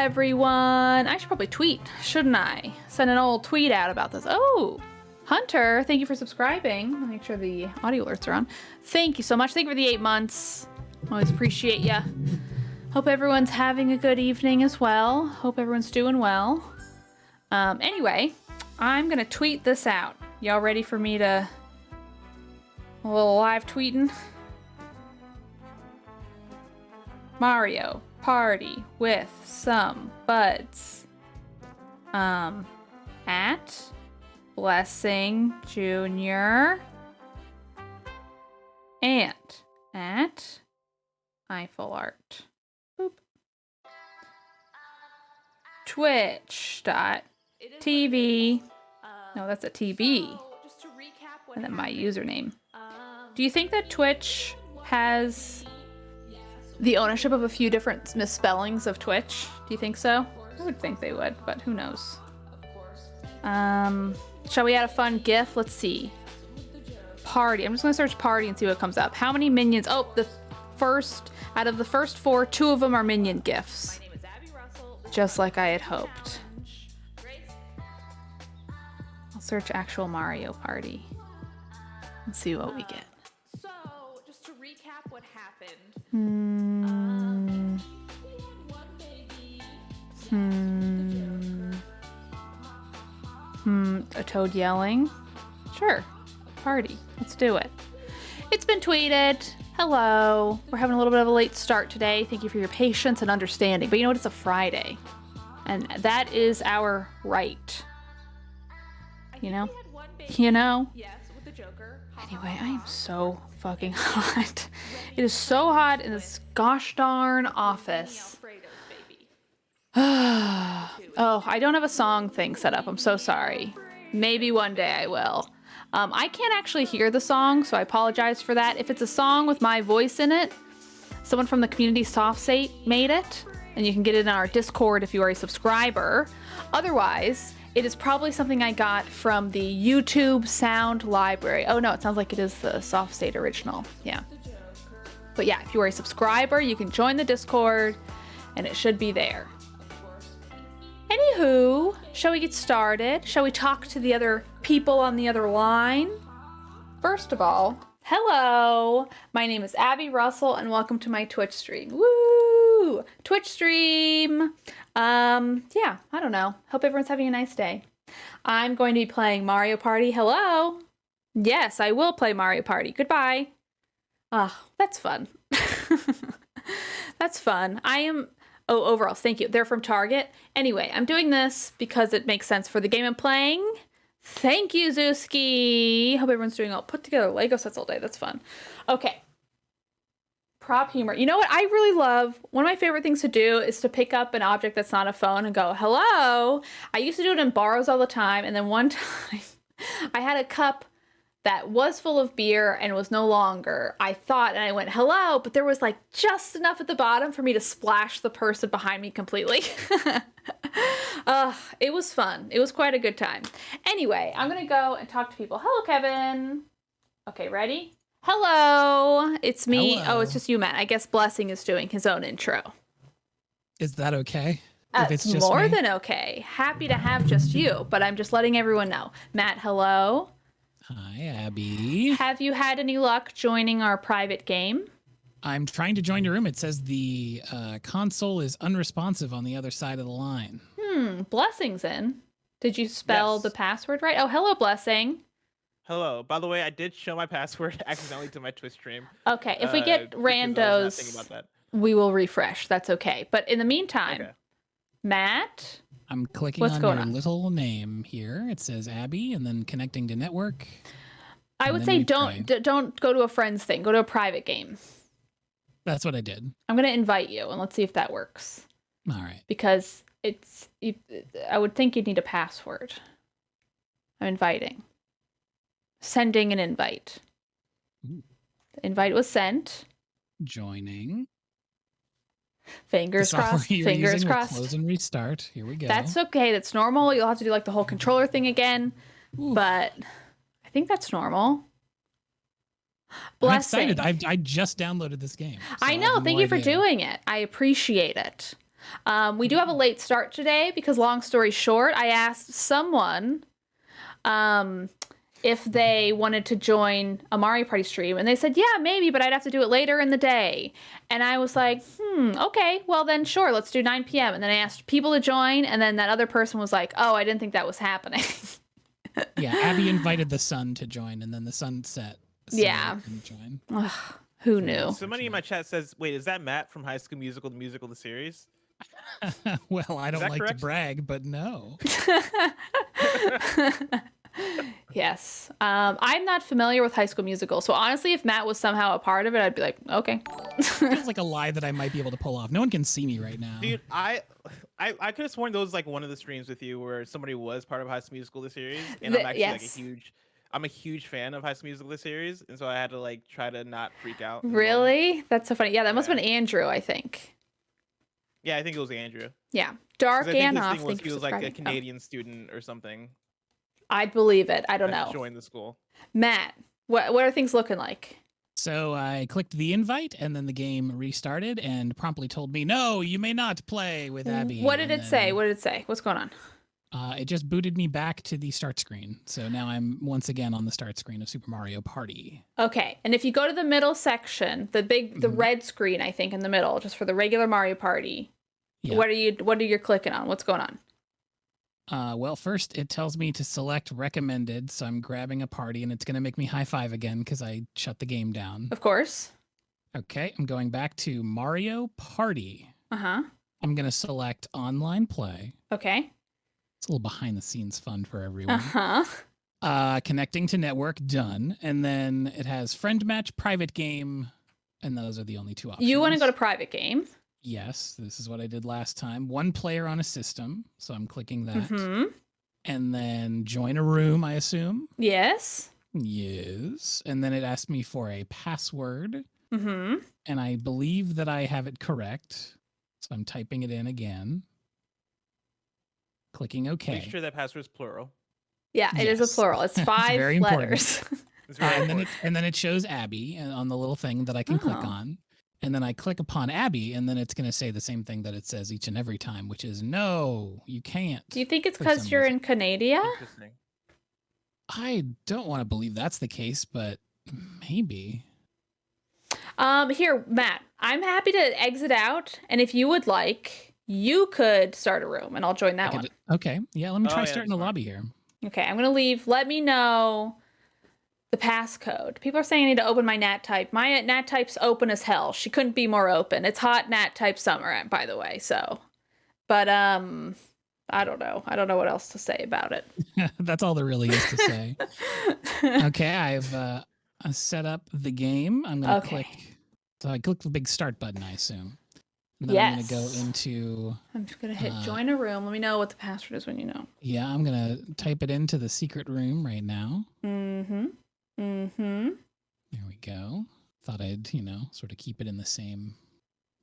everyone. I should probably tweet, shouldn't I? Send an old tweet out about this. Oh, Hunter, thank you for subscribing. I'll make sure the audio alerts are on. Thank you so much. Thank you for the 8 months. Always appreciate ya. Hope everyone's having a good evening as well. Hope everyone's doing well. Anyway, I'm gonna tweet this out. Y'all ready for me to a little live tweeting? Mario Party with some buds. At Blessing Jr. and at Eiffel Art. Boop. Twitch.tv. No, that's a TV. And then my username. Do you think that Twitch has the ownership of a few different misspellings of Twitch? Do you think so? I would think they would, but who knows? Shall we add a fun GIF? Let's see. Party. I'm just gonna search party and see what comes up. How many minions? Oh, out of the first 4, 2 of them are minion GIFs. Just like I had hoped. I'll search actual Mario Party and see what we get. So, just to recap what happened. A toad yelling? Sure. Party. Let's do it. It's been tweeted. Hello. We're having a little bit of a late start today. Thank you for your patience and understanding. But you know what? It's a Friday. And that is our right. You know? You know? Yes, with the Joker. Anyway, I am so fucking hot. It is so hot in this gosh darn office. Oh, I don't have a song thing set up. I'm so sorry. Maybe one day I will. I can't actually hear the song, so I apologize for that. If it's a song with my voice in it, someone from the community soft site made it, and you can get it in our Discord if you are a subscriber. Otherwise, it is probably something I got from the YouTube sound library. Oh no, it sounds like it is the soft state original. Yeah. But yeah, if you are a subscriber, you can join the Discord, and it should be there. Anywho, shall we get started? Shall we talk to the other people on the other line? First of all, hello! My name is Abby Russell, and welcome to my Twitch stream. Woo! Twitch stream! Yeah, I don't know. Hope everyone's having a nice day. I'm going to be playing Mario Party. Hello! Yes, I will play Mario Party. Goodbye. Ah, that's fun. That's fun. Oh, overalls, thank you. They're from Target. Anyway, I'm doing this because it makes sense for the game I'm playing. Thank you, Zuski. Hope everyone's doing all put together Lego sets all day. That's fun. Okay. Prop humor. You know what I really love? One of my favorite things to do is to pick up an object that's not a phone and go, hello. I used to do it in bars all the time. And then one time I had a cup that was full of beer and was no longer. I thought, and I went, hello, but there was like just enough at the bottom for me to splash the person behind me completely. It was fun. It was quite a good time. Anyway, I'm gonna go and talk to people. Hello, Kevin. Okay, ready? Hello, it's me. Hello. Oh, it's just you, Matt. I guess Blessing is doing his own intro. Is that okay? If it's just more me? than okay. Happy to have just you, but I'm just letting everyone know. Matt, hello. Hi, Abby. Have you had any luck joining our private game? I'm trying to join your room. It says the console is unresponsive on the other side of the line. Blessing's in. Did you spell Yes. the password right? Oh, hello, Blessing. Hello. By the way, I did show my password accidentally to my Twitch stream. Okay, if we get because I was not randos, thinking about that. we will refresh. That's okay. But in the meantime, Okay. Matt, I'm clicking What's on going your on? little name here. It says Abby and then connecting to network. I And would then say we don't go to a friends thing. Go to a private game. That's what I did. I'm going to invite you, and let's see if that works. All right. Because I would think you'd need a password. I'm inviting. Sending an invite. Ooh. The invite was sent. Joining. Fingers The software crossed. you're Fingers using will crossed. close and restart. Here we go. That's okay. That's normal. You'll have to do like the whole controller thing again. Ooh. But I think that's normal. I'm Blessing. excited. I just downloaded this game. so I have know. no Thank you for idea. doing it. I appreciate it. We do have a late start today because, long story short, I asked someone if they wanted to join a Mario Party stream, and they said, yeah, maybe, but I'd have to do it later in the day. And I was like, okay, well then sure, let's do 9 p.m. And then I asked people to join, and then that other person was like, oh, I didn't think that was happening. Yeah, Abby invited the sun to join, and then the sun set. So Yeah. they couldn't join. Ugh, who knew? Somebody in my chat says, "Wait, is that Matt from High School Musical, the series?" Well, I don't that like correct? to brag, but no. Yes. I'm not familiar with High School Musical, so honestly, if Matt was somehow a part of it, I'd be like, okay. Feels like a lie that I might be able to pull off. No one can see me right now. Dude, I could have sworn those was like one of the streams with you where somebody was part of High School Musical, the series, and I'm actually like Yes. I'm a huge fan of High School Musical, the series, and so I had to like try to not freak out. in the moment. Really? That's so funny. Yeah, that must have Yeah. been Andrew, I think. Yeah, I think it was Andrew. Yeah. 'Cause Dark I think and his off. thing was Thank he you was for like a subscribing. Canadian student or something. I'd believe it. I don't that know. Joined the school. Matt, what are things looking like? So I clicked the invite, and then the game restarted and promptly told me, no, you may not play with Abby. What did And it say? then, What did it say? What's going on? It just booted me back to the start screen. So now I'm once again on the start screen of Super Mario Party. Okay, and if you go to the middle section, the red screen, I think, in the middle, just for the regular Mario Party, Yeah. what are you clicking on? What's going on? Well, first it tells me to select recommended, so I'm grabbing a party, and it's going to make me high five again because I shut the game down. Of course. Okay, I'm going back to Mario Party. Uh-huh. I'm going to select online play. Okay. It's a little behind the scenes fun for everyone. Uh-huh. Connecting to network, done. And then it has friend match, private game, and those are the only two options. You want to go to private game? Yes, this is what I did last time. One player on a system, so I'm clicking that. Mm-hmm. And then join a room, I assume. Yes. Yes. And then it asked me for a password, Mm-hmm. and I believe that I have it correct. So I'm typing it in again. Clicking OK. Make sure that password's plural. Yeah, it is Yes. a plural. It's 5 very important. letters. It's very important. and then it shows Abby on the little thing that I can click Oh. on. And then I click upon Abby, and then it's going to say the same thing that it says each and every time, which is, no, you can't. Do you think it's For because some you're reason. in Canada? Interesting. I don't want to believe that's the case, but maybe. Here, Matt, I'm happy to exit out, and if you would like, you could start a room, and I'll join that I one. could- okay, yeah, let me Oh, try yeah, starting that's the fine. lobby here. Okay, I'm gonna leave. Let me know the passcode. People are saying I need to open my Nat type. My Nat type's open as hell. She couldn't be more open. It's hot Nat type summer, by the way. So, but I don't know. I don't know what else to say about it. That's all there really is to say. Okay, I've set up the game. I'm going to Okay. click. So I click the big start button, I assume. And then I'm going to go Yes. into. I'm just gonna hit join a room. Let me know what the password is when you know. Yeah, I'm going to type it into the secret room right now. Mm-hmm. Mm-hmm. There we go. Thought I'd, sort of keep it in the same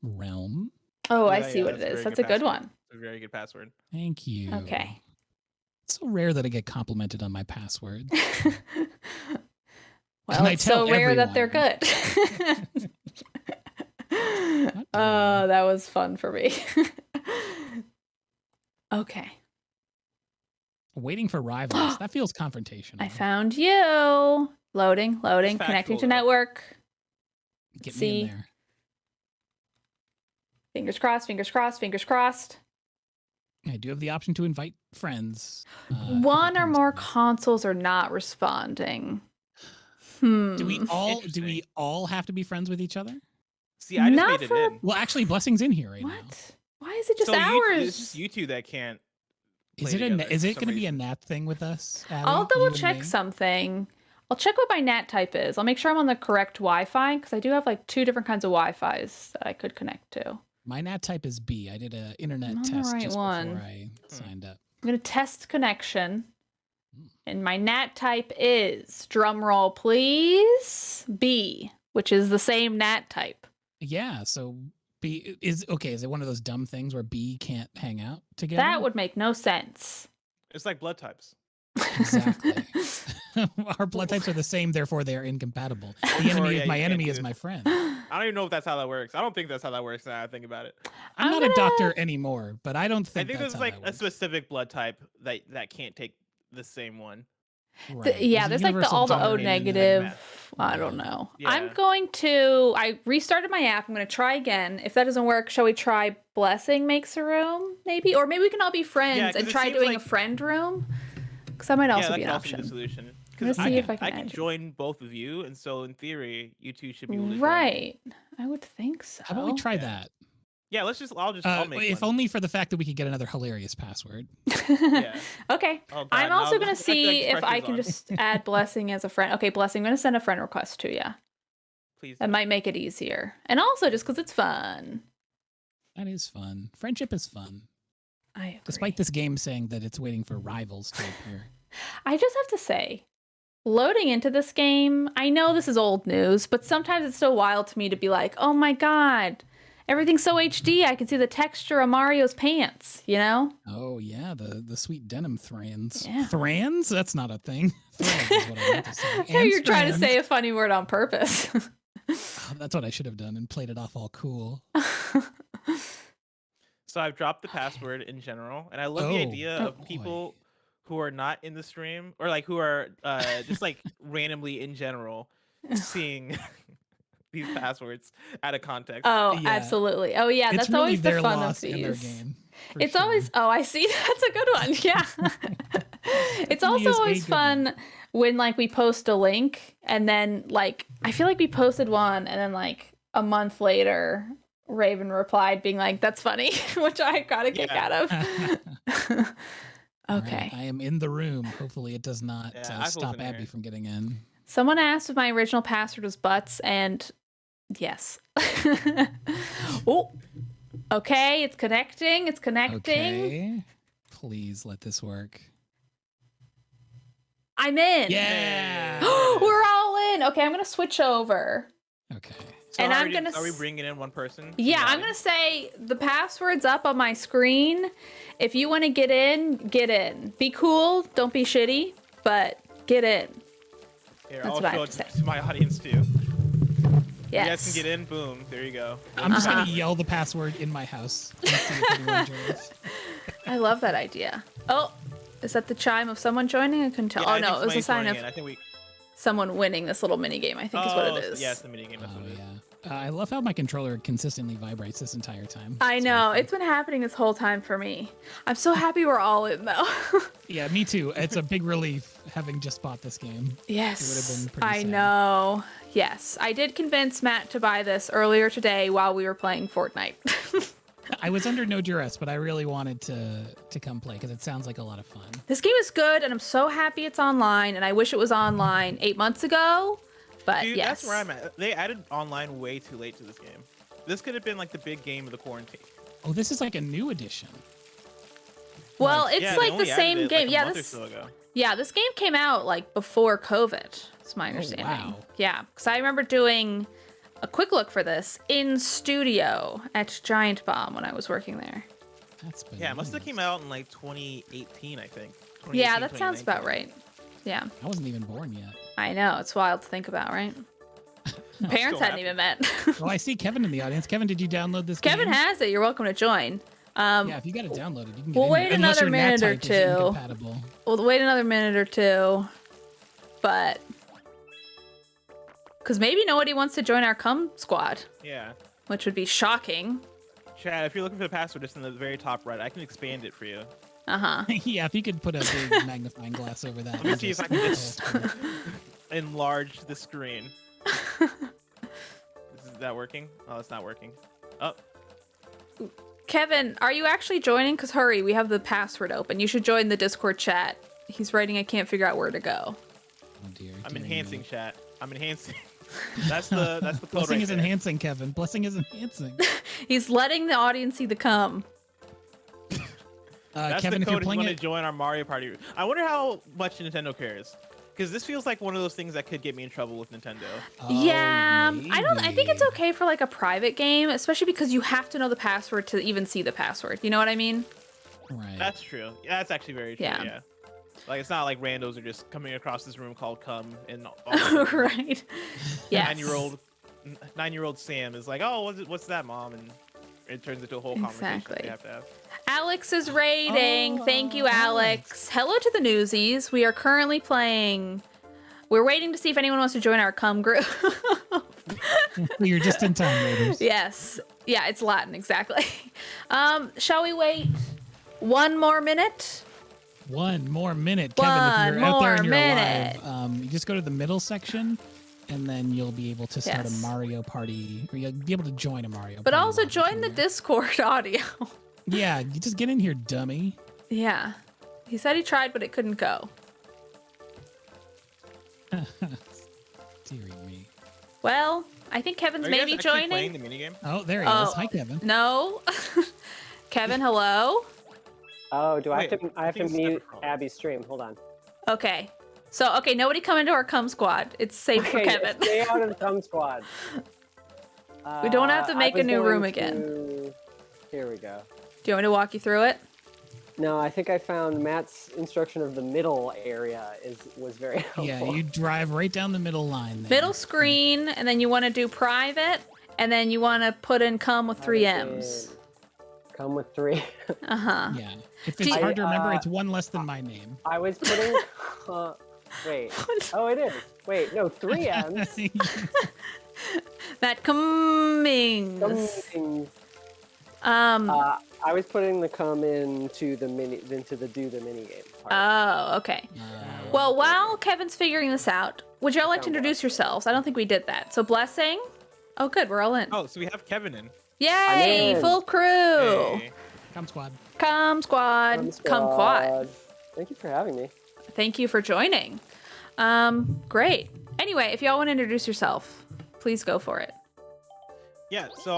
realm. Oh, I Yeah, see yeah, what it that's is. very That's a good password. one. It's a very good password. Thank you. Okay. It's so rare that I get complimented on my passwords. Well, I it's so tell rare that they're everyone. good. Oh, that was fun for me. Okay. Waiting for rivals. That feels confrontational. I found you. Loading, factual, connecting to though. network. Get me see. in there. Fingers crossed, fingers crossed, fingers crossed. I do have the option to invite friends. if it One or comes more to that. consoles are not responding. Hmm. Do we all Interesting. have to be friends with each other? See, I just Not made it for- in. Well, actually, Blessing's in here right now. What? Why is it just So ours? it's just you two that can't. Is play it together is for it some going to be a reason. Nat thing with us? Allie, I'll you double and check me? something. I'll check what my NAT type is. I'll make sure I'm on the correct Wi-Fi because I do have like 2 different kinds of Wi-Fis that I could connect to. I'm My Nat type is B. I did an internet I'm on the test right just one. before I signed up. gonna test connection, and my NAT type is, drum roll please, B, which is the same NAT type. Yeah, so B is okay. Is it one of those dumb things where B can't hang out together? That would make no sense. It's like blood types. Exactly. Our blood types are the same, therefore they are incompatible. The enemy yeah, of my you can't enemy do is it. my friend. I don't even know if that's how that works. I don't think that's how that works now I think about it. I'm not a doctor anymore, but I don't I think think that's there's how like that a works. specific blood type that can't take the same one. Right. Yeah, a there's like universal all the O gene dominating that- negative. math. I don't Yeah. know. Yeah. I restarted my app. I'm going to try again. If that doesn't work, shall we try Blessing Makes a Room, maybe? Or maybe we can all be friends 'cause and it try seems doing like- a friend room. Because that might Yeah, also that be can an also be the option. solution. I'm gonna Because see if I I can can add you. join both of you, and so in theory, you two should be able to join me. Right. I would think so. How about we try Yeah. that? Yeah, I'll make If one. only for the fact that we could get another hilarious password. Yeah. Okay. Oh, God, I'm now also I going to feel like see if I pressure's can on. just add Blessing as a friend. Okay, Blessing, I'm going to send a friend request to you. Please. That might make it easier. And also just because it's fun. That is fun. Friendship is fun. I agree. Despite this game saying that it's waiting for rivals to appear. I just have to say, loading into this game, I know this is old news, but sometimes it's so wild to me to be like, oh my God, everything's so HD. I can see the texture of Mario's pants, you know? Oh yeah, the sweet denim thrans. Yeah. Thrans? That's not a thing. Thrans is what I meant to say. I know And you're trying to strands. say a funny word on purpose. Oh, that's what I should have done and played it off all cool. So I've dropped the password in general, and I love the idea Oh, of boy. people who are not in the stream, or like who are just like randomly in general seeing these passwords out of context. Oh, Yeah. absolutely. Oh, yeah. It's That's really always the their fun loss of and their these. gain. for It's sure. always, oh, I see. That's a good one. Yeah. It's to me also is a always good one. fun when like we post a link and then like, I feel like we posted one and then like a month later, Raven replied being like, that's funny, which I got a kick Yeah. out of. All Okay. right, I am in the room. Hopefully, it does not Yeah, I stop was in Abby here. from getting in. Someone asked if my original password was butts, and yes. Oh, okay. It's connecting. It's connecting. Okay. Please let this work. I'm in. Yeah. We're all in. Okay, I'm gonna switch over. Okay. So and I'm are gonna we s- bringing in one person? Yeah, I'm gonna say the password's up on my screen. If you want to get in, get in. Be cool. Don't be shitty, but get in. Here, That's I'll what I show have it to say. to my audience too. You guys Yes. can get in. Boom. There you go. I'm just Uh-huh. gonna yell the password in my house and see if anyone joins. I love that idea. Oh, is that the chime of someone joining? I couldn't tell. Yeah, I Oh no, think it was a somebody's sign joining of in. I think we. someone winning this little mini game. I think is what it is. Yeah, it's the minigame. That's Oh what it is. yeah. I love how my controller consistently vibrates this entire time. I It's know. really It's been happening this whole time for me. I'm so happy we're all in though. fun. Yeah, me too. It's a big relief having just bought this game. Yes. been pretty I sad. know. Yes. I did convince Matt to buy this earlier today while we were playing Fortnite. I was under no duress, but I really wanted to come play because it sounds like a lot of fun. This game is good and I'm so happy it's online and I wish it was online 8 months ago. But Dude, yes. that's where I'm at. They added online way too late to this game. This could have been like the big game of the quarantine. Oh, this is like a new edition. Well, it's Yeah, they like only the added same it, game. Like a Yeah, month or this so ago. Yeah, this game came out like before COVID. That's my understanding. wow. Yeah, because I remember doing a quick look for this in studio at Giant Bomb when I was working there. That's been Yeah, it must have came out in like 2018, I think. Yeah, 2018, that sounds 2019. about right. Yeah, I wasn't even born yet. I know. It's wild to think about, right? Parents still hadn't even met. Well, I see Kevin in the audience. Kevin, did you download this Kevin game? has it. You're welcome to join. Yeah, if you got it downloaded, you can get We'll in wait there. Unless another your NAT minute or type is two. incompatible. We'll wait another minute or two. But. Because maybe nobody wants to join our cum squad, Yeah. which would be shocking. Chad, if you're looking for the password, it's in the very top right. I can expand it for you. Uh huh. Yeah, if you could put a big magnifying glass over that. Let me and see if I can just enlarge the screen. Is that working? Oh, it's not working. Oh, Kevin, are you actually joining? Because hurry, we have the password open. You should join the Discord chat. He's writing, I can't figure out where to go. Oh dear. I'm dear enhancing, me. chat. I'm enhancing. That's the code Blessing right is there. enhancing, Kevin. Blessing is enhancing. He's letting the audience see the cum. That's Kevin, the if you're code if you playing want to it, join our Mario Party. I wonder how much Nintendo cares. Because this feels like one of those things that could get me in trouble with Nintendo. Yeah, I think it's maybe. okay for like a private game, especially because you have to know the password to even see the password. You know what I mean? Right. That's true. Yeah, that's actually very true. Yeah. Yeah. Like, it's not like randos are just coming across this room called Cum and all Right. Yes. 9-year-old 9-year-old Sam is like, "Oh, what's that, mom?" And it turns into a whole conversation Exactly. they have to have. Alex is raiding. Thank you, Oh, Alex. Hello to the newsies. We are currently playing. We're waiting to see if anyone wants to join our cum group. You're just in time, Raiders. Yes. Yeah, it's Latin, exactly. Shall we wait one more minute? One more minute, Kevin. If you're One out there more and you're minute. alive, you just go to the middle section, and then you'll be able to start Yes. a Mario Party, or you'll be able to join a Mario But Party. also lobby join from the there. Discord audio. Yeah, you just get in here, dummy. Yeah. He said he tried, but it couldn't go. Deary me. Well, I think Kevin's Are you guys maybe actually playing joining. the minigame? Oh, there he Oh. is. Hi, Kevin. No. Kevin, hello. Oh, do I have Wait, to? I I have to think it's mute separate from- Abby's stream. Hold on. Okay. So, okay, nobody come into our cum squad. It's safe for Kevin. Stay out of the Cum Squad. We don't have to I make a was new going room again. Here we go. Do you want me to walk you through it? No, I think I found Matt's instruction of the middle area was very helpful. Yeah, you drive right down the middle line there. Middle screen, and then you want to do private, and then you want to put in cum with 3 M's. Come with 3. Uh-huh. Yeah. If it's Do- hard to remember, I- it's one less than my name. I was putting. Wait. Oh, it is. Wait, no, 3 M's. That Cummings. Cummings. Um, I was putting the cum into the do the mini game part. oh, okay. Well, while Kevin's figuring this out, would y'all like to introduce yourselves? I don't think we did that. So, Blessing. Oh, good. We're all in. Oh, so we have Kevin in. Yay! in. Full crew. Hey. Come squad. Cum squad. Cum quad. Thank you for having me. Thank you for joining. Great. Anyway, if y'all want to introduce yourself, please go for it. Yeah, so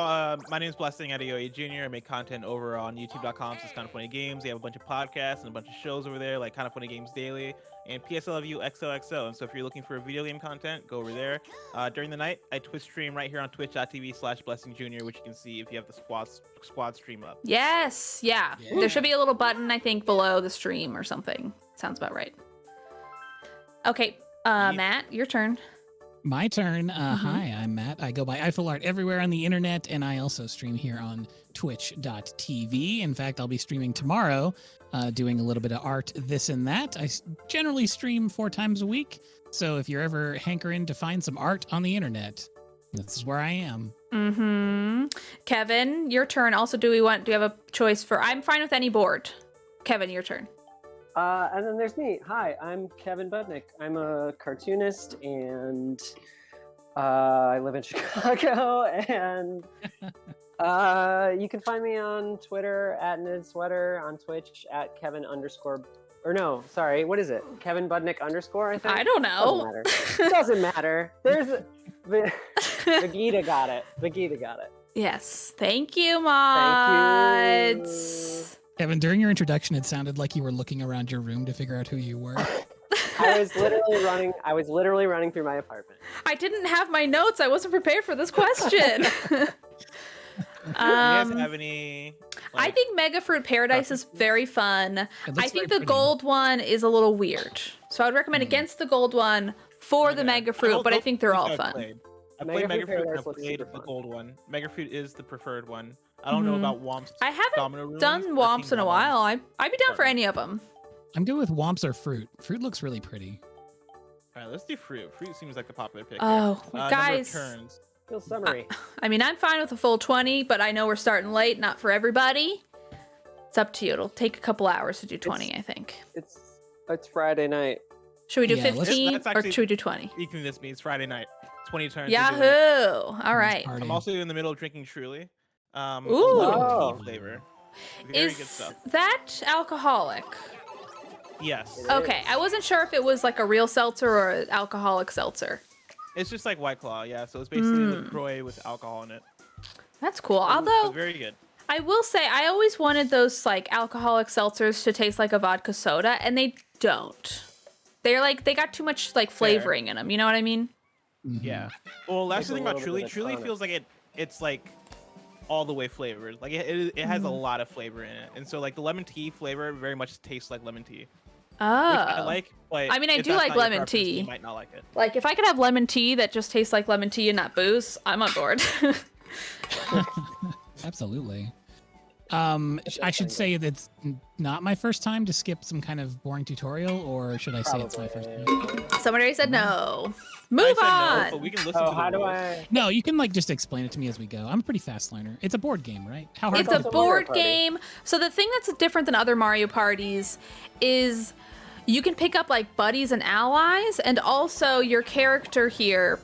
my name is Blessing Adeoye Jr. I make content over on youtube.com. It's Kind of Funny Games. They have a bunch of podcasts and a bunch of shows over there, like Kind of Funny Games Daily and PSLVU XOXO. And so if you're looking for video game content, go over there. During the night, I Twitch stream right here on twitch.tv/BlessingJr, which you can see if you have the squad stream up. Yes. Yeah. Yeah. There should be a little button, I think, below the stream or something. Sounds about right. Okay. Matt, your turn. My turn. Hi, I'm Matt. I go by Eiffel Art everywhere on the internet, and I also stream here on twitch.tv. In fact, I'll be streaming tomorrow, doing a little bit of art, this and that. I generally stream 4 times a week, so if you're ever hankering to find some art on the internet, this is where I am. Mm-hmm. Kevin, your turn. Also, do you have a choice for? I'm fine with any board. Kevin, your turn. And then there's me. Hi, I'm Kevin Budnick. I'm a cartoonist and I live in Chicago. And you can find me on Twitter at NidSweater, on Twitch at Kevin_. Or no, sorry, what is it? Kevin Budnick _, I think? I don't know. Doesn't matter. Doesn't matter. There's Vegeta got it. Vegeta got it. Yes. Thank you, mods. Kevin, during your introduction, it sounded like you were looking around your room to figure out who you were. I was literally running through my apartment. I didn't have my notes. I wasn't prepared for this question. Do you guys have any? I think Mega Fruit Paradise is very fun. It looks I think very the pretty. gold one is a little weird. So I would recommend against the gold one for the Mega Fruit, but I think they're all fun. I played Mega Mega Fruit Fruit and I Paradise looks played super the fun. gold one. Mega Fruit is the preferred one. I don't know about Womp's. I haven't Domino Ruins done or Womps King in a Domino. while. I'd be down for any of them. I'm good with Womps or Fruit. Fruit looks really pretty. All right, let's do Fruit. Fruit seems like the popular pick. Oh, here. guys. Number of turns. Feel summery. I mean, I'm fine with a full 20, but I know we're starting late, not for everybody. It's up to you. It'll take a couple hours to do 20, I think. It's Friday night. Should we do Yeah, let's- 15 That's or actually- should we do 20? Eking this means Friday night. 20 turns. we're Yahoo! doing it. All right. Party. I'm also in the middle of drinking Truly. Ooh. Lemon Oh. tea flavor. Very good Is stuff. that alcoholic? Yes. Okay, I wasn't sure if it was like a real seltzer or an alcoholic seltzer. It's just like White Claw, yeah. So it's basically LaCroix with alcohol in it. That's cool. It's Although very good. I will say I always wanted those like alcoholic seltzers to taste like a vodka soda, and they don't. They're like they got too much like flavoring in them. You know what I mean? Yeah. Well, that's Takes the a thing about little Truly. bit of Truly tonic. feels like it's like all the way flavored. Like it has a lot of flavor in it, and so like the lemon tea flavor very much tastes like lemon tea. I Oh. like. But I mean, I if do that's like not your lemon preference, tea. You might not like it. Like, if I could have lemon tea that just tastes like lemon tea and not booze, I'm on board. Absolutely. I should say that's not my first time to skip some kind of boring tutorial, or should I say it's my first time? Someone already said no. I Move said on. no, but we can listen Oh, to the how do rules. I? No, you can like just explain it to me as we go. I'm a pretty fast learner. It's a board game, right? How hard It's is a it? Mario board Party. game. So the thing that's different than other Mario parties is you can pick up like buddies and allies, and also your character here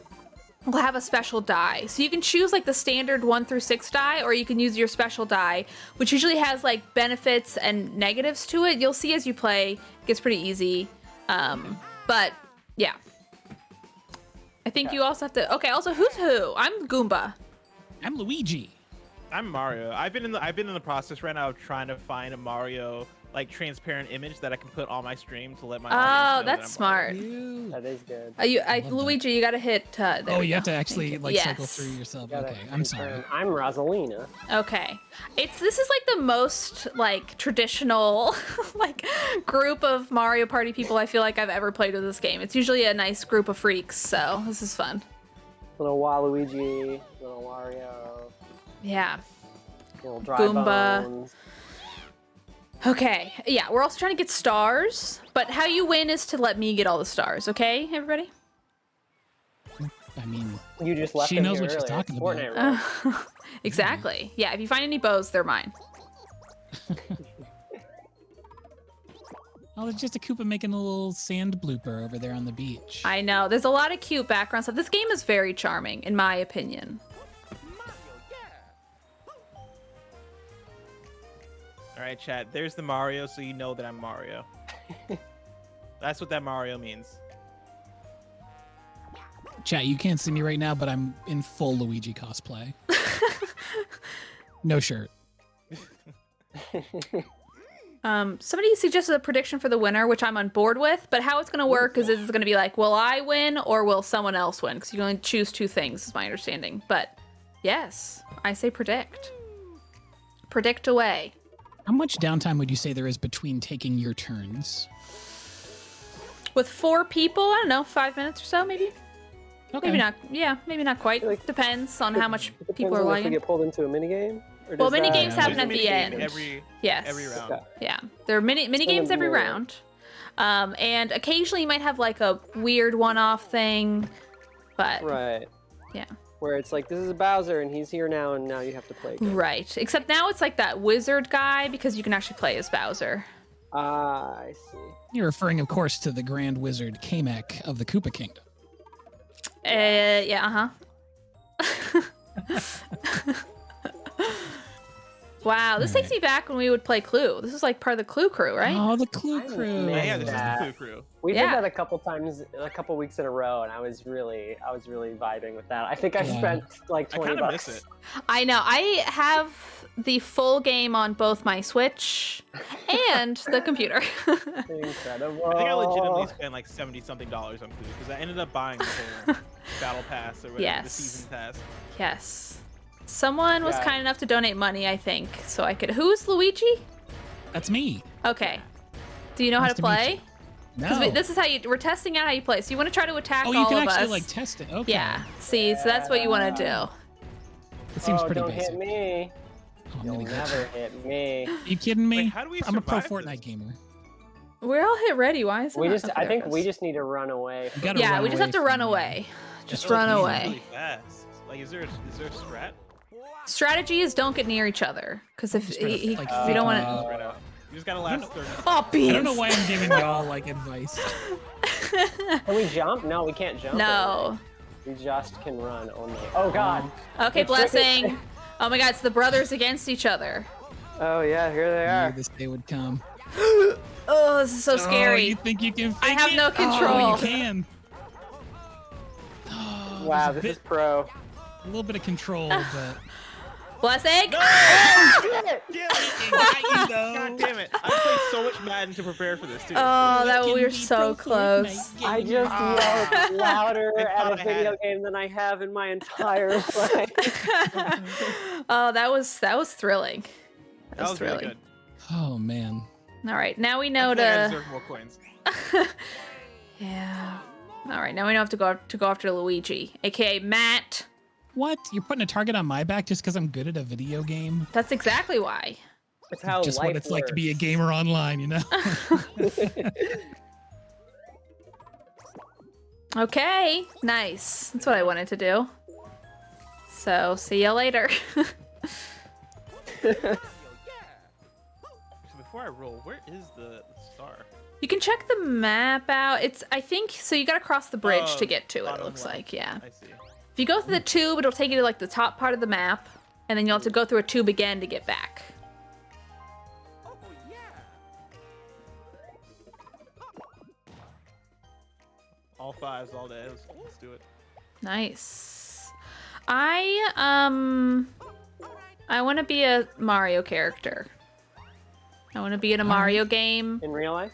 will have a special die. So you can choose like the standard 1 through 6 die, or you can use your special die, which usually has like benefits and negatives to it. You'll see as you play. It gets pretty easy. But yeah. I think you also have to. Okay, also who's who? I'm Goomba. I'm Luigi. I'm Mario. I've been in the process right now of trying to find a Mario like transparent image that I can put on my stream to let my audience Oh, know that that's I'm Mario. smart. You. That is good. love that. Luigi, you gotta hit. There Oh, we you have go. to actually Thank you. like cycle Yes. through yourself. Gotta Okay, I'm sorry. confirm. I'm Rosalina. Okay. This is like the most like traditional like group of Mario Party people I feel like I've ever played with this game. It's usually a nice group of freaks, so this is fun. Little Waluigi, little Wario, Yeah. little Dry Goomba. Bones. Okay. Yeah, we're also trying to get stars, but how you win is to let me get all the stars, okay, everybody? I mean, You just left She them knows here what she's earlier. talking It's about. Fortnite rules. Exactly. Yeah, if you find any bows, they're mine. oh, it's just a Koopa making a little sand blooper over there on the beach. I know. There's a lot of cute background stuff. This game is very charming, in my opinion. All right, chat. There's the Mario, so you know that I'm Mario. That's what that Mario means. Chat, you can't see me right now, but I'm in full Luigi cosplay. No shirt. Somebody suggested a prediction for the winner, which I'm on board with, but how it's going to work is it's going to be like, will I win or will someone else win? Because you can only choose two things, is my understanding. But yes, I say predict. Predict away. How much downtime would you say there is between taking your turns? With 4 people, I don't know, 5 minutes or so, maybe? Okay. Maybe not. Yeah, maybe not quite. Like- Depends on how much It people depends are on if we lagging. get pulled into a minigame. Or Well, does that- minigames happen There's at a the minigame end. Every Yes. round. Okay. Yeah, there are mini games every more. round, and occasionally you might have like a weird one-off thing, but Right. yeah, Where it's like, this is Bowser and he's here now and now you have to play again. right. Except now it's like that wizard guy because you can actually play as Bowser. Ah, I see. You're referring, of course, to the Grand Wizard Kamek of the Koopa Kingdom. Yeah, Wow, this takes me back when we would play Clue. This is like part of the Clue crew, right? Oh, the Clue I Crew. missed Yeah, this is the that. Clue Crew. We Yeah. did that a couple times, a couple weeks in a row, and I was really vibing with that. I think I Yeah. spent like I 20 kind of bucks. miss it. I know. I have the full game on both my Switch and the computer. Incredible. I think I legitimately spent like $70-something on Clue because I ended up buying the whole battle pass or whatever, the Yes. season pass. Yes. Someone was Yeah. kind enough to donate money, I think, so I could. Who's Luigi? That's me. Okay. Do you know how Nice to to meet play? you. 'Cause No. this is how we're testing out how you play. So you want to try to attack Oh, you all can of actually us. like test it. Okay. Yeah. See, so that's what you want to do. It seems Oh, pretty don't basic. hit me. Oh, I'm You'll gonna get never you. hit me. Are you kidding me? Wait, how do we I'm a pro survive Fortnite this? gamer. We're all hit ready. Why is it We not- just, okay, I there think it we goes. just need to run away. You gotta Yeah, run we just have away to run from me. away. Just I feel like run these are away. Really fast. Like, is there a strat? Strategy is don't get near each other, because if Just try to, he, like, we don't want fake to. Right now. You just gotta last 30 seconds. Oh, beans. I don't know why I'm giving y'all like advice. Can we jump? No, we can't jump. No. We just can run only. Oh God. Okay, It's tricky. blessing. Oh my God, it's the brothers against each other. Oh yeah, here they I are. knew this day would come. Oh, this is so Oh, scary. you think you can? I fake have it? no Oh, control. you can. Oh, Wow, there's this is a, pro. a little bit of control, but Blessing. Shit! Yeah, got you though. God damn it! I played so much Madden to prepare for this too. Oh, that Can we were be so pro close. Fortnite I gamer. just yelled louder I at thought a I had video it. game than I have in my entire life. Oh, that was thrilling. That that was was thrilling. really good. Oh man. All right, now we I know feel like I to. deserve more coins. Yeah. All right, now we know have to go after Luigi, aka Matt. What? You're putting a target on my back just because I'm good at a video game? That's exactly why. It's how Just life what it's like to be a works. gamer online, you know? Okay, nice. That's what I wanted to do. So, see ya later. So before I roll, where is the star? You can check the map out. I think, so you gotta cross the bridge to get to it, it bottom looks left. like, yeah. I see. If you go through the tube, it'll take you to like the top part of the map, and then you'll have to go through a tube again to get back. All fives, all day. Let's do it. Nice. I want to be a Mario character. I want to be in a Mario game. In real life?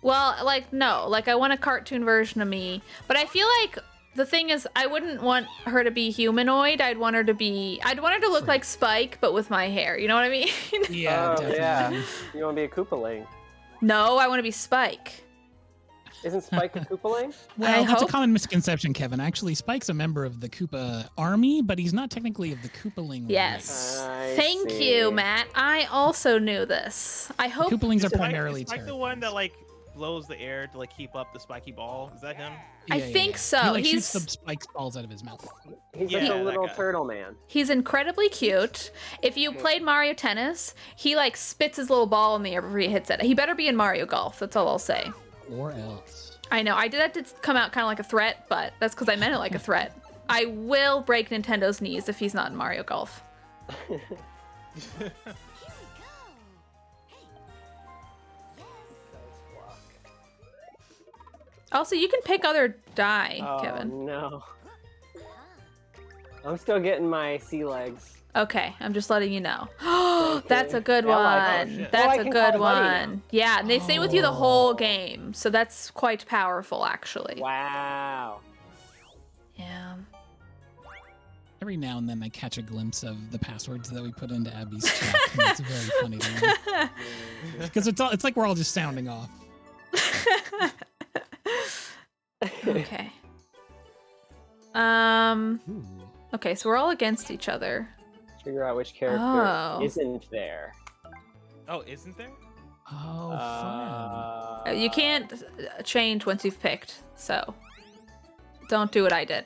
Well, like, no. Like, I want a cartoon version of me. But I feel like the thing is, I wouldn't want her to be humanoid. I'd want her to look like Spike, but with my hair. You know what I mean? Yeah, Oh, definitely. yeah. You want to be a Koopaling? No, I want to be Spike. Isn't Spike a Koopaling? Well, I that's a hope- common misconception, Kevin. Actually, Spike's a member of the Koopa army, but he's not technically of the Koopaling race. Yes. I Thank see. you, Matt. I also knew this. I hope. Koopalings are Is Spike- primarily is Spike the terror. one that like blows the air to like keep up the spiky ball? Is that him? I think so. He like He's- shoots the spike balls out of his mouth. He's Yeah, like a that little guy. turtle man. He's incredibly cute. If you played Mario Tennis, he like spits his little ball in the air before he hits it. He better be in Mario Golf. That's all I'll say. Or else. I know. I did that to come out kind of like a threat, but that's because I meant it like a threat. I will break Nintendo's knees if he's not in Mario Golf. Also, you can pick other die, Oh, Kevin. no. I'm still getting my sea legs. Okay, I'm just letting you know. That's you. a good Yeah, like, oh, one. shit. That's Oh, I a can good call Buddy now. one. Yeah, and they stay with you the whole game, so that's quite powerful, actually. Wow. Yeah. Every now and then I catch a glimpse of the passwords that we put into Abby's chat, and it's very funny to me. Because it's like we're all just sounding off. Okay. Ooh. Okay, so we're all against each other. Figure out which character Oh. isn't there. Oh, isn't there? Oh, fun. You can't change once you've picked, so don't do what I did.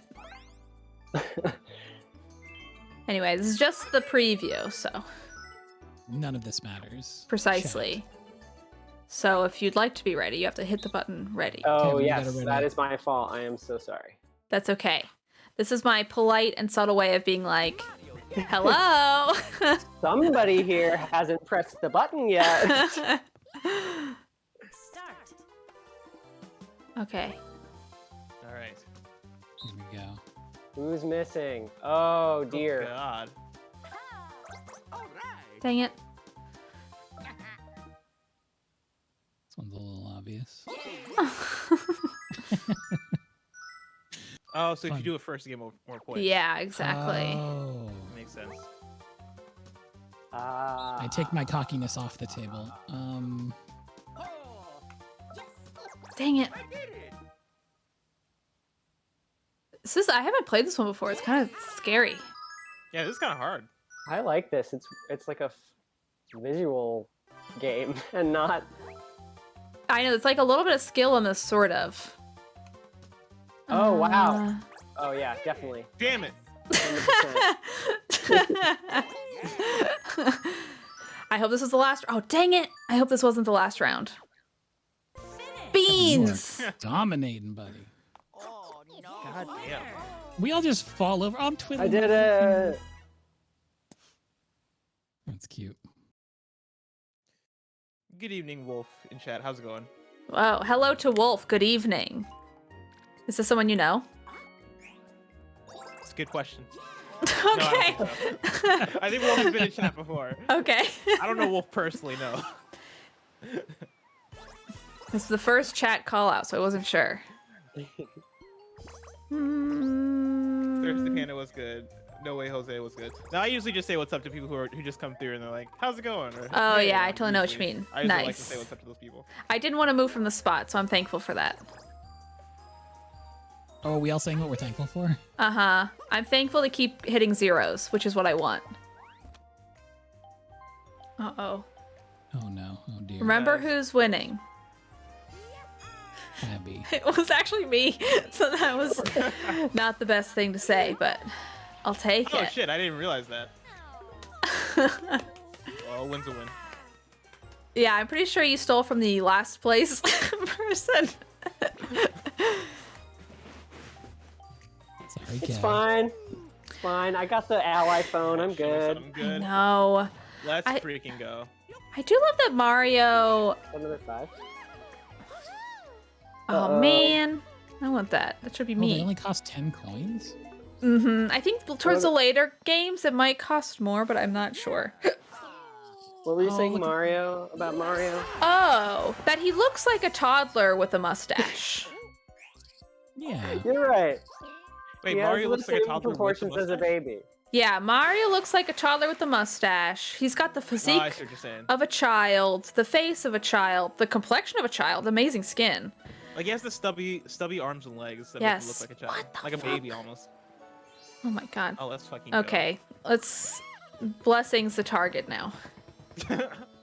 Anyway, this is just the preview, so None of this matters. precisely. So if you'd like to be ready, you have to hit the button ready. Oh, Kevin, you yes, gotta read that it. is my fault. I am so sorry. That's okay. This is my polite and subtle way of being like, hello. Somebody here hasn't pressed the button yet. Okay. All right. Here we go. Who's missing? Oh, Oh, dear. God. Dang it. This one's a little obvious. Oh, so if Fun. you do it first, you get more points. Yeah, exactly. Oh. Makes sense. I take my cockiness off the table. Dang it. I haven't played this one before. It's kind of scary. Yeah, this is kind of hard. I like this. It's like a visual game and not. I know, it's like a little bit of skill in this, sort of. Oh, wow. Oh yeah, definitely. Damn it. 100%. I hope this is the last. Oh, dang it. I hope this wasn't the last round. Beans! Dominating, buddy. God damn. We all just fall over. I'm twiddling. I did my it. fingers. That's cute. Good evening, Wolf in chat. How's it going? Wow. Hello to Wolf. Good evening. Is this someone you know? It's a good question. Okay. No, I don't think so. I think Wolf has been in chat before. Okay. I don't know Wolf personally, no. This is the first chat call out, so I wasn't sure. Thirsty Panda was good. No way, Jose was good. Now I usually just say what's up to people who just come through and they're like, "How's it going?" Or, Oh, "Hey," yeah, I totally know what you usually. mean. I usually like to Nice. say what's up to those people. I didn't want to move from the spot, so I'm thankful for that. Oh, are we all saying what we're thankful for? Uh-huh. I'm thankful to keep hitting zeros, which is what I want. Uh-oh. Oh no. Oh dear. Remember Nice. who's winning? Abby. It was actually me, so that was not the best thing to say, but I'll take Oh it. shit! I didn't realize that. Well, a win's a win. Yeah, I'm pretty sure you stole from the last place person. Sorry, It's Kev. fine. It's fine. I got the ally phone. I'm good. I'm good. No. Let's I- freaking go. I do love that Mario... Another 5. Oh, Uh-oh. man. I want that. That should be Oh, they me. only cost 10 coins? I think towards the later games, it might cost more, but I'm not sure. What were you Oh, saying, look at- Mario? About Mario? Oh, that he looks like a toddler with a mustache. Yeah. You're right. Wait, He Mario has looks the like a same toddler with a proportions as a mustache? baby. Yeah, Mario looks like a toddler with a mustache. He's got the Oh, I physique see what you're saying. of a child, the face of a child, the complexion of a child, amazing skin. Like he has the stubby arms and legs that Yes. make him look like a child, What the like a fuck? baby almost. Oh my god. Oh, let's fucking go. Okay, let's... Blessing's the target now.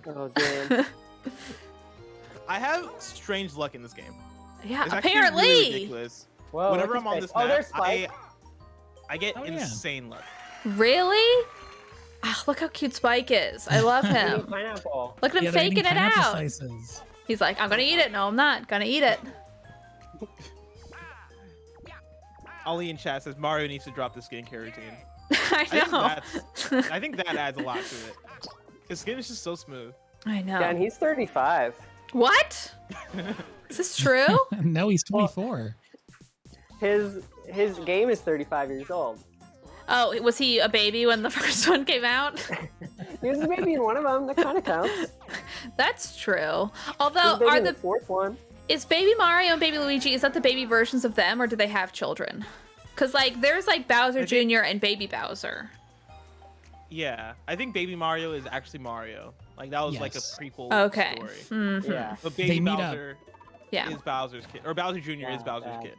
Oh, damn. I have strange luck in this game. Yeah, It's actually really apparently! ridiculous. Whoa, Whenever look I'm at on his this face. Oh, there's map, Spike. I get Oh, yeah. insane luck. Really? Ah, look how cute Spike is. I love Eating him. pineapple. Look at him Yeah, they're eating faking it pineapple out. slices. He's like, I'm gonna eat it. No, I'm not. Gonna eat it. Ollie in chat says Mario needs to drop the skincare routine. I I think that adds a lot to it. His skin is just so smooth. I know. Yeah, and he's 35. What? Is this true? No, he's 24. His game is 35 years old. Oh, was he a baby when the first one came out? He was a baby in one of them. That kind of counts. That's true. He Although, was a baby are in the the fourth one? is Baby Mario and Baby Luigi? Is that the baby versions of them, or do they have children? Because like, there's like Bowser Jr. and Baby Bowser. Yeah, I think Baby Mario is actually Mario. Like that was like a Yes. prequel Okay. story. Yeah. But They Baby meet up. Bowser Yeah. is Bowser's kid, or Bowser Jr. is Yeah, Bowser's bad. kid.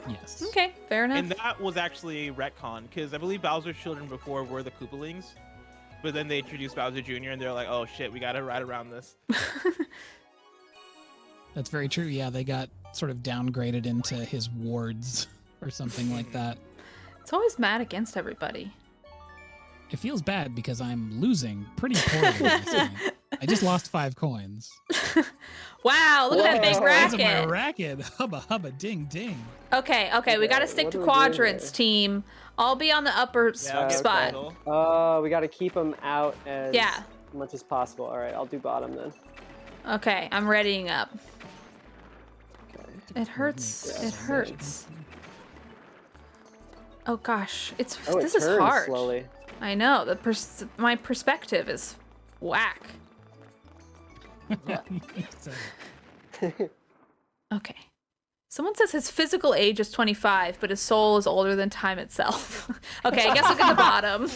Yes. Okay, fair enough. And that was actually retcon because I believe Bowser's children before were the Koopalings, but then they introduced Bowser Jr. and they're like, oh shit, we gotta ride around this. That's very true. Yeah, they got sort of downgraded into his wards or something like that. It's always mad against everybody. It feels bad because I'm losing pretty poorly. this game. I just lost 5 coins. Wow, look at that big Whoa. Size of my racket. racket. Hubba hubba ding ding. Okay, we gotta stick what to do we do quadrants, here? team. I'll be on the upper Yeah, spot. okay. Oh, we got to keep him out as Yeah. much as possible. All right, I'll do bottom then. Okay, I'm readying up. Okay. It hurts. It hurts. Oh gosh, it's Oh, this it is turns hard. slowly. I know. My perspective is whack. So, Okay. Someone says his physical age is 25, but his soul is older than time itself. Okay, I guess look at the bottom.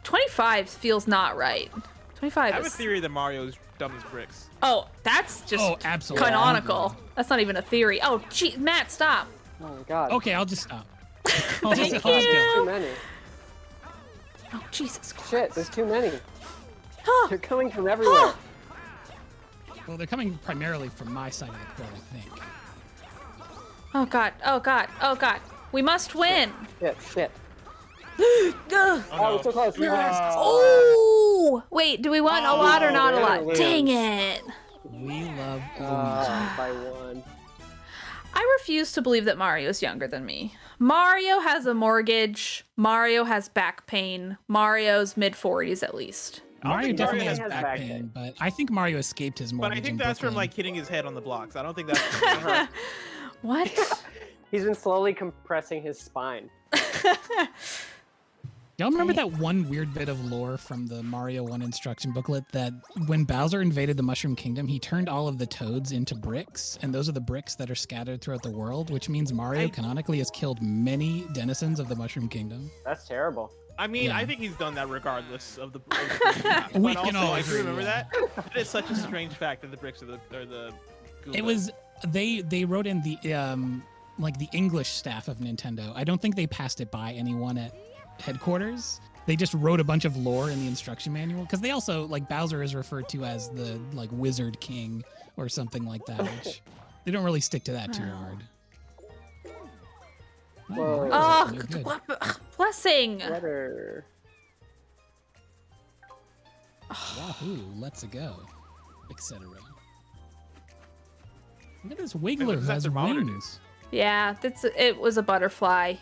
25 feels not right. 25 I have a is... theory that Mario's dumb as bricks. Oh, that's just oh, absolutely. canonical. That's not even a theory. Oh, gee, Matt, stop. Oh my god. Okay, I'll just stop. Thank I'll just you. go. Too many. Oh, Jesus Christ. Shit, there's too many. Oh, They're coming from everywhere. Well, they're coming primarily from my side of the court, I think. oh, God. Oh, God. Oh, God. We must win. Shit. Ugh. Oh, Oh, we're so close. Oh! Wait, do we want a lot or not a we're lot? gonna lose. Dang it. We love Luigi. By one. I refuse to believe that Mario is younger than me. Mario has a mortgage. Mario has back pain. Mario's mid-40s at least. I don't Mario think definitely Mario has has back back pain, pain. but I think Mario escaped his But mortgage I think in that's from Brooklyn. like hitting his head on the blocks. I don't think that's. What? He's been slowly compressing his spine. Y'all remember that one weird bit of lore from the Mario 1 instruction booklet that when Bowser invaded the Mushroom Kingdom, he turned all of the toads into bricks, and those are the bricks that are scattered throughout the world, which means Mario canonically has killed many denizens of the Mushroom Kingdom. That's terrible. I mean, Yeah. I think he's done that regardless of the. We but can also, all I do agree, remember yeah. that. It is such a strange fact that the bricks are the. Goombas. It was they wrote in the like the English staff of Nintendo. I don't think they passed it by anyone at headquarters. They just wrote a bunch of lore in the instruction manual because they also like Bowser is referred to as the like Wizard King or something like that, which they don't really stick to that too hard. Whoa. Oh, you're good. blessing. Letter. Wahoo, let's go, etc. Look at this Wiggler who has wings. Yeah, it was a butterfly.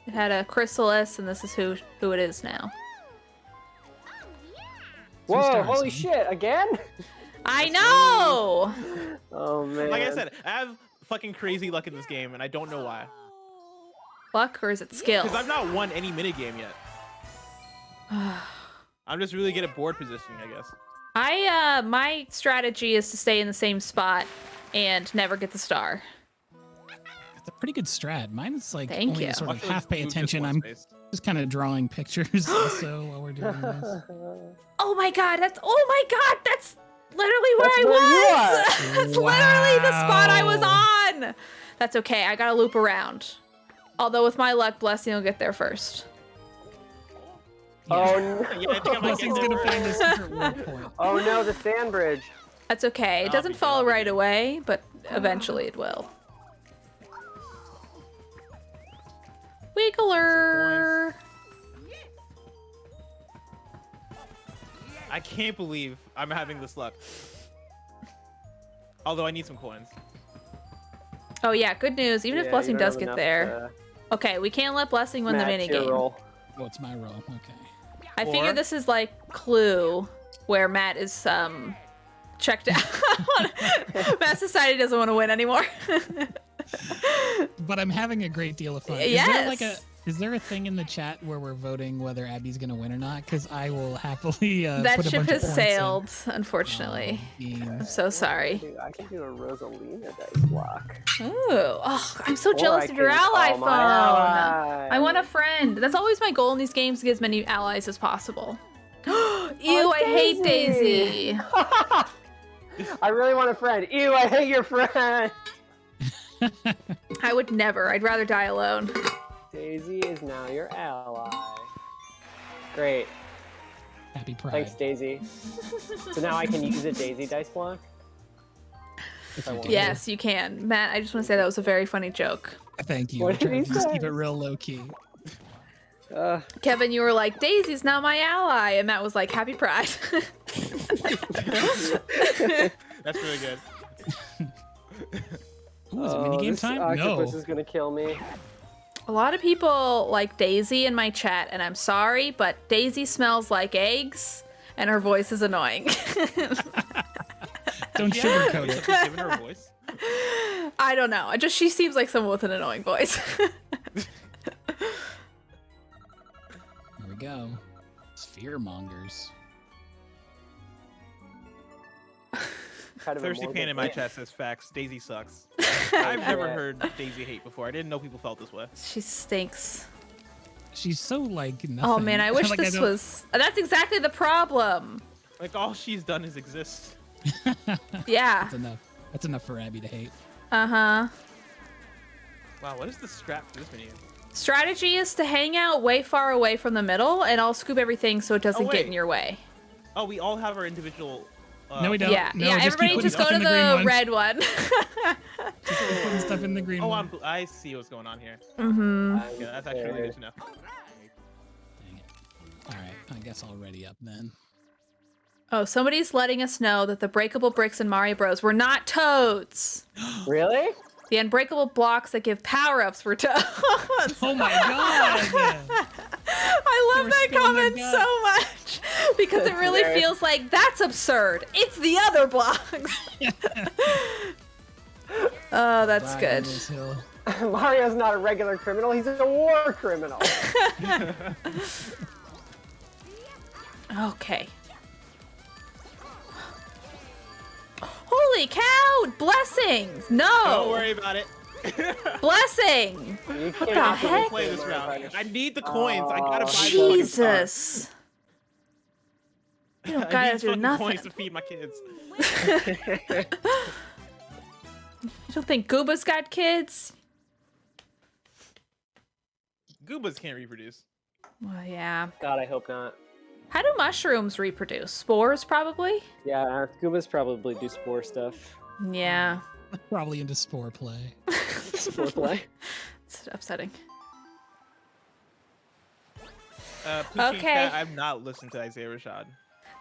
It had a chrysalis, and this is who it is now. Whoa! stars, Holy huh? shit! Again? I know. Oh man. Like I said, I have fucking crazy luck in this game, and I don't know why. Luck or is it skill? Because I've not won any minigame yet. I'm just really good at board positioning, I guess. My strategy is to stay in the same spot and never get the star. It's a pretty good strat. Mine's like Thank only you. to sort of Watch those half pay move just attention. one I'm space. just kind of drawing pictures also while we're doing this. Oh my god, that's literally where That's I where you was. That's literally the spot I was on. That's okay. I gotta loop around. Although with my luck, Blessing will get there first. Oh no. Yeah, I think I might Blessing's get gonna there. find a secret warp point. Oh no, the sand bridge. That's okay. It I'll doesn't be good, fall I'll be right good. away, but eventually it will. Wiggler. I can't believe I'm having this luck. Although I need some coins. Oh yeah, good news. Even Yeah, if Blessing you don't does have get enough there. Okay, we can't let Blessing win the Matt, your minigame. roll. Oh, it's my roll. Okay. I Or- figure this is like Clue, where Matt is checked out. Matt Society doesn't want to win anymore. But I'm having a great deal of fun. Yes. Is there a thing in the chat where we're voting whether Abby's gonna win or not? Because I will happily That put a ship bunch of has points sailed, in. unfortunately. I'm Beans. so sorry. Dude, I can do a Rosalina dice block. Ooh, oh, I'm so Or jealous I of your can ally call phone. my ally. I want a friend. That's always my goal in these games, to get as many allies as possible. Ew, Oh, I hate Daisy. Daisy. I really want a friend. Ew, I hate your friend. I would never. I'd rather die alone. Daisy is now your ally. Great. Happy Pride. Thanks, Daisy. So now I can use a Daisy dice block? If you do. Yes, you can. Matt, I just want to say that was a very funny joke. Thank you. What I'm did trying he to just say? keep it real low key. Kevin, you were like, Daisy's now my ally. And Matt was like, Happy Pride. That's really good. Ooh, is it minigame this time? octopus No. is gonna kill me. A lot of people like Daisy in my chat, and I'm sorry, but Daisy smells like eggs, and her voice is annoying. Don't Yeah, sugarcoat we it. should have given her a voice. I don't know. She seems like someone with an annoying voice. Here we go. Sphere mongers. Kind of a Thirsty morbid Pan in my thing. chat says facts. Daisy sucks. I've never heard Daisy hate before. I didn't know people felt this way. She stinks. She's so like nothing. Oh man, I wish Like, this don't- was. That's exactly the problem. Like all she's done is exist. Yeah. That's enough. That's enough for Abby to hate. Uh huh. Wow, what is the strat for this mini? Strategy is to hang out way far away from the middle, and I'll scoop everything so it doesn't get wait. in your way. Oh, we all have our individual. No, we don't. Yeah, No, yeah. just keep Everybody putting just go stuff to in the green the one. red one. Just keep putting stuff in the green Oh, one. I see what's going on here. Mm-hmm. Yeah, that's actually really good to know. Dang it. All right, I guess I'll ready up then. Oh, somebody's letting us know that the breakable bricks in Mario Bros. Were not toads. Really? The unbreakable blocks that give power-ups were toads. Oh my god! I love were that spilling their comment guts. so much because it really Very- feels like that's absurd. It's the other blocks. Oh, that's Die good. on this hill. Mario's not a regular criminal, he's a war criminal. Okay. Holy cow! Blessings! No! Don't worry about it. Blessing! You What the cannot heck? Play this round. I need the coins. I gotta buy the fucking Jesus! You don't I gotta need do fucking nothing. coins to feed my kids. You don't think Gooba's got kids? Goobas can't reproduce. Well, yeah. God, I hope not. How do mushrooms reproduce? Spores, probably? Yeah, Goombas probably do spore stuff. Yeah. Probably into spore play. Spore play. It's upsetting. Poutine Okay. Chat, I've not listened to Isaiah Rashad.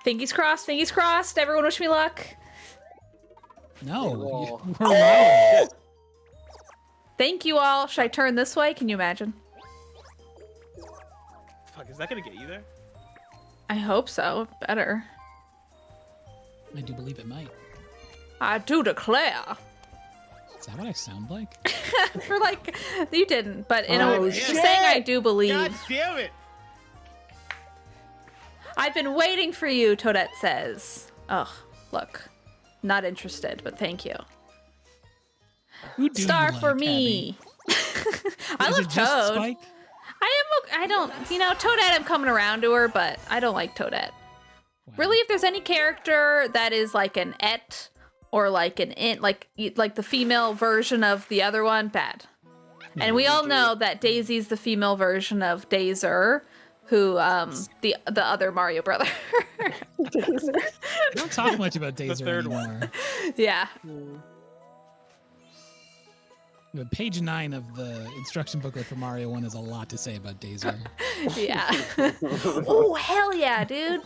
Fingies crossed, fingies crossed. Everyone wish me luck. No, Whoa. we're wrong. Thank you all. Should I turn this way? Can you imagine? Fuck, is that gonna get you there? I hope so. Better. I do believe it might. I do declare. Is that what I sound like? For like, you didn't, but in Oh, just shit. saying I do believe. God damn it! I've been waiting for you, Toadette says. Ugh, look. Not interested, but thank you. Who do you Star like, for Abby? me. I Is love it just Toad. Spike? I don't, Toadette, I'm coming around to her, but I don't like Toadette. Wow. Really, if there's any character that is like an et or like an int, like the female version of the other one, bad. And we all know that Daisy's the female version of Dazer, who the other Mario brother. Don't talk much about Dazer third anymore. Yeah. But page 9 of the instruction booklet for Mario 1 has a lot to say about Dazer. Yeah. Oh, hell yeah, dude.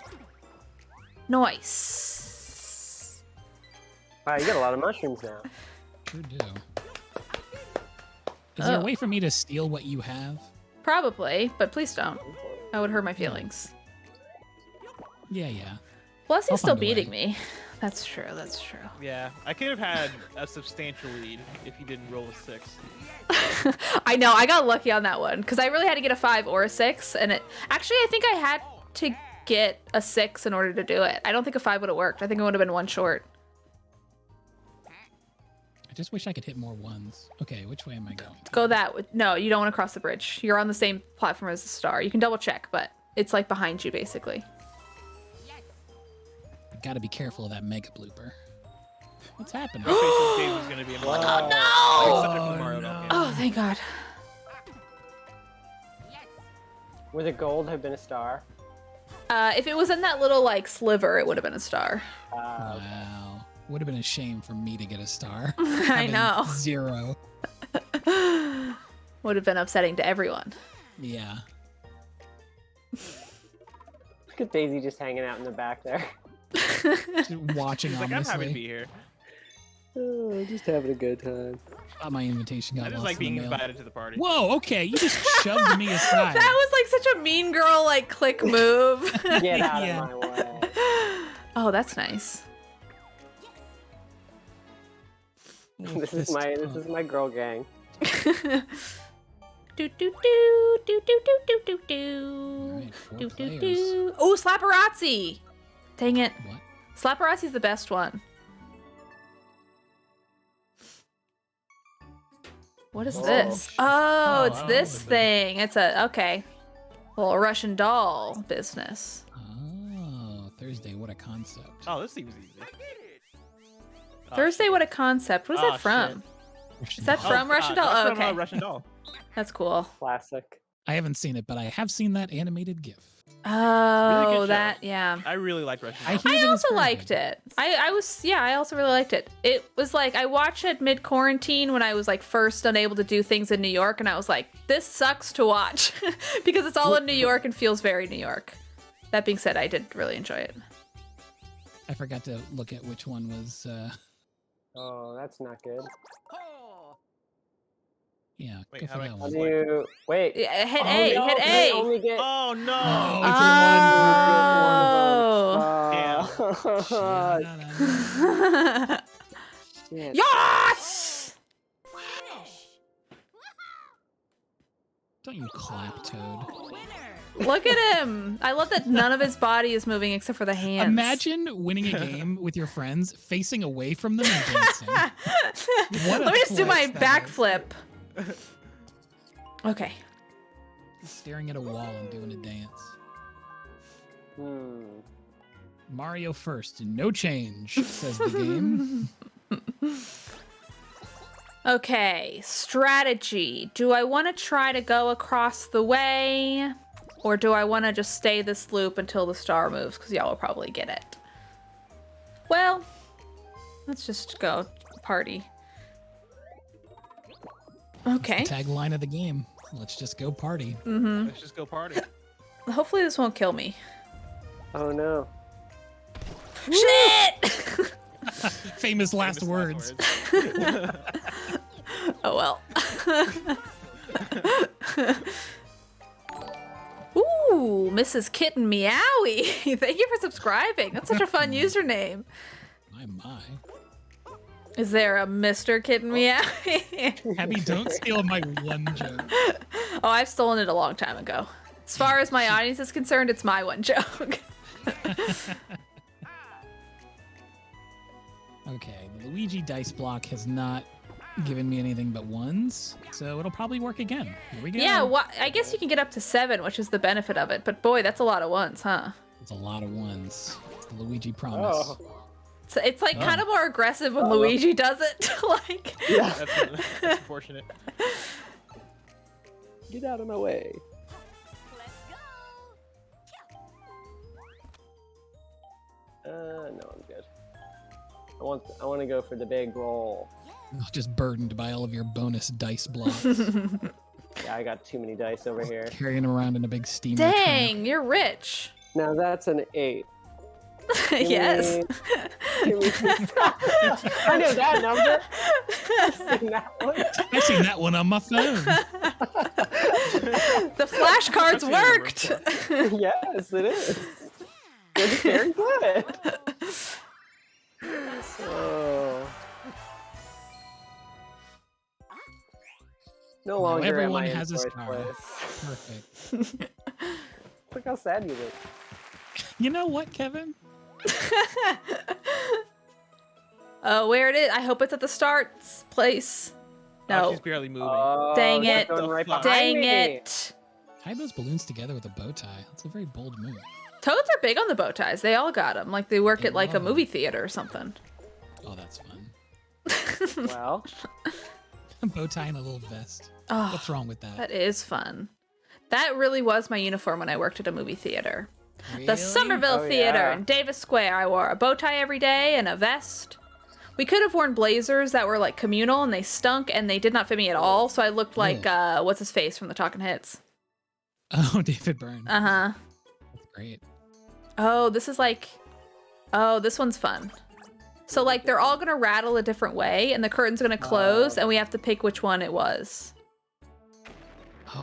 Nice. Wow, you got a lot of mushrooms now. Sure do. Is there a Oh. way for me to steal what you have? Probably, but please don't. That would hurt my feelings. Yeah, yeah. Blessing's I'll still find a way. beating me. That's true, that's true. Yeah, I could have had a substantial lead if you didn't roll a 6. I know, I got lucky on that one because I really had to get a 5 or a 6, and I think I had to get a 6 in order to do it. I don't think a 5 would have worked. I think it would have been one short. I just wish I could hit more ones. Okay, which way am I going? Go no, you don't want to cross the bridge. You're on the same platform as the star. You can double check, but it's like behind you basically. I gotta be careful of that mega blooper. What's happening? Daisy's gonna be in Mario. Wow. No! Except for Mario, okay. Oh, thank God. Would the gold have been a star? If it was in that little like sliver, it would have been a star. Wow. Would have been a shame for me to get a star. I Having know. 0. Would have been upsetting to everyone. Yeah. Look at Daisy just hanging out in the back there. Just watching He's like, I'm happy to ominously. be here. Oh, just having a good time. Thought my invitation got I just lost like in being the mail. invited to the party. Whoa, okay, you just shoved me aside. That was like such a mean girl like click move. Get out Yeah. of my way. Oh, that's nice. Little This is fist my girl gang. Do do do do do do do do do. Alright, 4 Do do players. do. Oh, Slapperazzi! Dang it. What? Slapperazzi's the best one. What is Oh. this? Oh, it's Oh, this would've been- thing. It's okay. Little Russian doll business. Oh, Thursday, what a concept. Oh, this seems easy. Oh, Thursday, shit. what a concept. What is Oh, that from? Russian Is that doll. from Russian doll? That's Oh, from, okay. Russian doll. That's cool. Classic. I haven't seen it, but I have seen that animated GIF. Oh, show. that, yeah. I really like Russian I doll. hear I that it's also very liked good. it. I also really liked it. It was like, I watched it mid quarantine when I was like first unable to do things in New York, and I was like, this sucks to watch because it's all in New York and feels very New York. That being said, I did really enjoy it. I forgot to look at which one was, Oh, that's not good. yeah, Wait, go how for do I- that How one. do you wait? Yeah, hit Oh, A, no, hit they A. only get Oh no! Oh, Oh. Oh. it's a one. Shit. Yes! Don't you clap, Toad. Look at him. I love that none of his body is moving except for the hands. Imagine winning a game with your friends, facing away from them and dancing. What a Let me just do my flex that is. backflip. Okay. Staring at a wall and doing a dance. Mario first, no change, says the game. Okay, strategy. Do I want to try to go across the way? Or do I want to just stay this loop until the star moves? Because y'all will probably get it. Well, let's just go party. Okay. The tagline of the game. Let's just go party. Let's just go party. Hopefully this won't kill me. Oh no. Shit! Famous last words. Oh well. Ooh, Mrs. Kitten Meowie. Thank you for subscribing. That's such a fun username. My. Is there a Mr. Kitten Meowie? Abby, don't steal my one joke. Oh, I've stolen it a long time ago. As far as my audience is concerned, it's my one joke. Okay, the Luigi dice block has not given me anything but ones, so it'll probably work again. Here we go. Yeah, I guess you can get up to 7, which is the benefit of it. But boy, that's a lot of ones, huh? It's a lot of ones. It's the Luigi promise. Oh. So it's like kind of more aggressive when Luigi does it. Like, Yeah. That's unfortunate. Get out of my way. No, I'm good. I want to go for the big roll. Just burdened by all of your bonus dice blocks. Yeah, I got too many dice over here. Carrying around in a big steamer dang, you're rich. Now that's an 8. Yes. Give me I know that number. I've seen that one. trunk. I've seen that one on my phone. The flashcards worked. Yes, it is. It's very good. Oh. No longer everyone am I in has a fourth star. place. Perfect. Look how sad you look. You know what, Kevin? Oh, where it is? I hope it's at the start place. Oh, No. she's barely moving. Dang she's it. going right Dang behind Dang me. it. Tie those balloons together with a bow tie. That's a very bold move. Toads are big on the bow ties. They all got them. Like they work They at like a love 'em. movie theater or something. Oh, that's fun. Well, A bow tie and a little vest. Oh, What's wrong with that? that is fun. That really was my uniform when I worked at a movie theater. Really? The Somerville Oh, Theater yeah. in Davis Square. I wore a bow tie every day and a vest. We could have worn blazers that were like communal and they stunk and they did not fit me at all. So I looked like what's his face from the Talking Hits. Oh, David Byrne. Uh-huh. That's great. Oh, this is like, oh, this one's fun. So like they're all gonna rattle a different way and the curtain's gonna close and we have to pick which one it was.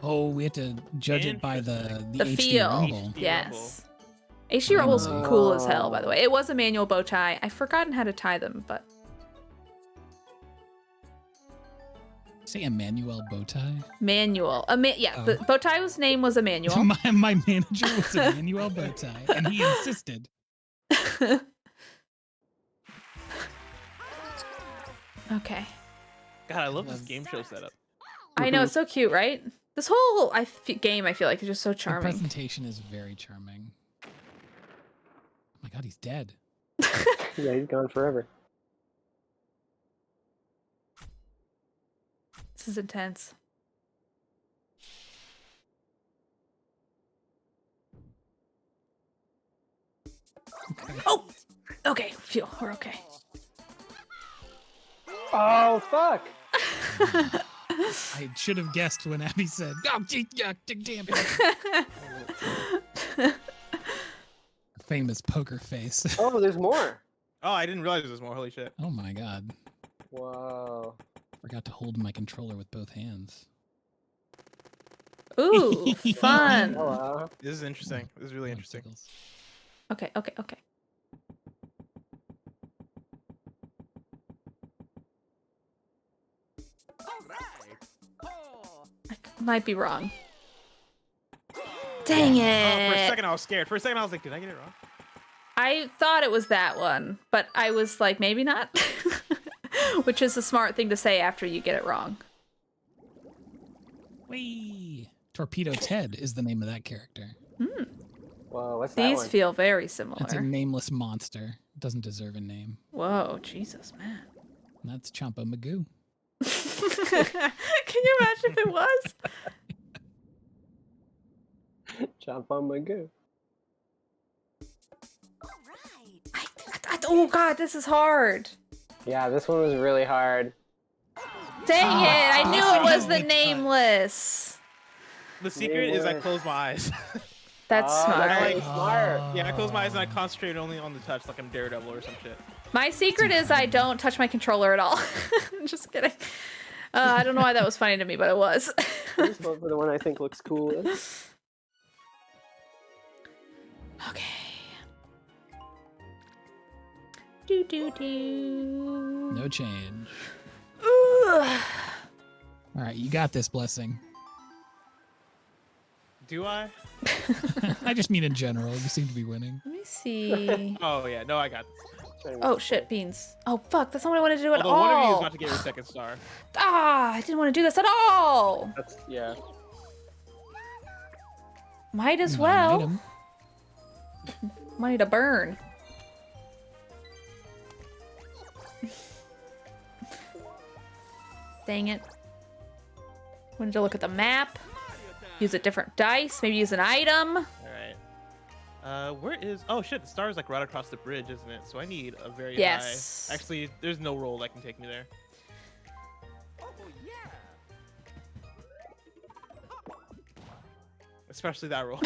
Oh, we have to judge it by the The HD feel. rumble. Yes. HD Rumble's Oh. cool as hell, by the way. It was a manual bow tie. I've forgotten how to tie them, but Say Emmanuel bow tie. manual. Yeah, the Oh. bow tie name was Emmanuel. my manager was Emmanuel bow tie, and he insisted. Okay. God, I love this game show setup. I know, it's so cute, right? This whole game, I feel like, is just so The charming. presentation is very charming. Oh my god, he's dead. yeah, he's gone forever. This is intense. Oh! Okay, phew, we're okay. Oh, fuck. I should have guessed when Abby said, "Oh, damn it!" Famous poker face. Oh, there's more. Oh, I didn't realize there was more. Holy shit. Oh my god! Whoa. Forgot to hold my controller with both hands. Ooh, fun. Oh, wow. This is interesting. This is really Oh, interesting. tickles. Okay. I might be wrong. Dang Oh, for a it. second I was scared. For a second I was like, did I get it wrong? I thought it was that one, but I was like, maybe not. Which is a smart thing to say after you get it wrong. Whee! Torpedo Ted is the name of that character. Whoa, what's that These one? feel very It's a similar. nameless monster. Doesn't deserve a name. Whoa, Jesus, man. And that's Champa Magoo. Can you imagine if it was? Jump on Magoo. Oh God, this is hard. Yeah, this one was really hard. Dang it! I knew it was the Nameless. nameless. The secret is I Nameless. close my eyes. That's Oh, smart. that's I really like- smart. Yeah, I close my eyes and I concentrate only on the touch, like I'm Daredevil or some shit. My secret is I don't touch my controller at all. Just kidding. I don't know why that was funny to me, but it was. I just vote for the one I think looks coolest. Okay. Do do do. No change. Ugh. All right, you got this, Blessing. Do I? I just mean in general. You seem to be winning. Let me see. Oh yeah, no, I got this. Oh shit, beans. Oh fuck, that's not what I wanted to do at Although one of you is all. about to get your second star. Ah, I didn't want to do this at all. That's yeah. Might as Not an well. item. Money to burn. Dang it. Wanted to look at the map. Use a different dice. Maybe use an item. All right. Where is? Oh shit, the star is like right across the bridge, isn't it? So I need a very Yes. high. Actually, there's no roll that can take me there. Especially that roll.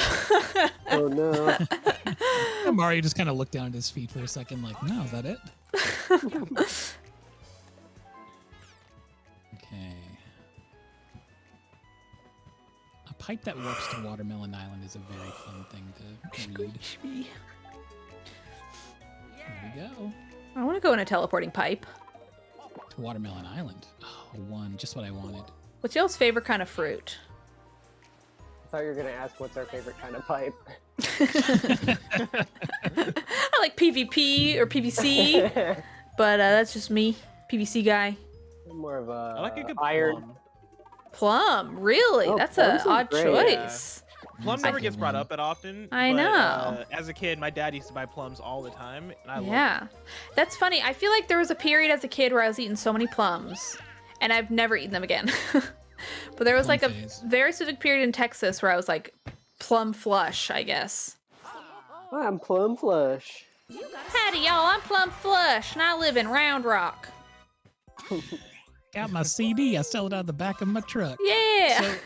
Oh no. And Mario just kind of looked down at his feet for a second, like, no, is that it? Okay. A pipe that warps to Watermelon Island is a very fun thing to read. There we go. I want to go in a teleporting pipe. To Watermelon Island. Oh, one. Just what I wanted. What's y'all's favorite kind of fruit? I thought you were gonna ask what's our favorite kind of pipe. I like PvP or PVC, but that's just me. PVC guy. I'm more of a I like a good iron. plum. Plum, really? Oh, That's an plums are odd great. choice. Plum That's never a gets good brought one. up that often. I but, know. As a kid, my dad used to buy plums all the time, and I loved Yeah. That's funny. I feel like there was a period as a kid where I was eating so many plums, and I've never eaten them again. But there was Plum like a phase. very specific period in Texas where I was like plum flush, I guess. I'm plum flush. Howdy, y'all. I'm plum flush, and I live in Round Rock. Got my CD. I sell it out of the back of my truck. Yeah.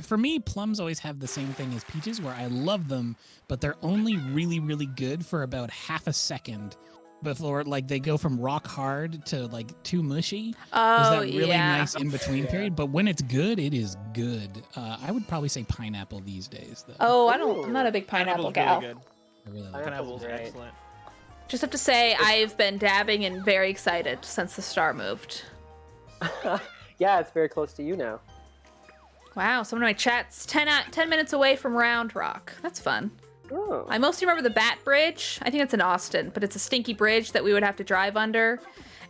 For me, plums always have the same thing as peaches, where I love them, but they're only really, really good for about half a second before, like, they go from rock hard to like too mushy. There's Oh, that really yeah. nice in between period, but when it's good, it is good. I would probably say pineapple these days, though. Oh, I'm not a big pineapple gal. Really good. I really like Pineapple's Pineapple's great. excellent. Just have to say, I've been dabbing and very excited since the star moved. Yeah, it's very close to you now. Wow, someone in my chat's 10 minutes away from Round Rock. That's fun. Oh. I mostly remember the Bat Bridge. I think it's in Austin, but it's a stinky bridge that we would have to drive under.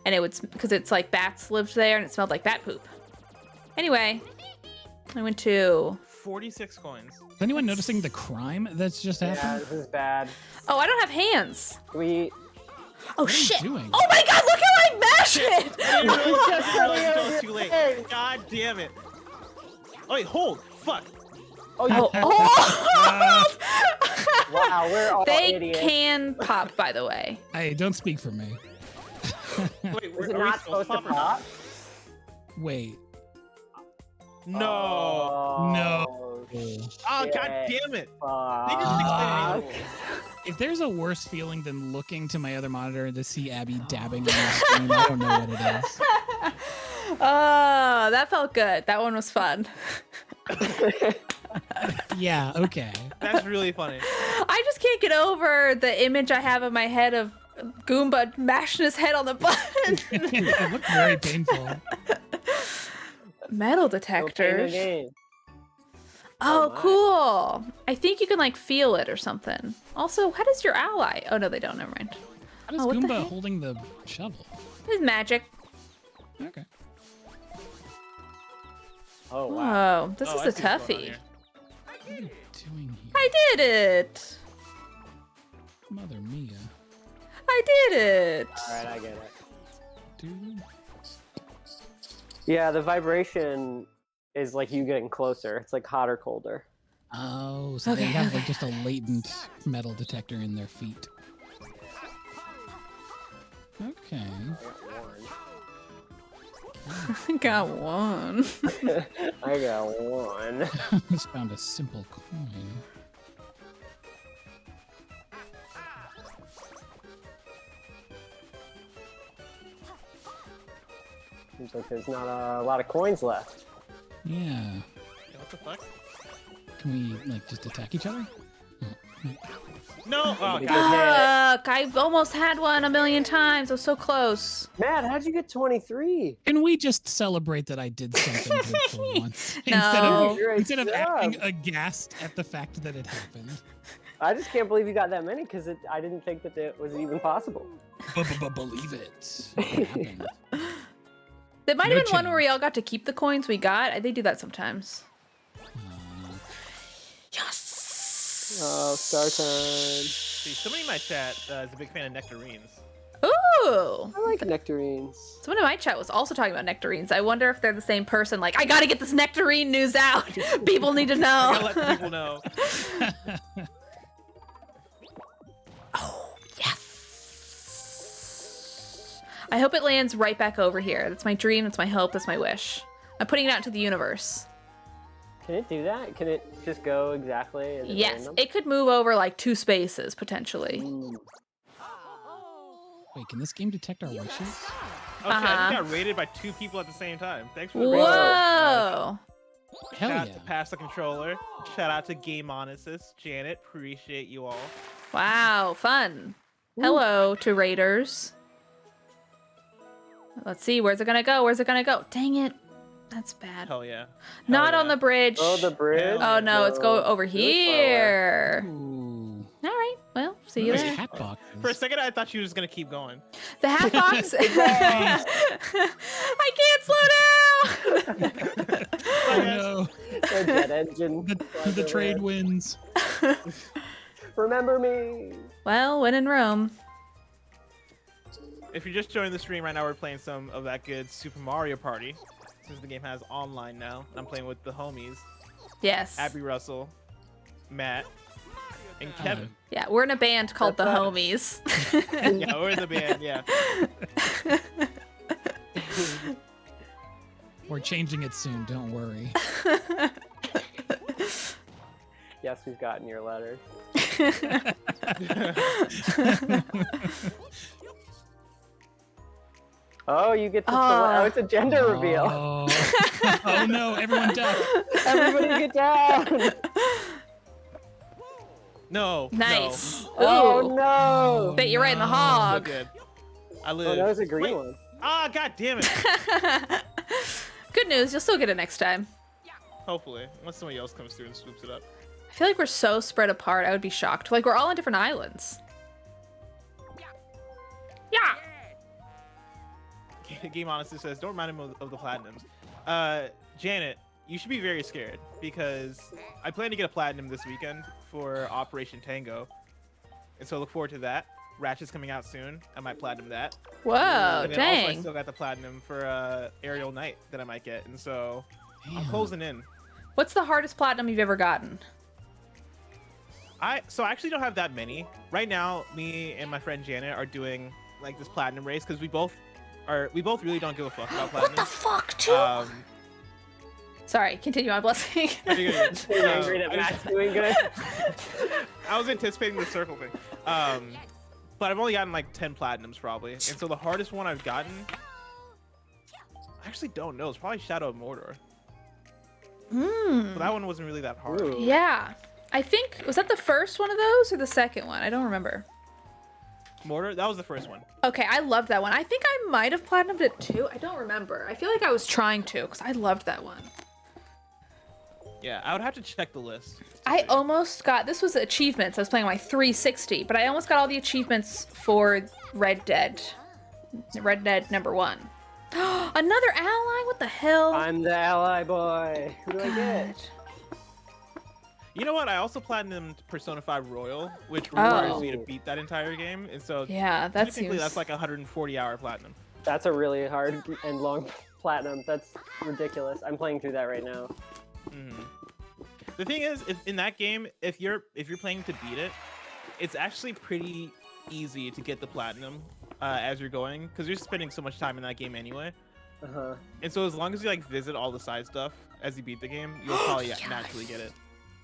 And it would, because it's like bats lived there and it smelled like bat poop. Anyway, I went to, 46 coins. Is anyone noticing the crime that's just Yeah, happened? this is bad. oh, I don't have hands. We Oh, What are you shit. doing? Oh my god, look how I mash it! I didn't realize it was too late. God damn it. Oh wait, hold. Fuck. Oh, you, Oh! wow, we're all They idiots. can pop, by the way. Hey, don't speak for me. Wait, Is it are we not supposed to or not? pop? Wait. No. No. Oh, Oh, god shit. damn it. fuck. They just explained it. If there's a worse feeling than looking to my other monitor to see Abby dabbing on the screen, I don't know what it is. Oh, that felt good. That one was fun. Yeah, okay. That's really funny. I just can't get over the image I have in my head of Goomba mashing his head on the button. It looked very painful. Metal No pain in detectors. gain. Oh, my. cool. I think you can like feel it or something. Also, how does your ally? Oh no, they don't. Never mind. How does Oh, what the Goomba heck? holding the shovel? It's magic. Okay. Oh wow. Oh, this Oh, I is a see what's going on toughie. here. What are you doing here? I did it. Mother Mia. I did it. All right, I get it. Dude. Yeah, the vibration is like you getting closer. It's like hot or colder. Oh, so Okay, they have okay. like just a latent metal detector in their feet. Okay. I got one. I got one. Just found a simple coin. Seems like there's not a lot of coins left. Yeah. Yeah, what the fuck? Can we like just attack each other? No! Oh, Somebody God. get hit. I've almost had one a million times. I was so close. Matt, how'd you get 23? Can we just celebrate that I did something good for once? No. Great Instead of job. acting aghast at the fact that it happened. I just can't believe you got that many because I didn't think that it was even possible. Believe it. It happened. There might No have been one where change. we all got to keep the coins we got. They do that sometimes. Yes. Oh, star time. See, somebody in my chat is a big fan of nectarines. Ooh. I like nectarines. Someone in my chat was also talking about nectarines. I wonder if they're the same person. Like, I gotta get this nectarine news out. People need to I gotta know. let people know. Oh, yes. I hope it lands right back over here. That's my dream. That's my hope. That's my wish. I'm putting it out into the universe. Can it do that? Can it just go exactly as it Yes, random? it could move over like 2 spaces potentially. Ooh. Wait, can this game detect our wishes? Oh shit, I Uh-huh. just got raided by 2 people at the same time. Thanks for the raid. Whoa! Hell Shout out yeah. to Pass the Controller. Shout out to Game Onesis. Janet, appreciate you all. Wow, fun. Hello to Raiders. Let's see, where's it gonna go? Where's it gonna go? Dang it. That's bad. Hell yeah. Not Hell on yeah. the bridge. Oh, the bridge. Oh no, it's go over too far away. here. Ooh. All right, well, see you Nice there. hat box. For a second, I thought she was gonna keep going. The hat box. I can't slow down. Oh no. The jet engine. The trade wins. Remember me. Well, when in Rome. If you're just joining the stream right now, we're playing some of that good Super Mario Party. Since the game has online now, I'm playing with the homies, Yes. Abby Russell, Matt, and Kevin. Yeah, we're in a band called the That's Homies. Yeah, we're in the band. Yeah. We're changing it soon, don't worry. Yes, we've gotten your letters. Oh, you get to select. Oh, it's a gender reveal. Oh. Oh no, everyone duck. Everybody get down. No. Nice. Ooh. Oh no. Bet you're right in the no. No. So hog. good. I Oh, live. that was a green Wait. one. Ah, god damn it. Good news, you'll still get it next time. Hopefully, unless somebody else comes through and swoops it up. I feel like we're so spread apart, I would be shocked. Like, we're all on different islands. Yeah. Game Honestly says, don't remind him of the platinums. Janet, you should be very scared because I plan to get a platinum this weekend for Operation Tango. And so look forward to that. Ratchet's coming out soon. I might platinum that. Whoa, And then also I dang. still got the platinum for Aerial Knight that I might get. And so I'm Damn. closing in. What's the hardest platinum you've ever gotten? I actually don't have that many. Right now, me and my friend Janet are doing like this platinum race because we both really don't give a fuck about What the platinum. fuck, too? Sorry, continue my blessing. I figured- Being angry that I- Matt's doing good. I was anticipating the circle thing. But I've only gotten like 10 platinums probably. And so the hardest one I've gotten, I actually don't know. It's probably Shadow of Mordor. But that one wasn't really that hard. Ooh. Yeah. I think, was that the first one of those or the second one? I don't remember. Mordor, that was the first one. Okay, I loved that one. I think I might have platinumed it too. I don't remember. I feel like I was trying to because I loved that one. Yeah, I would have to check the list. I almost got, this was achievements. I was playing on my 360, but I almost got all the achievements for Red Dead number 1. Another ally? What the hell? I'm the ally boy. Who do I get? God. You know what? I also platinumed Persona 5 Royal, which requires Oh. me to beat that entire game, and so Yeah, that technically seems... that's like 140-hour platinum. That's a really hard and long platinum. That's ridiculous. I'm playing through that right now. Hmm. The thing is, in that game, if you're playing to beat it, it's actually pretty easy to get the platinum as you're going, because you're spending so much time in that game anyway. Uh-huh. And so as long as you like visit all the side stuff as you beat the game, you'll probably Yes. naturally get it.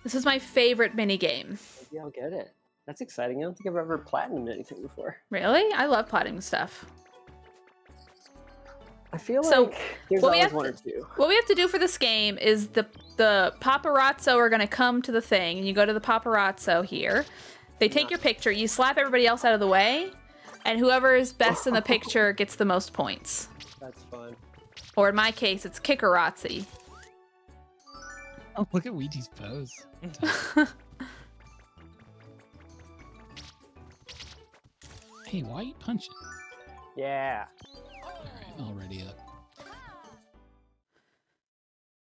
This is my favorite minigame. Maybe I'll get it. That's exciting. I don't think I've ever platinumed anything before. Really? I love platinum stuff. I feel So, like there's what we always have one to- or two. What we have to do for this game is the paparazzo are going to come to the thing, and you go to the paparazzo here. They take your picture, you slap everybody else out of the way, and whoever is best in the picture gets the most points. That's fun. Or in my case, it's kickerazzi. Oh, look at Ouija's pose. Hey, why are you punching? Yeah. All right, already up.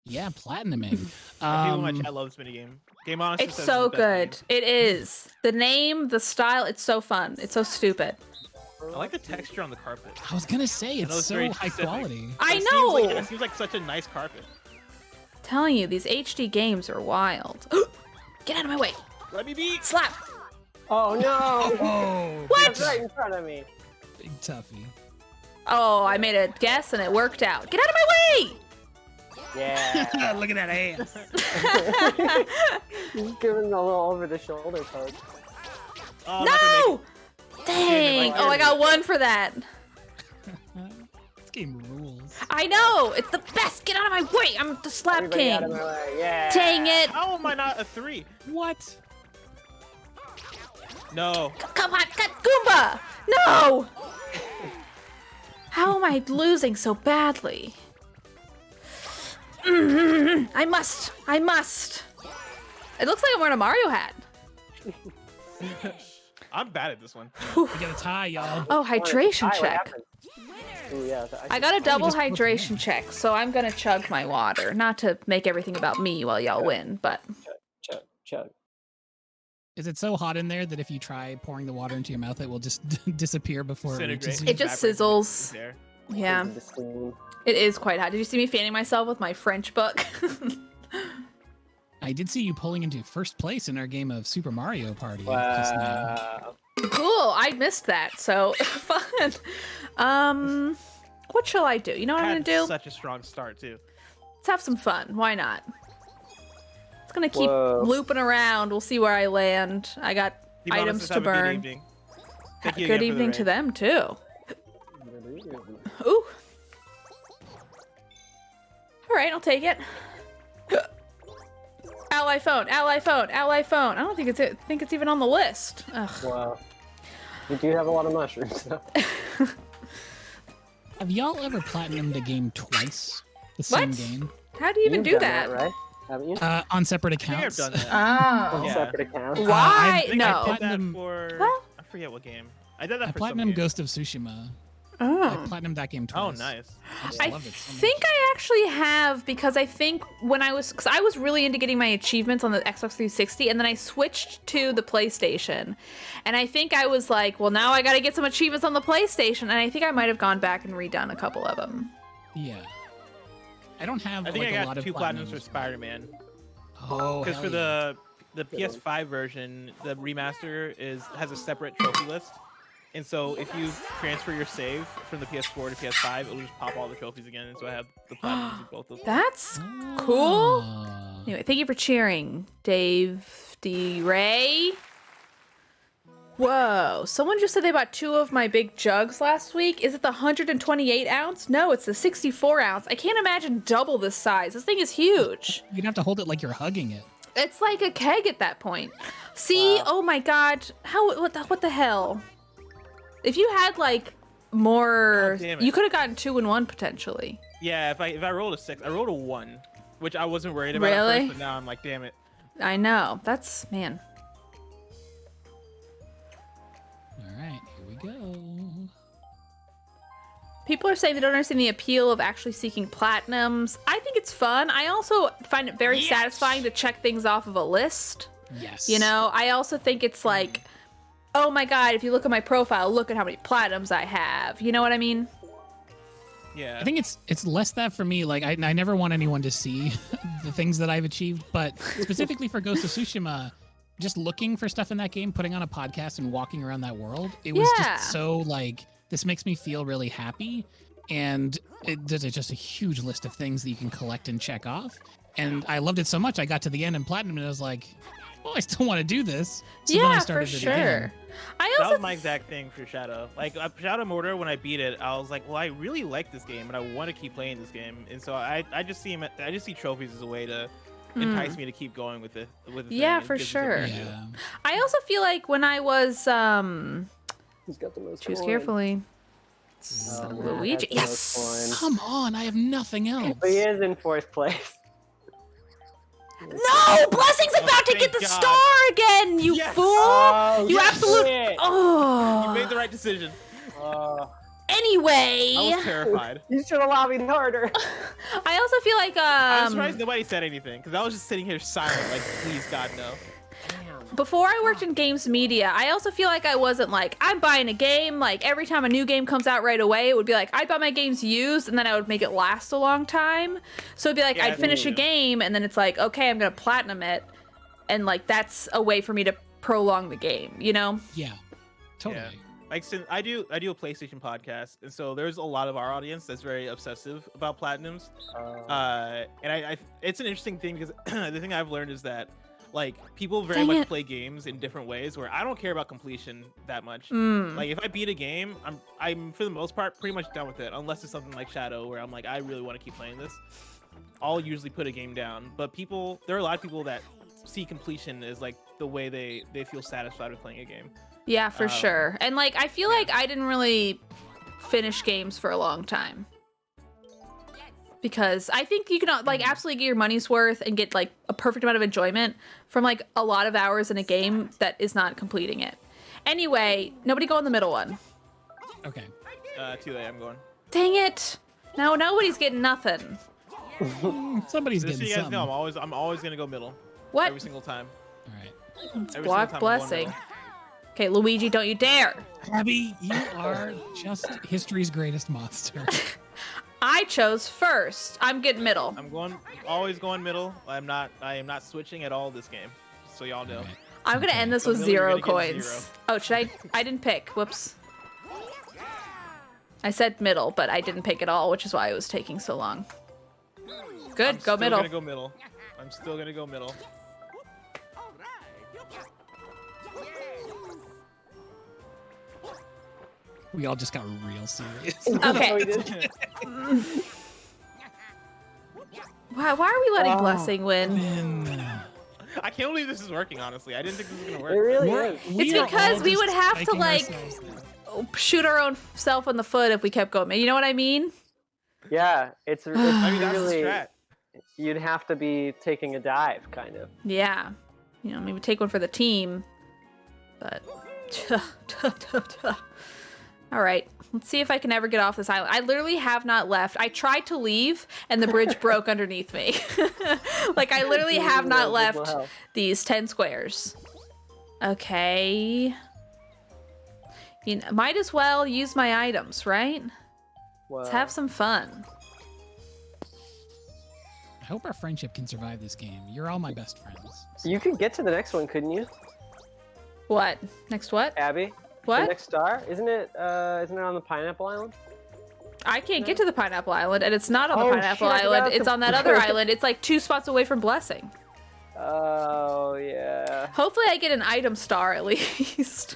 Yeah, platinuming. People in my chat love this minigame. Game Honest It's says so it's the best good. It is. The name, the style, it's so fun. It's so stupid. game. I like the texture on the carpet. I was gonna say know it's it's so very high specific. quality. I It know! seems like such a nice carpet. Telling you, these HD games are wild. Get out of my way. Let me be. Slap. Oh no! Oh, What? Right in front of me. big toughie. Oh, I made a guess and it worked out. Get out of my way! Yeah. Look at that ass. He's giving a little over the shoulder poke. Oh, I'm not gonna make No! Dang! like Oh, I got one for that. This game rules. I know! It's the best! Get out of my way! I'm the slap Everybody king! out of my way. Yeah. Dang it! How am I not a 3? What? No. Come on, Goomba! No! How am I losing so badly? I must! I must! It looks like I'm wearing a Mario hat. I'm bad at this one. We got a tie, y'all. Oh, hydration Hi, what check. happened? Ooh, yeah, I got a double just put them hydration check, so I'm gonna chug my water. Not to make everything about me while y'all win, but Chug, chug. Is it so hot in there that if you try pouring the water into your mouth, it will just disappear before it reaches you? It just sizzles. There. yeah, Into the steam. it is quite hot. Did you see me fanning myself with my French book? I did see you pulling into first place in our game of Super Mario Party just now. Wow. Cool. I missed that, so fun. What shall I do? You know what I'm gonna do? Such a strong start too. Let's have some fun. Why not? It's gonna keep Whoa. looping around. We'll see where I land. I got Team Honest items says to have a good burn. evening. Thank you Good again for the evening to raid. them too. Ooh. All right, I'll take it. Ally phone, ally phone, ally phone. I don't think it's even on the list. Ugh. Wow. You do have a lot of mushrooms, though. Have y'all ever platinumed a game twice? The same What? game? How do you even You've do done that? right? Haven't you? On separate I think I've accounts. done that. Oh. Yeah. Separate accounts. Why? I think I No. did that Platinum- for. What? I forget what game. I did that I for some platinumed game. Ghost of Tsushima. I Oh. platinumed that game Oh, twice. nice. I just I loved it so much. think I actually have because I think because I was really into getting my achievements on the Xbox 360 and then I switched to the PlayStation. And I think I was like, well, now I got to get some achievements on the PlayStation. And I think I might have gone back and redone a couple of them. Yeah. I don't have I think like I a got lot of 2 platinums for platinums. Spider-Man. Oh, Because hell for yeah. the PS5 version, the remaster has a separate trophy list. And so if you transfer your save from the PS4 to PS5, it'll just pop all the trophies again. And so I have the platinums in both of them. That's cool. Ah. Anyway, thank you for cheering, Dave D. Ray. Whoa, someone just said they bought 2 of my big jugs last week. Is it the 128 ounce? No, it's the 64 ounce. I can't imagine double this size. This thing is huge. You'd have to hold it like you're hugging it. It's like a keg at that point. See? Wow. Oh my god. What the hell? If you had like more, God damn it. you could have gotten 2 in 1 potentially. Yeah, if I rolled a 6, I rolled a 1. which I wasn't worried about at Really? first, but now I'm like, damn it. I know. That's, man. All right, here we go. People are saying they don't understand the appeal of actually seeking platinums. I think it's fun. I also find it very satisfying to check things off of a list. Yes. You know, I also think it's like, oh my god, if you look at my profile, look at how many platinums I have. You know what I mean? Yeah. I think it's less that for me. Like I never want anyone to see the things that I've achieved, but specifically for Ghost of Tsushima, just looking for stuff in that game, putting on a podcast and walking around that world, it was Yeah. just so like, this makes me feel really happy. And there's just a huge list of things that you can collect and check off. And I loved it so much, I got to the end in Platinum and I was like, well, I still want to do this. So then I Yeah, for started it sure. again. I That also was my exact thing for Shadow. Like Shadow Mortar, when I beat it, I was like, well, I really like this game and I want to keep playing this game. And so I just see trophies as a way to entice me to keep going with it. Yeah, for sure. Yeah. I also feel like when I was He's got the most choose coin. carefully. Oh, Matt Luigi. has the most Yes. coin. Come on, I have nothing else. But he is in 4th place. No, Blessing's about to get thank the God. star again, you Yes. fool! Oh, You yes. absolute. Shit. You Oh. made the right decision. Anyway, I was terrified. You should have lobbied harder. I also feel like I'm surprised nobody said anything because I was just sitting here silent, like, please God no. before I worked in games media, I also feel like I wasn't like, I'm buying a game. Like every time a new game comes out right away, it would be like, I'd buy my games used and then I would make it last a long time. So it'd be like, Yeah, I'd finish a me too. game and then it's like, okay, I'm going to platinum it. And like, that's a way for me to prolong the game, you know? Yeah, totally. Like, since I do a PlayStation podcast, and so there's a lot of our audience that's very obsessive about platinums. And I it's an interesting thing because the thing I've learned is that like people very Dang much it. play games in different ways where I don't care about completion that much. Mm. Like if I beat a game, I'm for the most part pretty much done with it, unless it's something like Shadow where I'm like I really want to keep playing this. I'll usually put a game down. But there are a lot of people that see completion as like the way they feel satisfied with playing a game. Yeah, for sure. And like, I feel like I didn't really finish games for a long time. Because I think you can like absolutely get your money's worth and get like a perfect amount of enjoyment from like a lot of hours in a game that is not completing it. Anyway, nobody go in the middle one. Okay. Too late, I'm going. Dang it. No, nobody's getting nothing. Somebody's Just so getting you guys something. know, I'm always gonna go middle. What? Every single time. All right. Every single Block time I'm going blessing. middle. Okay, Luigi, don't you dare. Abby, you are just history's greatest monster. I chose first. I'm getting middle. I'm always going middle. I am not switching at all this game. So y'all know. Okay. I'm gonna end this So with Millie, you're 0 gonna get coins. 0. Oh, should I? I didn't pick. Whoops. I said middle, but I didn't pick at all, which is why it was taking so long. Good, I'm go still middle. Gonna go middle. I'm still gonna go middle. We all just got real serious. Okay. Oh, he did. Why are we letting Oh. Blessing win? Man. I can't believe this is working. Honestly, I didn't think this was gonna It work. really We're- is. we It's are because all we just would have to, psyching like- ourselves out. Shoot our own self in the foot if we kept going. You know what I mean? Yeah, it's I mean, that's the really. strat. You'd have to be taking a dive, kind of. Yeah. You know, maybe take one for the team. But. All right. Let's see if I can ever get off this island. I literally have not left. I tried to leave and the bridge broke underneath me. Like, I literally have not left these 10 squares. Okay. You know, might as well use my items, right? Let's have some fun. I hope our friendship can survive this game. You're all my best friends. You could get to the next one, couldn't you, What? Next what? Abby? The What? next star? Isn't it on the Pineapple Island? I can't get to the Pineapple Island, and it's not on the Oh, Pineapple shit, I Island. forgot It's to on that put other it. island. It's like 2 spots away from Blessing. Oh yeah. Hopefully I get an item star at least.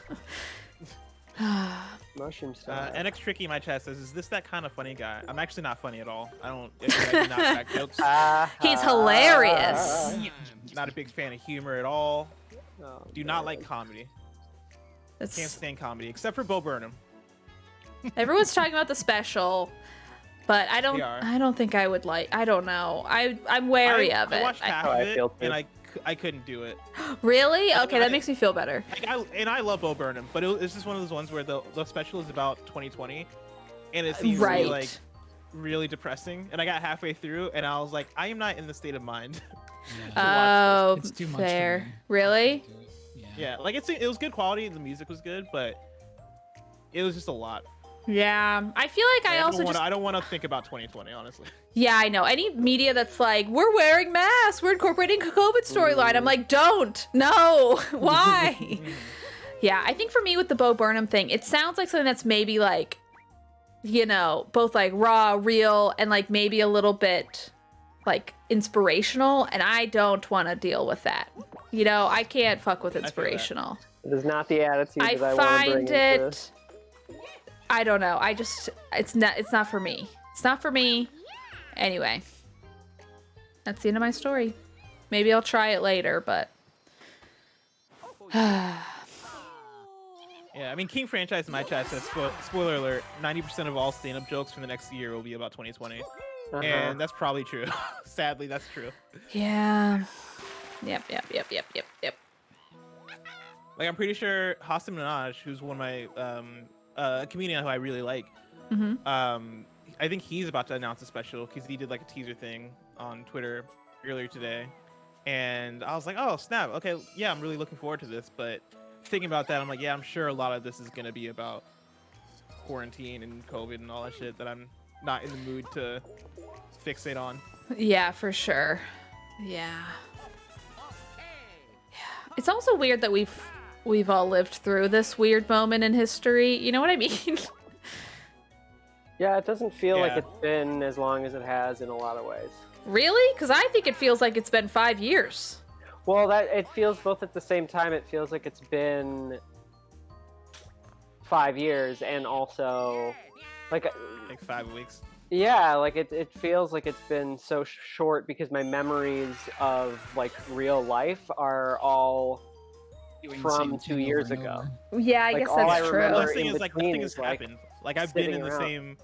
Mushroom star. NX Tricky in my chat says, "Is this that kind of funny guy?" I'm actually not funny at all. I do not crack jokes. He's hilarious. Not a big fan of humor at all. Oh, Do not like comedy. Can't It's, stand comedy except for Bo Burnham. everyone's talking about the special, but They are. I don't think I would like. I don't know. I'm wary of it. I watched half How of I it, feel too. and I couldn't do it. Really? Okay, that makes me feel better. Like, I love Bo Burnham, but it's just one of those ones where the special is about 2020, and it seems to Right. be like really depressing. And I got halfway through, and I was like, I am not in the state of mind. Oh, It's too much for fair. me. Really? Yeah, like it was good quality, the music was good, but it was just a lot. Yeah. I feel like I don't want to think about 2020, honestly. Yeah, I know. Any media that's like, we're wearing masks, we're incorporating a COVID storyline. I'm like, don't. No. Why? Yeah, I think for me with the Bo Burnham thing, it sounds like something that's maybe like, you know, both like raw, real, and like maybe a little bit like inspirational. And I don't want to deal with that. You know, I can't fuck with inspirational. It is not the attitude I that I want to bring find into this. it. I don't know. It's not for me. It's not for me. Anyway, that's the end of my story. Maybe I'll try it later, but Yeah, I mean, King Franchise in my chat says, spoiler alert, 90% of all stand-up jokes from the next year will be about 2020. And that's probably true. Sadly, that's true. yeah. Yep. Like, I'm pretty sure Hassan Minaj, who's one of my a comedian who I really like, I think he's about to announce a special because he did like a teaser thing on Twitter earlier today, and I was like, oh snap, okay, yeah, I'm really looking forward to this. But thinking about that, I'm like, yeah, I'm sure a lot of this is gonna be about quarantine and COVID and all that shit that I'm not in the mood to fixate on. Yeah, for sure. Yeah. It's also weird that we've all lived through this weird moment in history. You know what I mean? Yeah, it doesn't feel like Yeah. it's been as long as it has in a lot of ways. Really? Because I think it feels like it's been 5 years. Well, that it feels both at the same time. It feels like it's been 5 years, and also, like 5 weeks. yeah, like it feels like it's been so short because my memories of like real life are all Doing the from same 2 thing years over and ago. over. Yeah, I Like, guess all I that's true. remember The thing in is, like, between nothing has is, like, happened. Like, I've been sitting in the around. same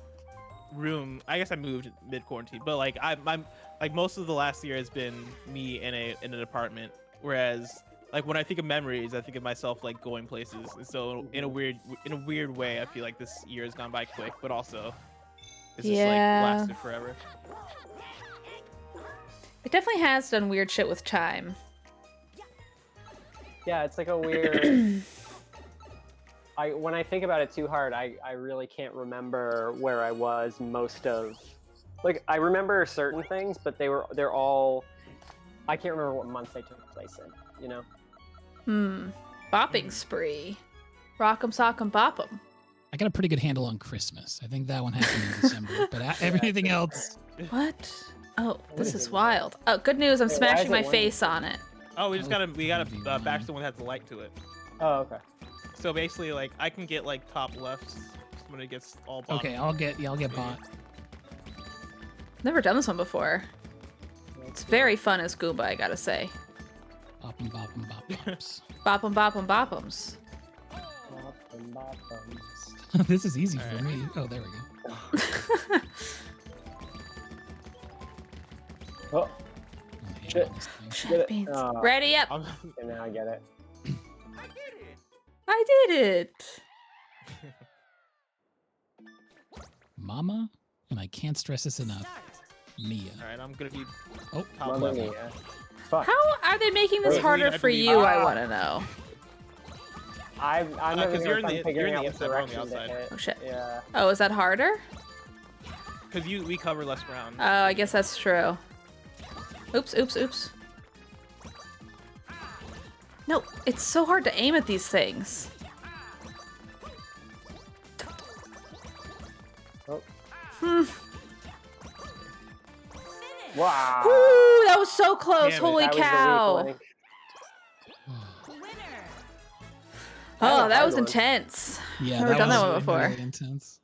room. I guess I moved mid quarantine, but like I'm like most of the last year has been me in an apartment. Whereas like when I think of memories, I think of myself like going places. And so in a weird way, I feel like this year has gone by quick, but also it's just like Yeah. lasted forever. It definitely has done weird shit with time. Yeah, it's like a weird. When I think about it too hard, I really can't remember where I was most of. Like, I remember certain things, but they're all. I can't remember what month they took place in. You know. Bopping spree. Rock'em sock'em bop'em. I got a pretty good handle on Christmas. I think that one happened in December, but everything else. What? Oh, this is wild. Oh, good news. I'm Wait, why smashing is my it windy? face on it. Oh, we gotta Maybe bash the one that has the light to it. Oh, okay. So basically, like I can get like top lefts when it gets all bottom. Okay, I'll get bot. Never done this one before. It's very fun as Goomba, I gotta say. Boppum boppum bop bops. Bop'em bop'em bop'ems. This is easy for me. Oh, there we go. Oh, I hate Shit. all these things. get it. Beans. Oh, Ready up. I'm- and now I get it. I did it. Mama, and I can't stress this enough. Mia. all right, I'm gonna be Oh, top Mamma left. mia. Fuck. How are they making this Wait, harder I for believe- you? I Ah. want to know. I'm having because a you're in hard the- time figuring you're in out the what inside, we're on the direction to outside. hit. Oh shit. Yeah. Oh, is that harder? Because we cover less ground. Oh, I guess that's true. Oops, oops, oops. No, it's so hard to aim at these things. Oh. Hmm. Wow. Ooh, that was so close. Damn it, Holy That was the weak cow. link. Oh, that hard was one. intense. yeah, Never done that one was before. really intense.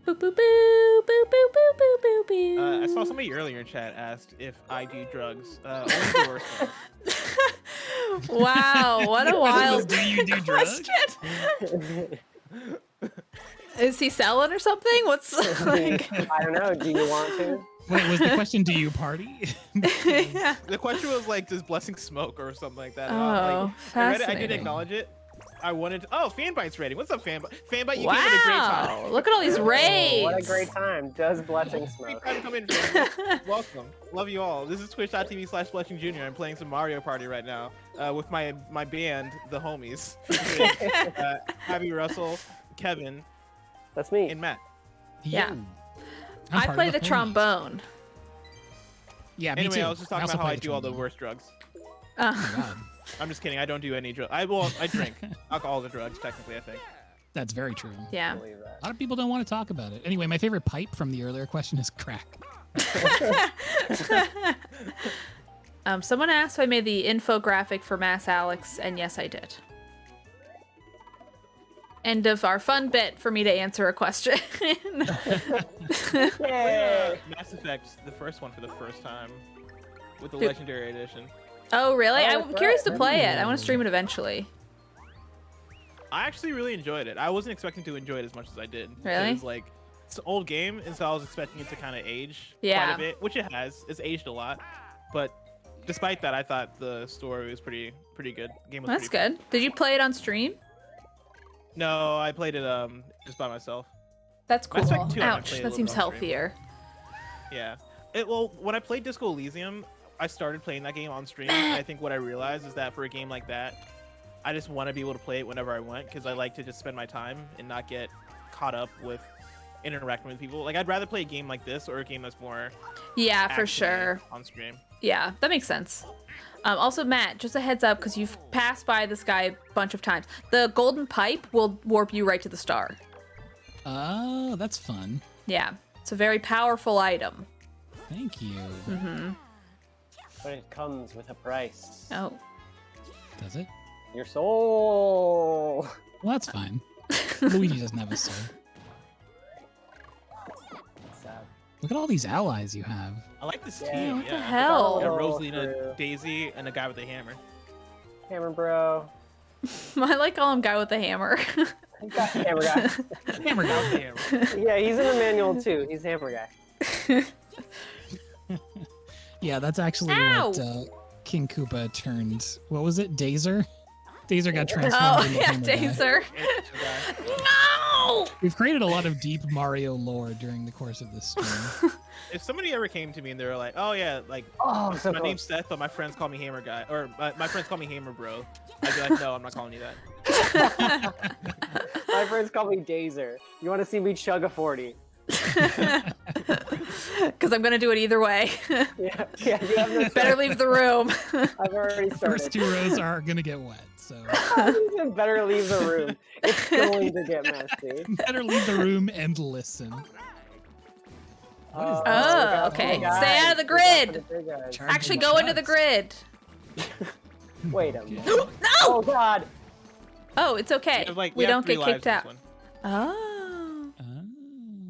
Boop, boop, boop, boop, boop, boop, boop, boop, boop. I saw somebody earlier in chat asked if I do drugs. Only the worst ones. Wow, what a Was wild do you do drugs? question. Is he selling or something? What's like? I don't know. Do you want to? Wait, was the question, do you party? Yeah. The question was like, does Blessing smoke or something like that? And Oh, like, I read it, I fascinating. didn't acknowledge it. I wanted to, oh, Fanbite's rating. What's up, Fanbite? Fanbite, you gave it a great time. Wow, look at all these raids. What a great time. Does Blessing Great smoke? time to come in, Fanbite. Welcome. Love you all. This is twitch.tv/BlessingJr. I'm playing some Mario Party right now with my band, the Homies. Abby Russell, Kevin, That's me. and Matt. Yeah. I'm I part play of the homies. trombone. Yeah, me Anyway, too. I was just talking also about how play I do all the trombone. worst drugs. Uh, Oh my God. I'm just kidding. I don't do any drugs. I drink. Alcohol is a drugs, technically, I think. That's very true. yeah. Believe that. A lot of people don't want to talk about it. Anyway, my favorite pipe from the earlier question is crack. Someone asked if I made the infographic for Mass Alex, and yes, I did. End of our fun bit for me to answer a question. Yay! Mass Effect, the first one for the first time, with the Dude. Legendary Edition. Oh, really? Oh, I'm that's curious to right. play it. I want to stream it eventually. I actually really enjoyed it. I wasn't expecting to enjoy it as much as I did. Really? It's like it's an old game, and so I was expecting it to kind of age Yeah. quite a bit, which it has. It's aged a lot, but despite that, I thought the story was pretty good. Game was That's pretty good. Did you play it on stream? fun. No, I played it just by myself. That's cool. Mass Effect 2, I might Ouch, play a that little seems bit on stream. healthier. Yeah. Well, when I played Disco Elysium, I started playing that game on stream, and I think what I realized is that for a game like that, I just want to be able to play it whenever I want, because I like to just spend my time and not get caught up with interacting with people. Like, I'd rather play a game like this or a game that's more Yeah, for actiony sure. on stream. Yeah, that makes sense. Also, Matt, just a heads up, because you've passed by this guy a bunch of times. The golden pipe will warp you right to the star. Oh, that's fun. Yeah, it's a very powerful item. Thank you. Mm-hmm. But it comes with a price. Oh. Does it? Your soul. Well, that's fine. Luigi doesn't have a soul. Sad. Look at all these allies you have. I like this Yeah. team. What the Yeah. hell? Yeah, Oh, Rosalina, true. Daisy, and a guy with a hammer. Hammer bro. I like calling him guy with the hammer. Hammer guy. Hammer Guy with guy. a hammer. Yeah, he's in the manual too. He's hammer guy. Yeah, that's actually Ow! what King Koopa turned. What was it? Dazer? Dazer got transformed Oh, into yeah, Hammer Guy. Dazer. It's a guy. No! We've created a lot of deep Mario lore during the course of this stream. If somebody ever came to me and they were like, "Oh yeah, like Oh, so my close. name's Seth, but my friends call me Hammer Guy," or my friends call me Hammer Bro, I'd be like, "No, I'm not calling you that." My friends call me Dazer. You want to see me chug a 40? Because I'm going to do it either way. Yeah, yeah. You have no Better leave the room. I've already First started. two rows are gonna get wet, so You better leave the room. It's going to get messy. better leave the room and listen. What is Oh, that? Oh, look out for okay. the guys. Stay out of the Look out for grid. the big guys. Charging Actually, go into the shots. grid. Wait a minute. No! Oh God. Oh, it's okay. You have, like, We you have don't 3 get lives kicked in this out. one. Oh. Oh.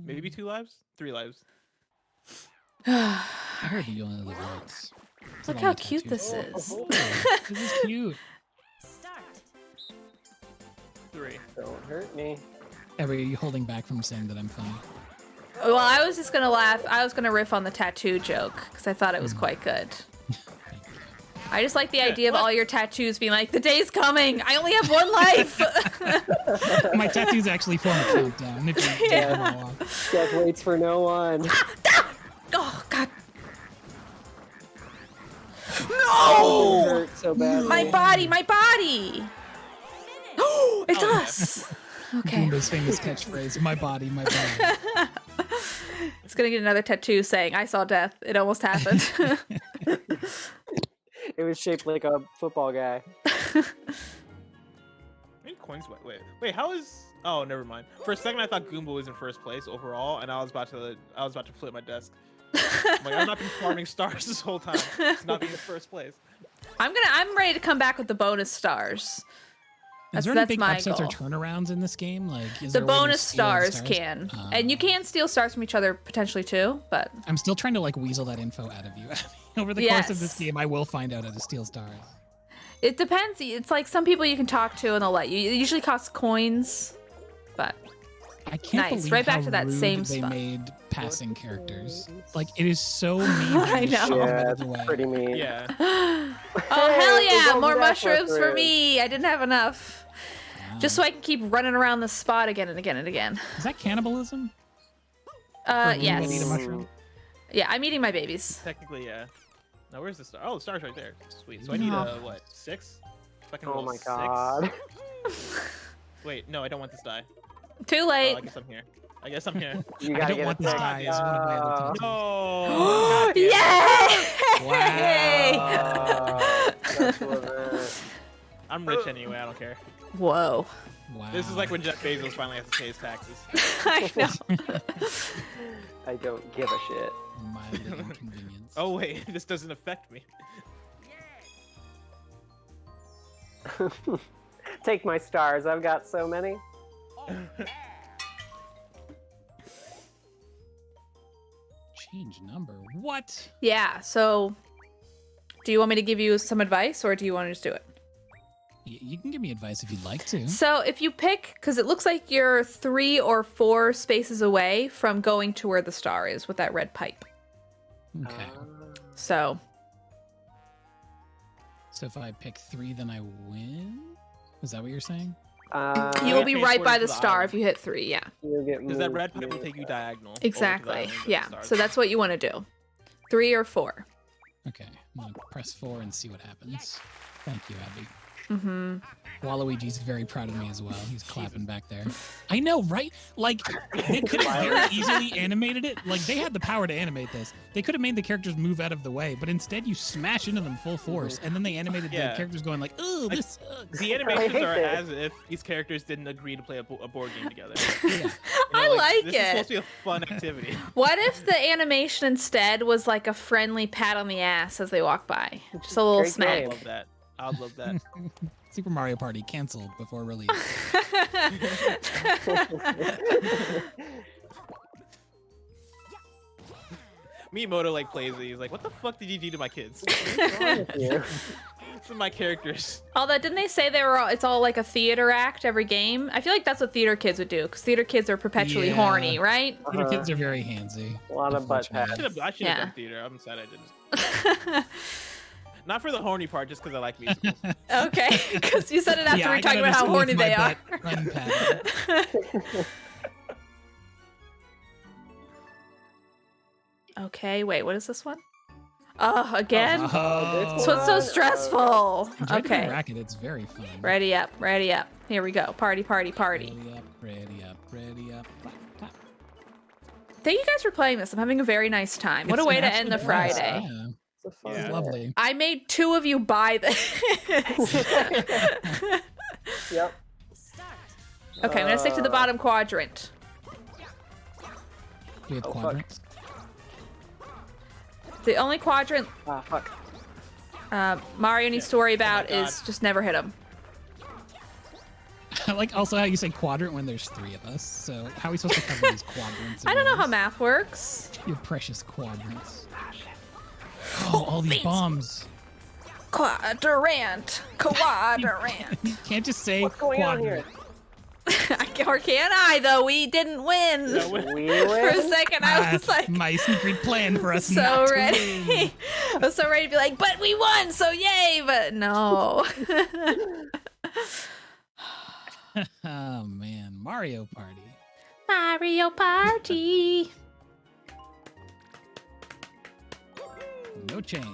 Maybe 2 lives, 3 lives. I heard you only live once. Look All how my cute tattoos. this is. Oh, this is cute. 3. Don't hurt me. Are you holding back from saying that I'm funny? Well, I was just gonna laugh. I was gonna riff on the tattoo joke because I thought it was quite good. I just like the idea of all your tattoos being like, the day's coming. I only have one life. My tattoos actually form a countdown. If you Yeah. them all off. Death waits for no one. Oh God. It No! hurt so badly. My body, my body. Oh, it's Oh, yeah. us. Okay. Goomba's famous catchphrase, my body, my body. It's gonna get another tattoo saying, I saw death. It almost happened. It was shaped like a football guy. How many coins? Wait. How is? Oh, never mind. For a second, I thought Goomba was in first place overall, and I was about to flip my desk. I'm like, I've not been farming stars this whole time. It's not being in first place. I'm ready to come back with the bonus stars. Is That's- there any that's big my upsets or goal. turnarounds in this game? Like, is The there a way to bonus steal stars can. And you can steal stars from each other potentially too, but I'm still trying to like weasel that info out of you. Over the course of this Yes. game, I will find out how to steal stars. It depends. It's like some people you can talk to and they'll let you. It usually costs coins, but I can't Nice, believe right back how to that rude same they spot. made passing characters. Like, it is so mean. I know. Yeah, it's pretty mean. Yeah. Oh, Hey, hell we yeah! got More that mushrooms for mushroom. me. I didn't have enough. Just so I can keep running around the spot again and again and again. Is that cannibalism? For a human Yes. to eat a mushroom? Yeah, I'm eating my babies. Technically, yeah. Now where's the star? Oh, the star's right there. Sweet. So I need Oh. what? 6? If I can Oh roll my 6. god. Wait, no, I don't want this die. Too Oh, late. I guess I'm here. I guess I'm here. You I gotta don't get want a this six. die is one of my other Uh, titles. No. Yay! Wow. special event. I'm rich anyway. I don't care. Whoa. Wow. This is like when Jeff Bezos finally has to pay his taxes. I know. I don't give a shit. My little inconvenience. Oh wait, this doesn't affect me. Take my stars. I've got so many. Change number. What? Yeah, so do you want me to give you some advice or do you want to just do it? You can give me advice if you'd like to. So if you pick, because it looks like you're 3 or 4 spaces away from going to where the star is with that red pipe. Okay. So So if I pick 3, then I win? Is that what you're saying? you will be Okay, right by towards the the star island. if you hit 3, yeah. You'll get Because that moved red pipe will here. take you diagonal. over to the Exactly. island of Yeah. stars. So that's what you want to do. 3 or 4. Okay. I'm going to press 4 and see what happens. Thank you, Abby. Mm-hmm. Waluigi's very proud of me as well. He's clapping back there. I know, right? Like, they could have very easily animated it. Like, they had the power to animate this. They could have made the characters move out of the way, but instead you smash into them full force, and then they animated the Yeah. characters going like, "Oh, Like, this sucks." The animations hate are that. as if these characters didn't agree to play a board game together. Yeah. You know, I like this is supposed it. to be a fun activity. What if the animation instead was like a friendly pat on the ass as they walk by? Just a little Great I smack. love that. I love that. Super Mario Party canceled before release. Miyamoto like plays it. He's like, "What the fuck did you do to my kids? Yeah. Some of my characters." Although, didn't they say they were all, it's all like a theater act every game? I feel like that's what theater kids would do, because theater kids are perpetually Yeah. horny, right? Your Uh-huh. kids are very handsy. A lot of butt unfortunately. I should have Yeah. done theater. I'm sad I didn't. Not for the horny part, just because I like musicals. Okay, because you said it after Yeah, we I were talking gotta about how just horny lift my they are. butt unpadded. Okay, wait, what is this one? Oh, again? Oh, This one's so stressful. Enjoy the Okay, racket. It's very fun. ready up, ready up. Here we go. Party, party, party. Ready up, ready up, ready up. Clap, clap. Thank you guys for playing this. I'm having a very nice time. What a It's way an to end the absolute blast, Friday. Yeah, It's a fun Yeah. day. lovely. I made 2 of you buy this. Yep. Okay, I'm gonna stick to the bottom quadrant. We have Oh, fuck. quadrants. The only quadrant Ah, fuck. Mario needs to worry about God. is just never hit him. I like also how you say quadrant when there's 3 of us. So how are we supposed to cover these quadrants? I don't know how of math works. yours? Your precious quadrants. Oh, all these bombs. Quadrant, quadrant. You can't just say What's going on quadrant. here? Or can I though? We didn't win. No, We For a win. second, I was like my secret plan for us so not to ready. win. I was so ready to be like, but we won, so yay! But no. Oh man, Mario Party. Mario Party. No change.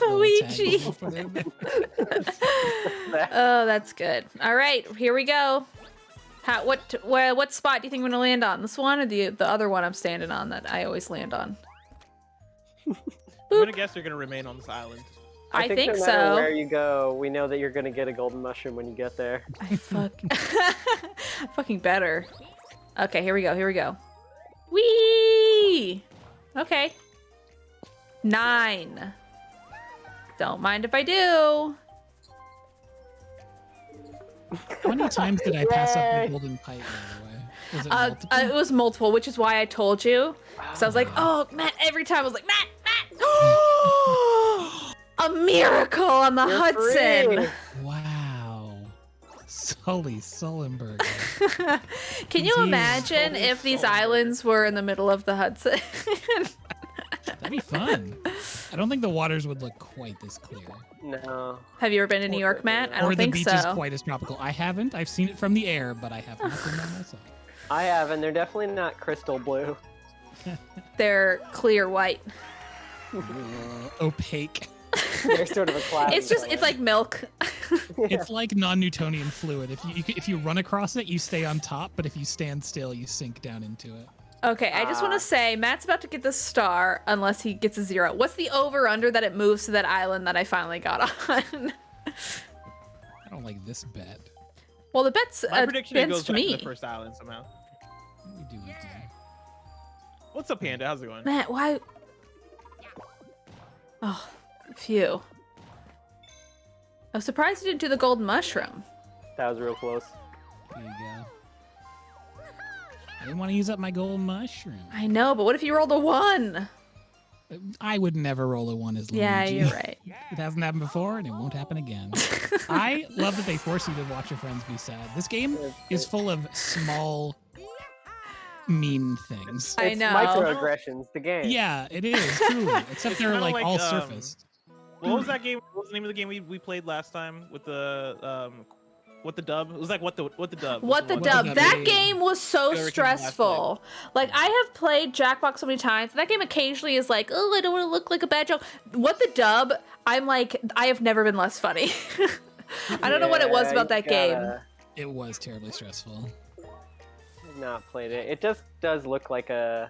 Luigi. Luigi. Oh, that's good. All right, here we go. What spot do you think I'm gonna land on? This one or the other one I'm standing on that I always land on? I'm gonna guess you're gonna remain on this island. I think no matter so. where you go, we know that you're gonna get a golden mushroom when you get there. I fucking better. Okay, here we go. Here we go. Whee! Okay. 9. Don't mind if I do. How many times did I pass up Yay. the golden pipe, by the way? Was it multiple? It was multiple, which is why I told you. So I was like, oh, Matt, every time I was like, Matt! A miracle on the You're Hudson. free. Wow. Sully Sullenberger. Can you Jeez. imagine if these islands were in the middle of the Hudson? That'd be fun. I don't think the waters would look quite this clear. No. Have you ever been to New York, Matt? I or don't the think beach is so. quite as tropical. I haven't. I've seen it from the air, but I have not been there myself. I have, and they're definitely not crystal blue. They're clear white. Opaque. They're sort of a cloudy It's color. like milk. It's like non-Newtonian fluid. If you run across it, you stay on top, but if you stand still, you sink down into it. Okay, I just want to say Matt's about to get the star unless he gets a 0. What's the over/under that it moves to that island that I finally got on? I don't like this bet. Well, the bet's My prediction it against goes back to me. the first island somehow. What are you doing here? What's up, Panda? How's it going? Matt, why? Oh, phew. I was surprised you didn't do the golden mushroom. That was real close. There you go. I didn't want to use up my gold mushroom. I know, but what if you rolled a 1? I would never roll a 1 as Luigi. Yeah, you're right. It hasn't happened before, and it won't happen again. I love that they force you to watch your friends be sad. This game is full of small, mean things. I It's know. microaggressions, the game. Yeah, it is, truly. Except It's they're kinda like like, all surfaced. What was that game? What was the name of the game we played last time with the what the dub? It was like what the dub. What the What the dub? dub That is. game was so Everything stressful. Like, I have played Jackbox so many times. That game occasionally is like, oh, I don't want to look like a bad joke. What the dub? I'm like, I have never been less funny. I don't know what it was Yeah, about that you game. gotta It was terribly stressful. Not played it. It just does look like a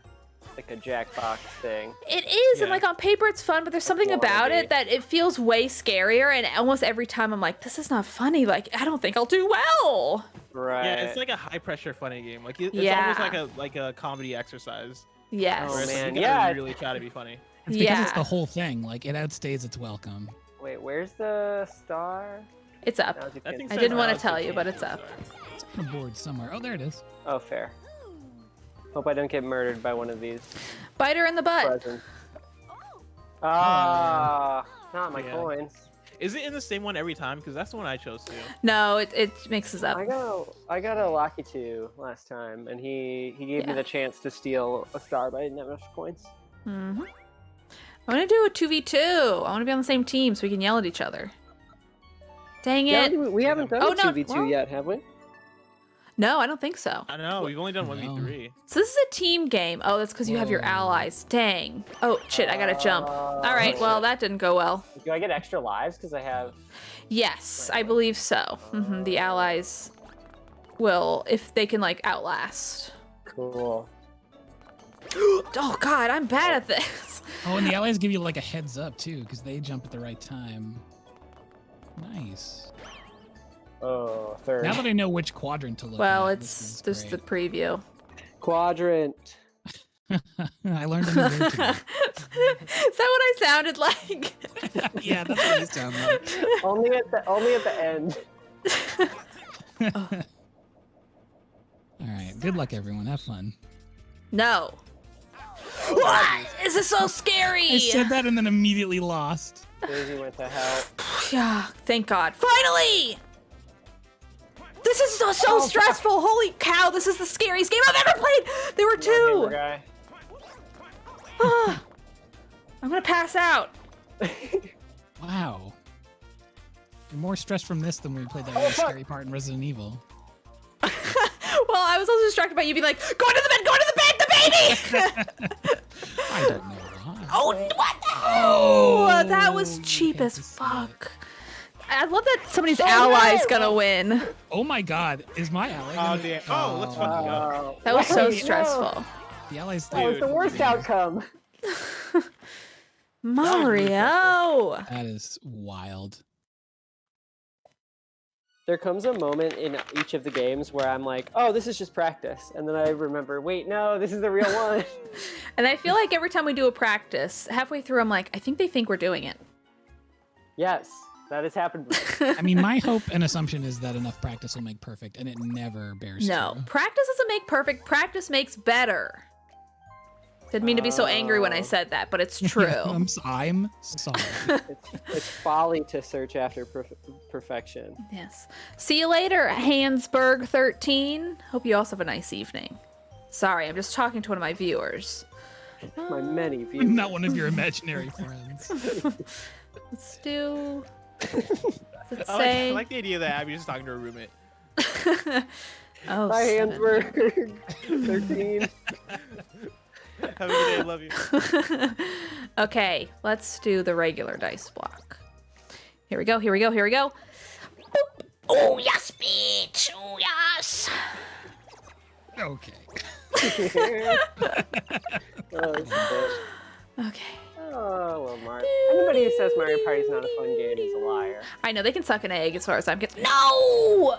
Jackbox thing. It is, and Yeah. like on paper it's fun, but there's something wanna about be. it that it feels way scarier. And almost every time I'm like, this is not funny. Like, I don't think I'll do well. Right. Yeah, it's like a high pressure funny game. Like it's Yeah. almost like a comedy exercise. Yes. Oh, Where it's like, man, you yeah. gotta really try to be funny. It's because it's Yeah. the whole thing. Like, it outstays its welcome. Wait, where's the star? It's up. Now you That can- thing I says didn't wanna Alex tell you, 15, but it's so up. sorry. It's on a board somewhere. Oh, there it is. Oh, fair. Hope I don't get murdered by one of these Bite her in the butt. presents. Ah, not my Yeah. coins. Is it in the same one every time? Because that's the one I chose to. No, it mixes up. I got a Lucky 2 last time, and he gave Yeah. me the chance to steal a star, but I didn't have enough coins. Mm-hmm. I want to do a 2v2. I want to be on the same team so we can yell at each other. Dang Yeah, it. we haven't done Oh, a no, 2v2 well- yet, have we? No, I don't think so. I don't know. We've only done No. 1v3. So this is a team game. Oh, that's because you have your Whoa. allies. Dang. Oh, shit, I gotta jump. All right, Oh, well, shit. that didn't go well. Do I get extra lives because I have? Yes, I believe so. The allies will, if they can, like, outlast. Cool. Oh, God, I'm bad at this. Oh, and the allies give you like a heads up too, because they jump at the right time. Nice. Oh, third. Now that I know which quadrant to look Well, at, it's this just is the great. preview. Quadrant. I learned a new word today. Is that what I sounded like? Yeah, that's what you sound like. only at the end. All right, good luck, everyone. Have fun. No. What? This is so scary. I said that and then immediately lost. Daisy went to hell. Yeah, thank God. Finally! This is so Oh, stressful. Holy cow, this is the scariest game I've ever played. There were Gamer two. guy. Ah, I'm gonna pass out. Wow. You're more stressed from this than when we played that Oh, really fuck. scary part in Resident Evil. Well, I was also distracted by you being like, go into the bed, the baby! I don't know why. Oh, what? Oh, that was you cheap can't as just say fuck. I love that somebody's Oh, ally's no. gonna win. Oh my God, is my ally? Oh, gonna- damn. Oh, let's fucking go. That was so Wait, no. stressful. The allies. That was the Dude. worst outcome. Mario. That is wild. There comes a moment in each of the games where I'm like, oh, this is just practice. And then I remember, wait, no, this is the real one. And I feel like every time we do a practice, halfway through, I'm like, I think they think we're doing it. Yes, that has happened before. I mean, my hope and assumption is that enough practice will make perfect, and it never bears No, true. practice doesn't make perfect. Practice makes better. Didn't mean to be so angry when I said that, but it's true. I'm sorry. It's folly to search after perfection. Yes. See you later, Hansberg13. Hope you also have a nice evening. Sorry, I'm just talking to one of my viewers. My many views. Not one of your imaginary friends. Let's do. Let's I say. like the idea that Abby's just talking to her roommate. Oh, Hi, 7. Hansberg. 13. Have a good day. Love you. Okay, let's do the regular dice block. Here we go. Here we go. Here we go. Boop. Oh yes, bitch. Oh yes. Okay. Oh, shit. Okay. Oh, well, Mario. Anybody who says Mario Party's not a fun game is a liar. I know they can suck an egg as far as I'm concerned. No.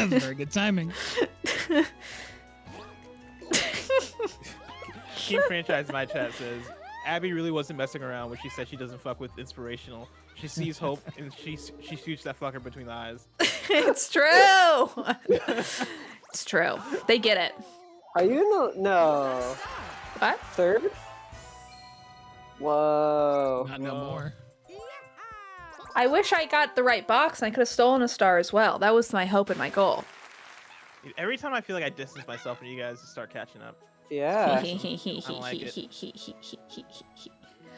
Very good timing. Team Franchise in my chat says Abby really wasn't messing around when she said she doesn't fuck with inspirational. She sees hope and she shoots that fucker between the eyes. It's true. It's true. They get it. Are you no? What? Third? Whoa. Not no more. I wish I got the right box and I could have stolen a star as well. That was my hope and my goal. Dude, every time I feel like I distance myself from you guys to start catching up. Yeah. I don't like it.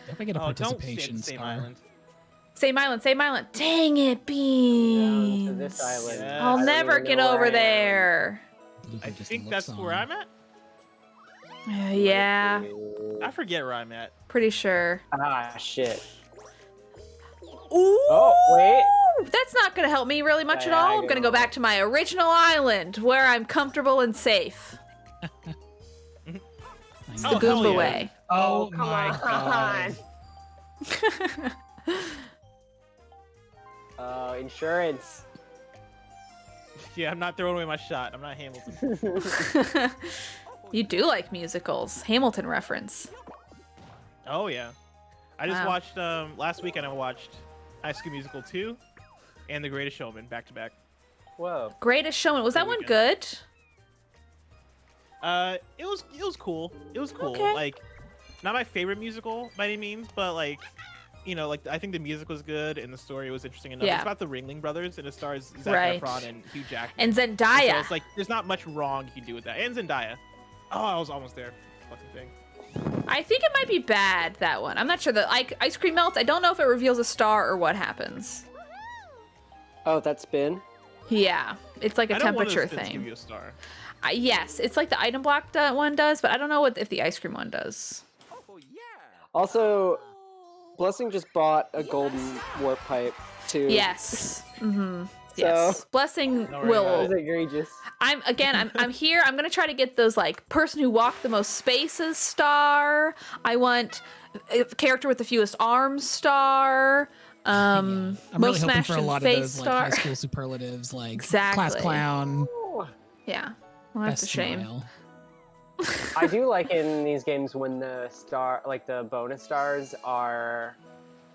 If I get a Oh, don't stay at participation the same star. island. Same island, same island. Dang it, Down to Beans. this island. Yeah. I'll I don't never even get know where over I am. there. Luca I just think looks that's where on. I'm at. Yeah, I forget where I'm at. pretty sure. Ah, shit. Ooh, Oh, wait. that's not gonna help me really much at all. I'm gonna go Diagonal. back to my original island where I'm comfortable and safe. I The know. Oh, hell Goomba yeah. way. Oh come my on. god. Insurance. Yeah, I'm not throwing away my shot. I'm not Hamilton. You do like musicals. Hamilton reference. Oh yeah, I just Wow. watched last weekend. I watched High School Musical 2 and The Greatest Showman back to back. Whoa. Greatest Showman. Was that one good? It was cool. It was cool. Okay. Like, not my favorite musical by any means, but like, you know, like I think the music was good and the story was interesting enough. Yeah. It's about the Ringling Brothers and it stars Zac Right. Efron and Hugh Jackman. And So Zendaya. it's like there's not much wrong you can do with that. And Zendaya. Oh, I was almost there. Fucking thing. I think it might be bad, that one. I'm not sure. The ice cream melts. I don't know if it reveals a star or what happens. Oh, that's spin? Yeah, it's like a I don't want temperature to give thing. you a star. Yes, it's like the item block one does, but I don't know if the ice cream one does. Also, Blessing just bought a golden warp pipe, too. Yes. Mm-hmm. Yes. So- Blessing Don't worry will. about That was egregious. I'm here. I'm gonna try to get those like person who walked the most spaces star. I want a character with the fewest arms star. I'm most really hoping smashed for a in lot of face those star. like high school superlatives, like Exactly. class clown. Yeah. Well, that's a best shame. smile. I do like in these games when the the bonus stars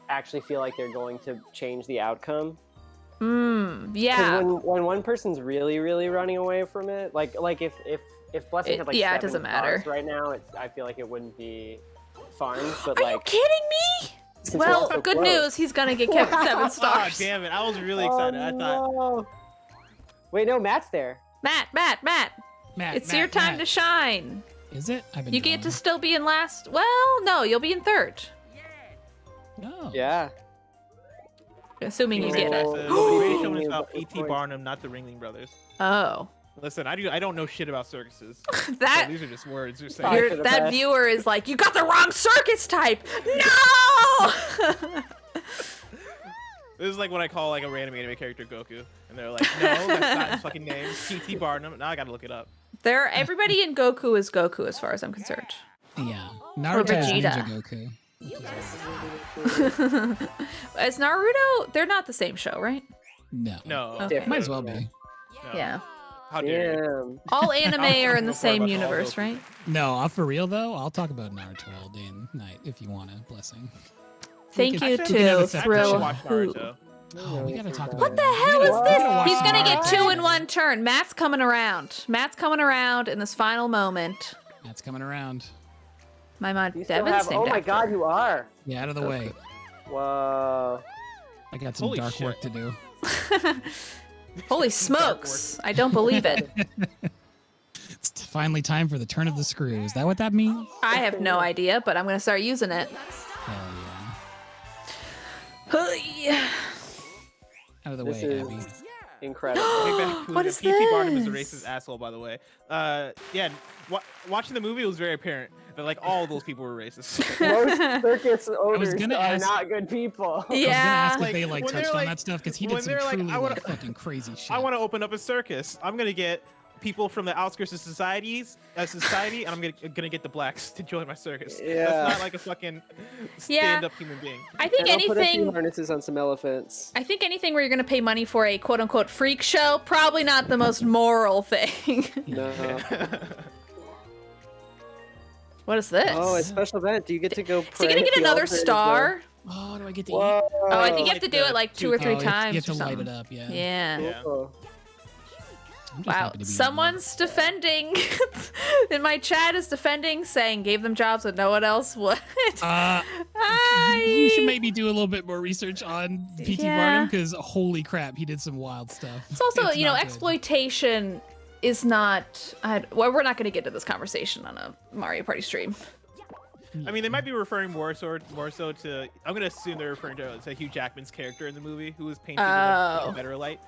actually feel like they're going to change the outcome. Because Yeah. when one person's really, really running away from it, like if Blessing had like Yeah, it 7 doesn't matter. stars right now, I feel like it wouldn't be fun. But Are like, you kidding me? since we're Well, all so good close- news. He's gonna get kept 7 Oh, stars. damn it. I was really excited. I thought. no. Wait, no, Matt's there. Matt. Matt, It's Matt, your time Matt. to shine. Is it? I've been You get to drawing. still be in last. Well, no, you'll be in third. No. Yeah. Assuming you Oh. get it. The Greatest Showman is Ooh, about good P.T. point. Barnum, not the Ringling Brothers. Oh. Listen, I don't know shit about circuses. So That these are just words you're Sorry saying. for the that best. viewer is like, you got the wrong circus type. No. This is like when I call like a random anime character Goku, and they're like, "No, that's not his fucking name. P.T. Barnum." Now I gotta look it up. Everybody in Goku is Goku as far as I'm concerned. Yeah. Naruto is Vegeta. Ninja Goku. As Naruto, they're not the same show, right? No. No, Okay. Might as well be. no. Yeah. How dare you? Damn. All anime are in the Before same about all universe, Goku. right? No, for real though, I'll talk about Naruto all day and night if you want a blessing. Thank can- you we can have to a separate Thrill show. watch Hoop. Naruto. Oh, we gotta talk about What the it. hell is We gotta watch this? He's gonna get Naruto. 2 in 1 turn. Matt's coming around. Matt's coming around in this final moment. That's coming around. My mom, You still Devin's have. named Oh my after God, her. you are. Yeah, out of the way. Whoa. I got some Holy dark shit. work to do. Holy smokes! I don't believe it. It's finally time for the turn of the screw. Is that what that means? I have no idea, but I'm gonna start using it. Hell yeah. Hey. Out of the This way, is Abby. incredible. What is P.T. Barnum is a this? racist asshole, by the way. Yeah, watching the movie, it was very apparent that like all of those people were racist. Most circus owners gonna are ask- not good people. I was gonna ask Yeah. if they like when they're touched on like- that stuff because he when did some they're like, truly I wanna- like fucking crazy shit. I want to open up a circus. I'm gonna get people from the outskirts of society, and I'm gonna get the blacks to join my circus. Yeah. That's not like a fucking stand-up human being. I think And I'll put a few anything. harnesses on some elephants. I think anything where you're gonna pay money for a quote unquote freak show, probably not the most moral thing. No. What is this? Oh, a special event. Do you get to go? Is he gonna pray at get the another altar as star? Oh, do I get to Whoa. eat? Oh, I think you have Like to do it like 2 or 3 Oh, times. You have to or light something. it up, yeah. Yeah. Yeah. Cool. I'm just Wow. happy to be Someone's defending. In my chat is defending, saying gave them jobs that no one else would. involved. You should maybe do a little bit more research on P.T. Yeah. Barnum because holy crap, he did some wild stuff. It's also, It's you know, not good. exploitation is not. Well, we're not going to get into this conversation on a Mario Party stream. I mean, they might be referring more so to. I'm gonna assume they're referring to Hugh Jackman's character in the movie, who was painted in Oh. a better light.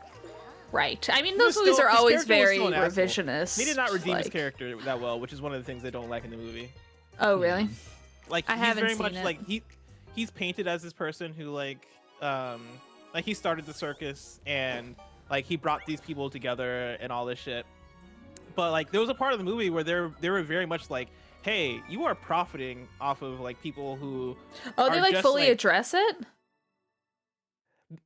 Right. I mean, He those was movies still- are his always character was very still an asshole. revisionist. He did not redeem his like- character that well, which is one of the things I don't like in the movie. Oh, really? Like I he's haven't very seen much it. like he's painted as this person who like he started the circus and like he brought these people together and all this shit. But like there was a part of the movie where they were very much like, hey, you are profiting off of like people who Oh, they are like just, fully like- address it?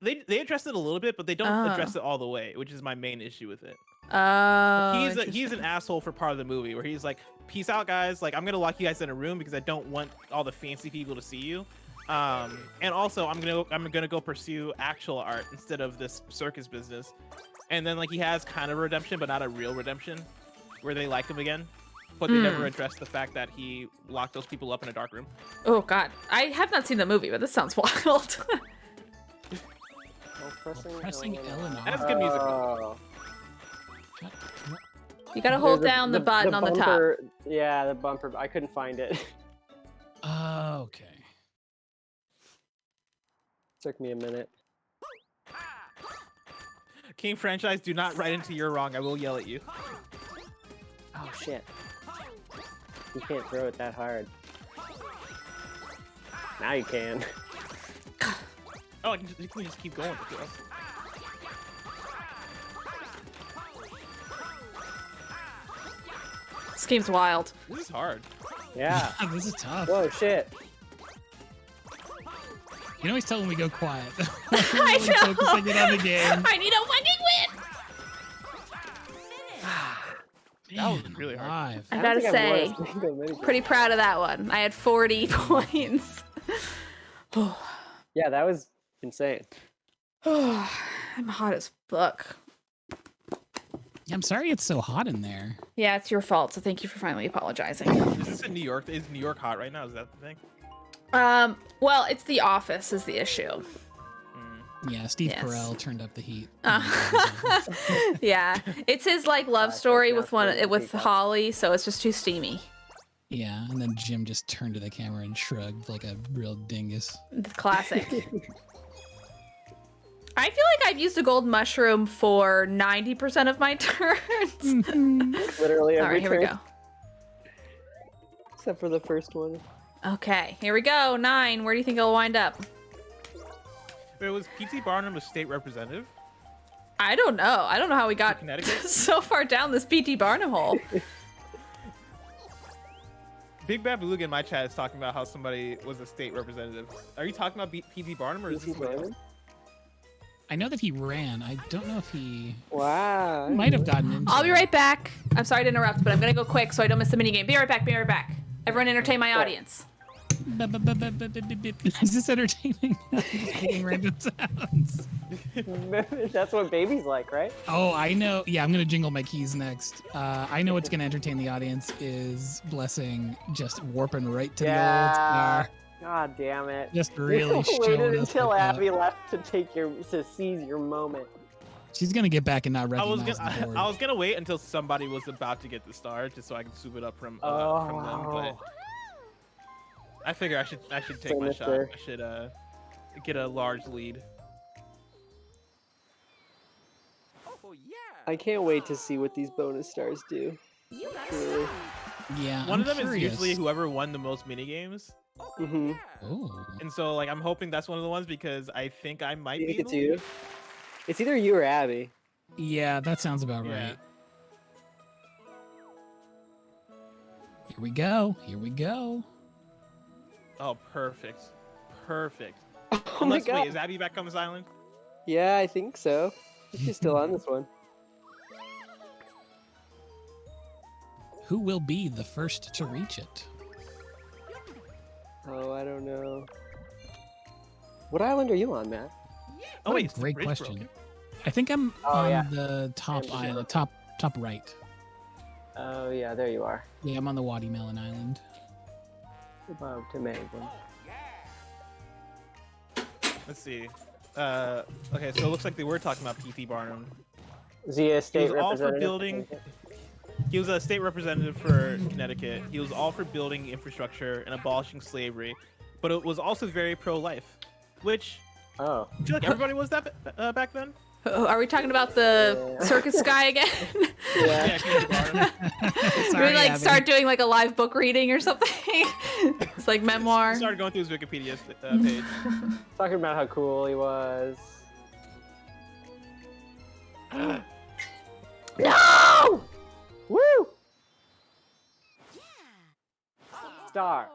they address it a little bit, but they don't Oh. address it all the way, which is my main issue with it. Oh. He's an interesting. asshole for part of the movie where he's like, peace out guys, like I'm gonna lock you guys in a room because I don't want all the fancy people to see you, and also I'm gonna go pursue actual art instead of this circus business. And then like he has kind of a redemption but not a real redemption where they like him again, but they never address the fact that he locked those people up in a dark room. Oh, God. I have not seen the movie, but this sounds wild. Pressing L and That's R. good music. Oh. You gotta hold There's down the button on the top. bumper- Yeah, the bumper. I couldn't find it. Okay. Took me a minute. King franchise, do not write into you're wrong. I will yell at you. Oh shit. You can't throw it that hard. Now you can. Oh, you can just keep going with it. This game's wild. This is hard. Yeah. This is tough. Whoa, shit. You can always tell when we go quiet. I Really know. focusing in on the game. I need a fucking win. That was Man, really hard. alive. I don't gotta think I've won a say, single minigame. pretty proud of that one. I had 40 points. Yeah, that was insane. I'm hot as fuck. Yeah, I'm sorry it's so hot in there. Yeah, it's your fault. So thank you for finally apologizing. Is this in New York? Is New York hot right now? Is that the thing? Well, it's the office is the issue. Yeah, Steve Yes. Carell turned up the heat. Yeah, it's his like love Gosh, story that's with not with good. Holly, so it's just too steamy. Yeah, and then Jim just turned to the camera and shrugged like a real dingus. Classic. I feel like I've used a gold mushroom for 90% of my turns. Literally All every right, here we turn, go. except for the first one. Okay, here we go. 9. Where do you think it'll wind up? Wait, was P.T. Barnum a state representative? I don't know. I don't know how we got Connecticut? so far down this P.T. Barnum hole. Big Bad Beluga in my chat is talking about how somebody was a state representative. Are you talking about P.T. Barnum or is this P.T. somebody else? Barnum? I know that he ran. I don't know if he Wow. might have gotten into I'll be it. right back. I'm sorry to interrupt, but I'm gonna go quick so I don't miss the minigame. Be right back. Be right back. Everyone entertain my Sure. audience. Is this entertaining? Making random sounds. That's what babies like, right? Oh, I know. Yeah, I'm gonna jingle my keys next. I know what's gonna entertain the audience is Blessing just warping right to the old star. God damn it. Just really You showing waited us until what the- Abby left to seize your moment. She's gonna get back and not I was recognize the board. gonna wait until somebody was about to get the star, just so I could swoop it up from them. But I figure I should take my shot. I should get a large lead. I can't wait to see what these bonus stars do. Truly. Yeah, One I'm of them curious. is usually whoever won the most mini games, Mm-hmm. Oh. and so like I'm hoping that's one of the ones because I think I might You be. think in it's the you? lead. It's either you or Abby. Yeah, that sounds about Yeah. right. Here we go. Here we go. Oh, perfect. Perfect. Oh Unless, my god. wait, is Abby back on this island? Yeah, I think so. I think she's still on this one. Who will be the first to reach it? Oh, I don't know. What island are you on, Matt? Oh What a wait, is the great bridge question. broken? I think I'm Oh, on yeah. the top Yeah, island, sure. top right. Oh yeah, there you are. Yeah, I'm on the Watermelon Island. About to make one. Let's see. Okay, so it looks like they were talking about P.T. Barnum. Is he a state He was all for representative? building. He was a state representative for Connecticut. He was all for building infrastructure and abolishing slavery, but it was also very pro-life, which Oh. I feel like everybody was that back then. Oh, are we talking about the Yeah. circus guy again? Yeah. P.T. Barnum. Do Sorry, we like Abby. start doing like a live book reading or something? It's like memoir. He started going through his Wikipedia page. Talking about how cool he was. No! Woo! Star.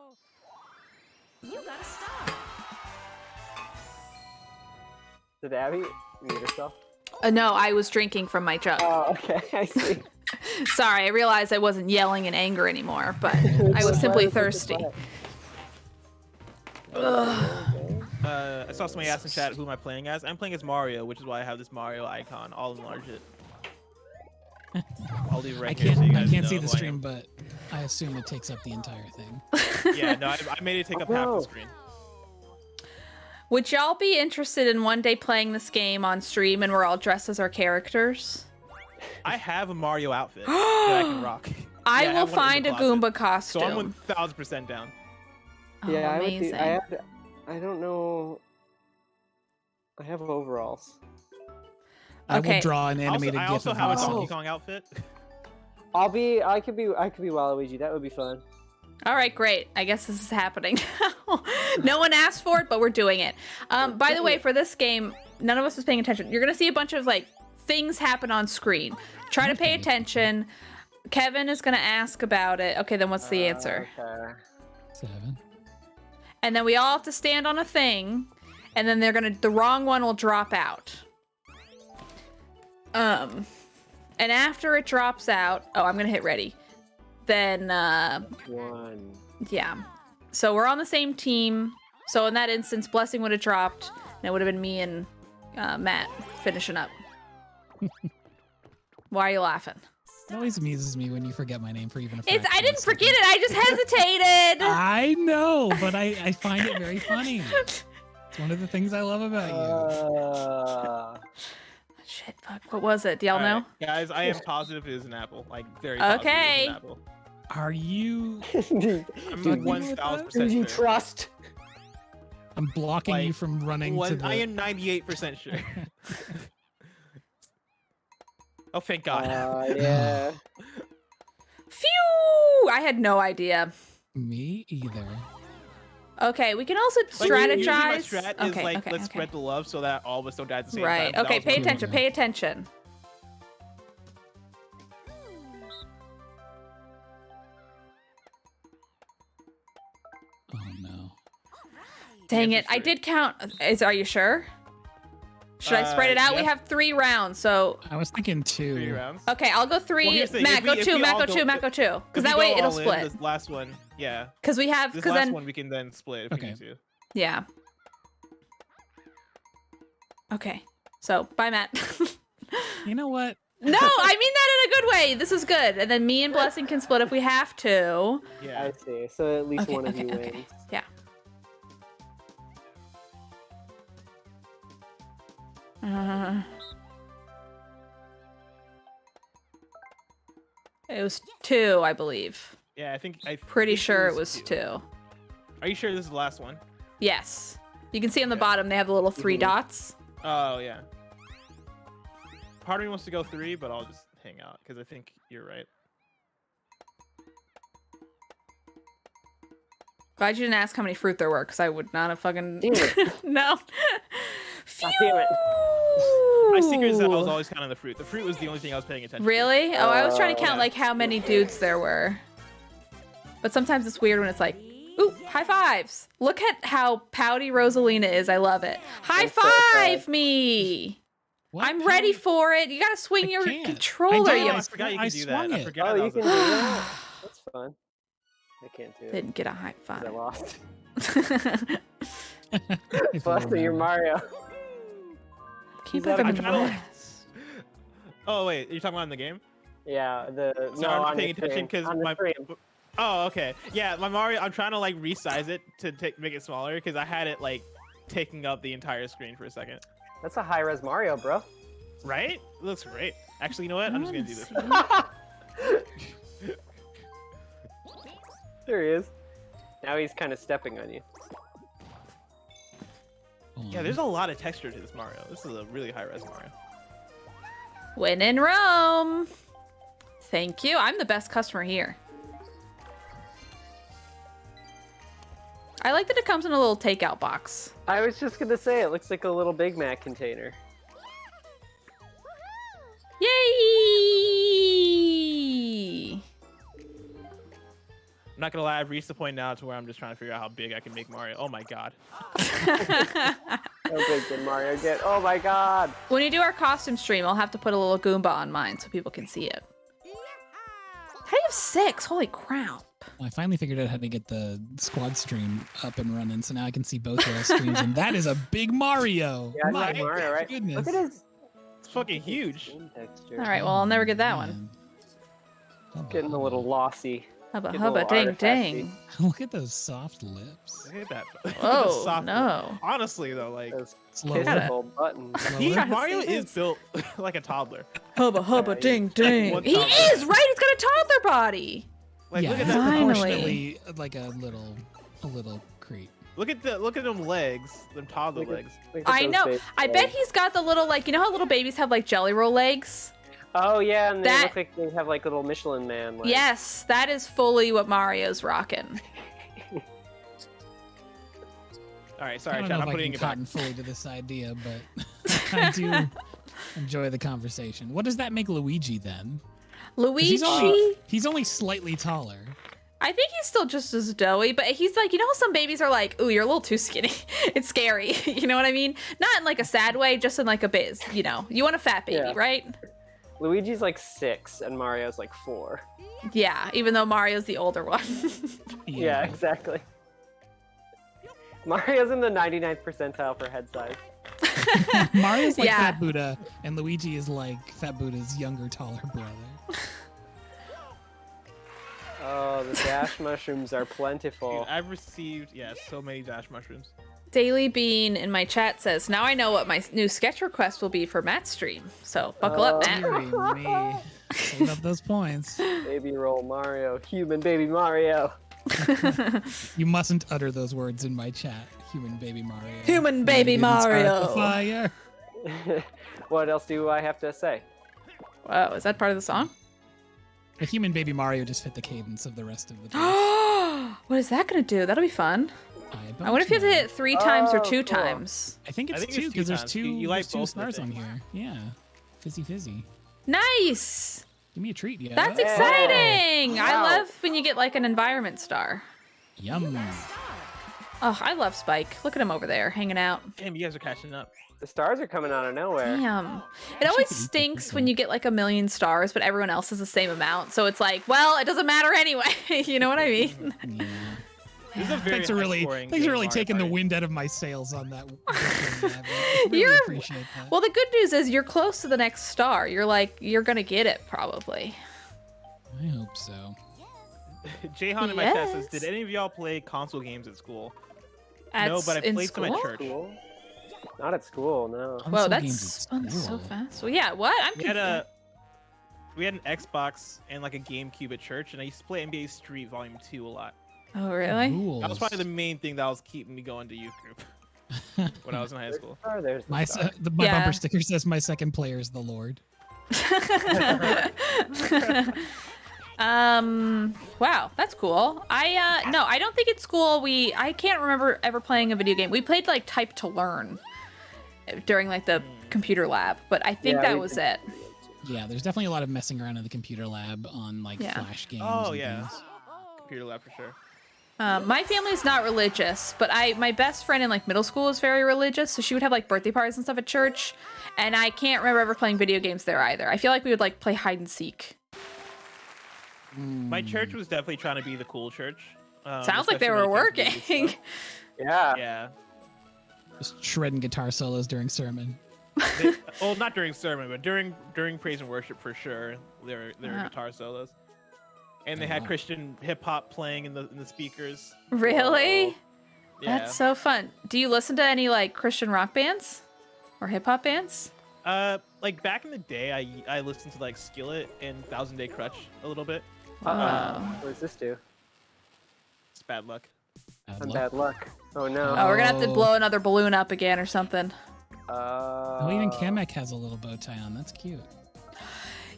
You got a star. Did Abby mute herself? No, I was drinking from my jug. Oh, okay. I see. Sorry, I realized I wasn't yelling in anger anymore, but I was simply thirsty. I saw somebody ask in chat, who am I playing as? I'm playing as Mario, which is why I have this Mario icon. I'll enlarge it. I'll leave it right I here so you can't. I guys can't know see the who I stream, am. but I assume it takes up the entire thing. Yeah, no, I made it take up half no. the screen. Would y'all be interested in one day playing this game on stream and we're all dressed as our characters? I have a Mario outfit that I can rock. I Yeah, will have one in find the a closet. Goomba costume. So I'm 1000% down. Oh, Yeah, I would amazing. be. I don't know. I have overalls. I Okay. will draw an animated I GIF also of have a myself. Donkey Kong outfit. I could be Waluigi. That would be fun. All right, great. I guess this is happening now. No one asked for it, but we're doing it. By the way, for this game, none of us was paying attention. You're gonna see a bunch of like things happen on screen. Try to pay Okay. attention. Kevin is gonna ask about it. Okay, then what's the answer? Okay. 7. And then we all have to stand on a thing, and then the wrong one will drop out. And after it drops out, oh, I'm gonna hit ready. Then, One. yeah. So we're on the same team. So in that instance, Blessing would have dropped, and it would have been me and Matt finishing up. Why are you laughing? It always amuses me when you forget my name for even a I fraction didn't of a forget second. it. I just hesitated. I know, but I find it very funny. It's one of the things I love about you. Shit, fuck. What was it? Do y'all All know? right, guys, I am positive it is an apple. Like, very positive it Okay. is an apple. Are you? Dude, I'm Dude, like you- 1000% do you sure. trust? I'm blocking you Like, from running to the. I am 98% sure. Oh, thank God. Yeah. Phew! I had no idea. Me either. Okay, we can also Like, usually strategize. my strat is okay, like, okay, let's okay. spread the love so that all of us don't die at the same Right. time. That Okay, was pay one of attention. Okay. Pay attention. Oh no. Dang Yes, it! I sure. did count. Are you sure? Should I spread it out? We yes. have 3 rounds, so I was thinking 2. 3 rounds. okay, I'll go 3. here's the thing, Matt, if go we 2. Matt, all go go- 2. Matt, go 2. If Because we that go way it'll all in, split. This last one, yeah. Because we have, This because last then, one we can then split if Okay. we need to. yeah. Okay, so bye, Matt. You know what? No, I mean that in a good way. This is good. And then me and Blessing can split if we have to. Yeah. I see. So at least Okay, one of okay, you okay. wins. Yeah. It was 2, I believe. Yeah, I Pretty think sure it was 2. Are you sure this is the last one? Yes. You can see on the Okay. bottom they have the little 3 Mhm. dots. Oh yeah. Part of me wants to go 3, but I'll just hang out because I think you're right. Glad you didn't ask how many fruit there were, because I would not have fucking. Damn it. No. God damn it. My secret is that I was Phew. always counting the fruit. The fruit was the only thing I was paying attention Really? Oh, I was trying to count Yeah. like how many dudes there were. But sometimes it's weird when it's like, ooh, high fives. Look at how pouty Rosalina is. I love it. High I'm so proud. five me. What? I'm ready for it. You gotta swing I your can't. controller. I to. You Oh, I did. forgot you I could do that. swung I it. forgot Oh, that you was can a- do that? That's fun. I can't do it. didn't get a high 'cause I five. lost. If Plus, you you're remember. Mario. Keep that it a in control? blast. Oh wait, you're talking about in the game? Yeah, the So no, I'm on paying the attention stream. because On the my. stream. Oh okay, yeah, my Mario. I'm trying to like resize it to make it smaller because I had it like taking up the entire screen for a second. That's a high-res Mario, bro. Right? It looks great. Actually, you know what? I'm just gonna do this. There he is. Now he's kind of stepping on you. Hold Yeah, on. there's a lot of texture to this Mario. This is a really high res Mario. When in Rome. Thank you. I'm the best customer here. I like that it comes in a little takeout box. I was just gonna say, it looks like a little Big Mac container. Yay! I'm not gonna lie, I've reached the point now to where I'm just trying to figure out how big I can make Mario. Oh my god. How big did Mario get? Oh my god! When you do our costume stream, I'll have to put a little Goomba on mine so people can see it. How do you have 6? Holy crap. Well, I finally figured out how to get the squad stream up and running, so now I can see both of our streams, and that is a big Mario. Yeah, My that's Mario, right? goodness. Look at his It's fucking huge. skin texture. All right, well, I'll never get that one. one. Getting a little lossy. Hubba Getting a hubba little ding artifacty. ding. Look at those soft lips. Look at that. Oh, Soft- no. Honestly though, like Those Slower. kissable buttons. he, Trying to Mario see is this. built like a toddler. Hubba hubba Yeah, ding he's ding. one He toddler. is, right? He's got a toddler body. Like Yeah, look at he's that. Finally. proportionately like a little creep. Look at them legs, them toddler Look at- legs. Look at I those know. big I bet legs. he's got the little, like, you know how little babies have, like, jelly roll legs? Oh yeah, and they That- look like they have like little Michelin Man legs. Yes, that is fully what Mario's rocking. All right, I sorry, don't Chad. know I'm if I putting can it back. cotton fully to this idea, but I do enjoy the conversation. What does that make Luigi then? 'Cause Luigi? he's only slightly taller. I think he's still just as doughy, but he's like, you know how some babies are like, ooh, you're a little too skinny. It's scary. You know what I mean? Not in like a sad way, just in like a biz, you know. You want a fat baby, Yeah. right? Luigi's like 6 and Mario's like 4. Yeah, even though Mario's the older one. Yeah, exactly. Mario's in the 99th percentile for head size. Mario's like Yeah. Fat Buddha, and Luigi is like Fat Buddha's younger, taller brother. Oh, the dash mushrooms are plentiful. Dude, I've received so many dash mushrooms. Daily Bean in my chat says, now I know what my new sketch request will be for Matt's stream. So buckle up, Matt. Dearie me. Save up those points. Baby roll Mario, human baby Mario. You mustn't utter those words in my chat. Human baby Mario. Human baby You didn't start Mario. the fire. What else do I have to say? Wow, is that part of the song? The human baby Mario just fit the cadence of the rest of the verse. What is that gonna do? That'll be fun. I wonder if you have to hit it 3 times or Oh, 2 cool. times. I think it's I think it's 2 two because there's times. two, You there's like two both of the stars on things. here. Yeah. Fizzy fizzy. Nice. Give me a treat, yeah. That's Hey. exciting. I Wow. love when you get like an environment star. Yum. Oh, I love Spike. Look at him over there hanging out. Damn, you guys are catching up. The stars are coming out of nowhere. Damn. It always could eat the stinks pizza. when you get like a million stars, but everyone else has the same amount. So it's like, well, it doesn't matter anyway. You know what I mean? Yeah. This is a very Thanks for really, high-scoring thanks for game, really Mario taking the Party. wind out of my sails on that. I really You're- appreciate that. Well, the good news is you're close to the next star. You're going to get it probably. I hope so. Jayhan in my chat says, Yes. did any of y'all play console games at school? At, No, but I in played some at school? church. Cool. Not at school, no. Whoa, Console that's games at spun so school. fast. Well, yeah, what? I'm We had an Xbox and like a GameCube at church, and I used to play NBA Street Volume 2 a lot. Oh, really? Rules. That was probably the main thing that was keeping me going to youth group when I was in high school. Oh, there's the My star. my Yeah. bumper sticker says my second player is the Lord. Wow, that's cool. No, I don't think at school I can't remember ever playing a video game. We played like Type to Learn during like the computer lab, but I think Yeah, that we was did. it. Yeah, there's definitely a lot of messing around in the computer lab on like Yeah. flash games. Oh, and yeah. things. Computer lab for sure. My family's not religious, but my best friend in like middle school was very religious, so she would have like birthday parties and stuff at church, and I can't remember ever playing video games there either. I feel like we would like play hide and seek. My church was definitely trying to be the cool church. Sounds like they especially were when it came to music working. stuff. Yeah. Yeah. Just shredding guitar solos during sermon. Well, not during sermon, but during praise and worship for sure. There were Wow. guitar solos, and they had Wow. Christian hip hop playing in the speakers. Really? Yeah. That's so fun. Do you listen to any like Christian rock bands or hip hop bands? Like back in the day, I listened to like Skillet and Thousand Day Crutch a little bit. Wow. What does this do? It's bad luck. I'm bad luck. Oh no. Oh, we're gonna have to Oh. blow another balloon up again or something. Oh, even Kamek has a little bow tie on. That's cute.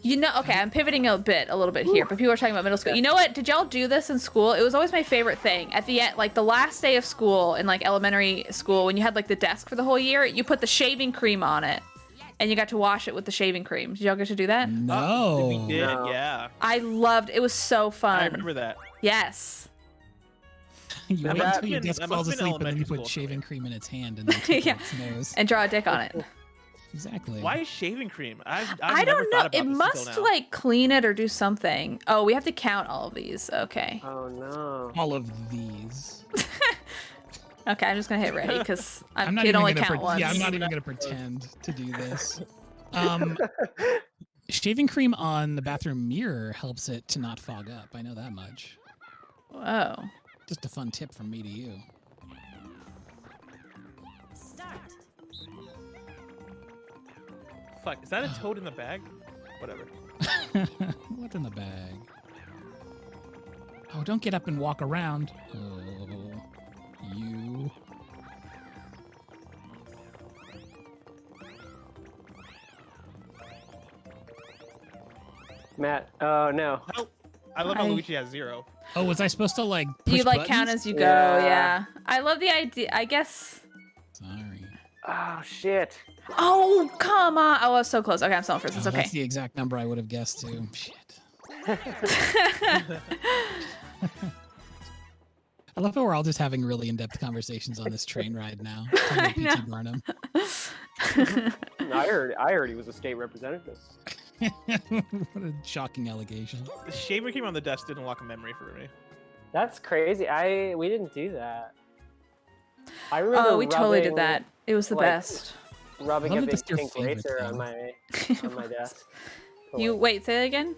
You know, okay, I'm pivoting a little bit here, but people are talking about middle school. You know what? Did y'all do this in school? It was always my favorite thing. At the end, like the last day of school in like elementary school, when you had like the desk for the whole year, you put the shaving cream on it, and you got to wash it with the shaving cream. Did y'all get to do that? No. We did, No. yeah. I loved. It was so fun. I remember that. Yes. You wait must until your have been- desk that must falls have been asleep and then you elementary put school for shaving me. cream in its hand and then tickle Yeah. its nose. And draw a dick on it. Exactly. Why is shaving cream? I've I never don't know. thought about It this must until now. like clean it or do something. Oh, we have to count all of these. Okay. Oh no. all of these? Okay, I'm just gonna hit ready because I I'm not can even only gonna count once. Yeah, I'm not even gonna pretend to do this. Shaving cream on the bathroom mirror helps it to not fog up. I know that much. Whoa. Just a fun tip from me to you. Start. Fuck, is that a toad in the bag? Whatever. What's in the bag? Oh, don't get up and walk around. Oh, you. Matt. Oh no. Oh, I love how I- Luigi has 0. Oh, was I supposed to like push You like count buttons? as you go, Yeah. yeah. I love the idea. I guess. Sorry. Oh shit. Oh, come on. Oh, I was so close. Okay, I'm selling first. It's Oh, okay. That's the exact number I would have guessed too. Shit. I love how we're all just having really in-depth conversations on this train ride now. I P.T. know. Barnum. I heard he was a state representative. What a shocking allegation. The shaving cream on the desk didn't unlock a memory for me. That's crazy. We didn't do that. I remember Oh, we totally did rubbing- that. It was the like, best. Rubbing I a love that big that's your pink favorite eraser on thing. my desk. to, You like, wait, say it again.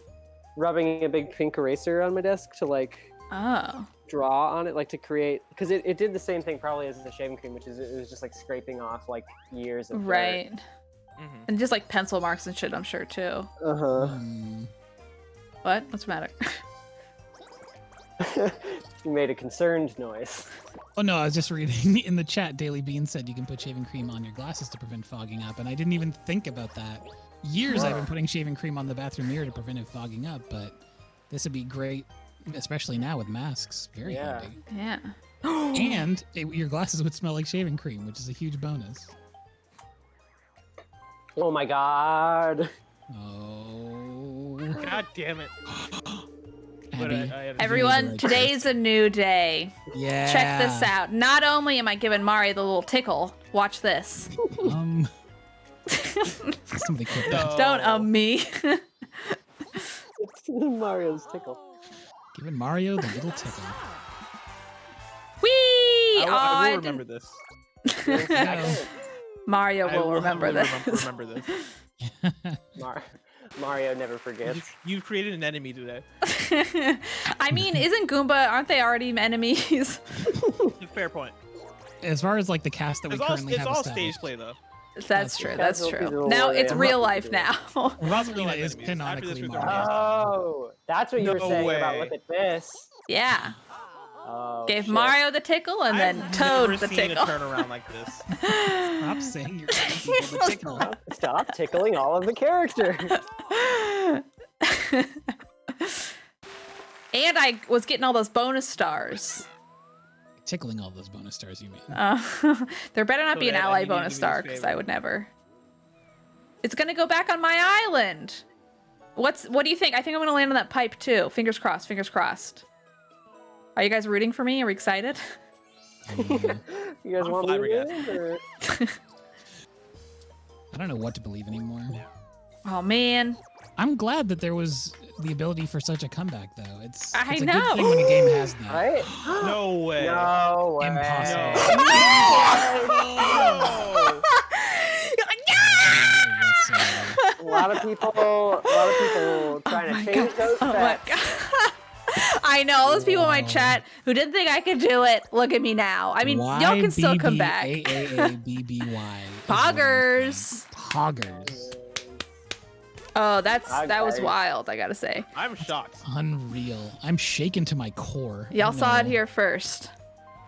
rubbing a big pink eraser on my desk to like Oh. draw on it, like to create, because it did the same thing probably as the shaving cream, which is it was just like scraping off like years of Right. Mhm. And just like pencil marks and shit, I'm sure too. Uh huh. What? What's the matter? You made a concerned noise. Oh no, I was just reading in the chat. Daily Bean said you can put shaving cream on your glasses to prevent fogging up, and I didn't even think about that. Years I've been putting shaving cream on the bathroom mirror to prevent it fogging up, but this would be great, especially now with masks. Very Yeah. handy. Yeah. And your glasses would smell like shaving cream, which is a huge bonus. Oh my god. Oh. God damn it. Abby. Everyone, today's a new day. Yeah. Check this out. Not only am I giving Mario the little tickle, watch this. Somebody clip that. Don't me. Mario's tickle. Giving Mario the little tickle. Whee! I will remember this. Mario I will remember this. Remember this. Mario never forgets. You've created an enemy today. I mean, aren't they already enemies? Fair point. As far as like the cast that we currently have It's all established. stage play though. That's true. That's That's true. what Now people it's will real do. life now. Rosalina is After this, canonically we're Mario. Oh, that's what you were No saying way. about look at this. Yeah. Oh, Gave shit. Mario the tickle and then Toad never the seen tickle. a turnaround like this. Stop saying you're giving people the tickle. Stop tickling all of the characters. And I was getting all those bonus stars. Tickling all those bonus stars, you mean? There better not be an Toadette, I ally need you to bonus do me star this because favor. I would never. It's gonna go back on my island. What do you think? I think I'm gonna land on that pipe too. Fingers crossed. Fingers crossed. Are you guys rooting for me? Are we excited? You guys I'm want me to flabbergasted. win, or- I don't know what to believe anymore. Oh man. I'm glad that there was the ability for such a comeback, though. It's I a know. good thing when a game has that. Right? No way. No way. Impossible. No. That's, A lot of people trying to change those Oh my facts. god. I know all those people in my chat who didn't think I could do it. Look at me now. I mean, y'all can still come back. YBBAABBY. Poggers. Poggers. Oh, that was Okay. wild. I gotta say. I'm shocked. Unreal. I'm shaken to my core. I Y'all saw it know. here first.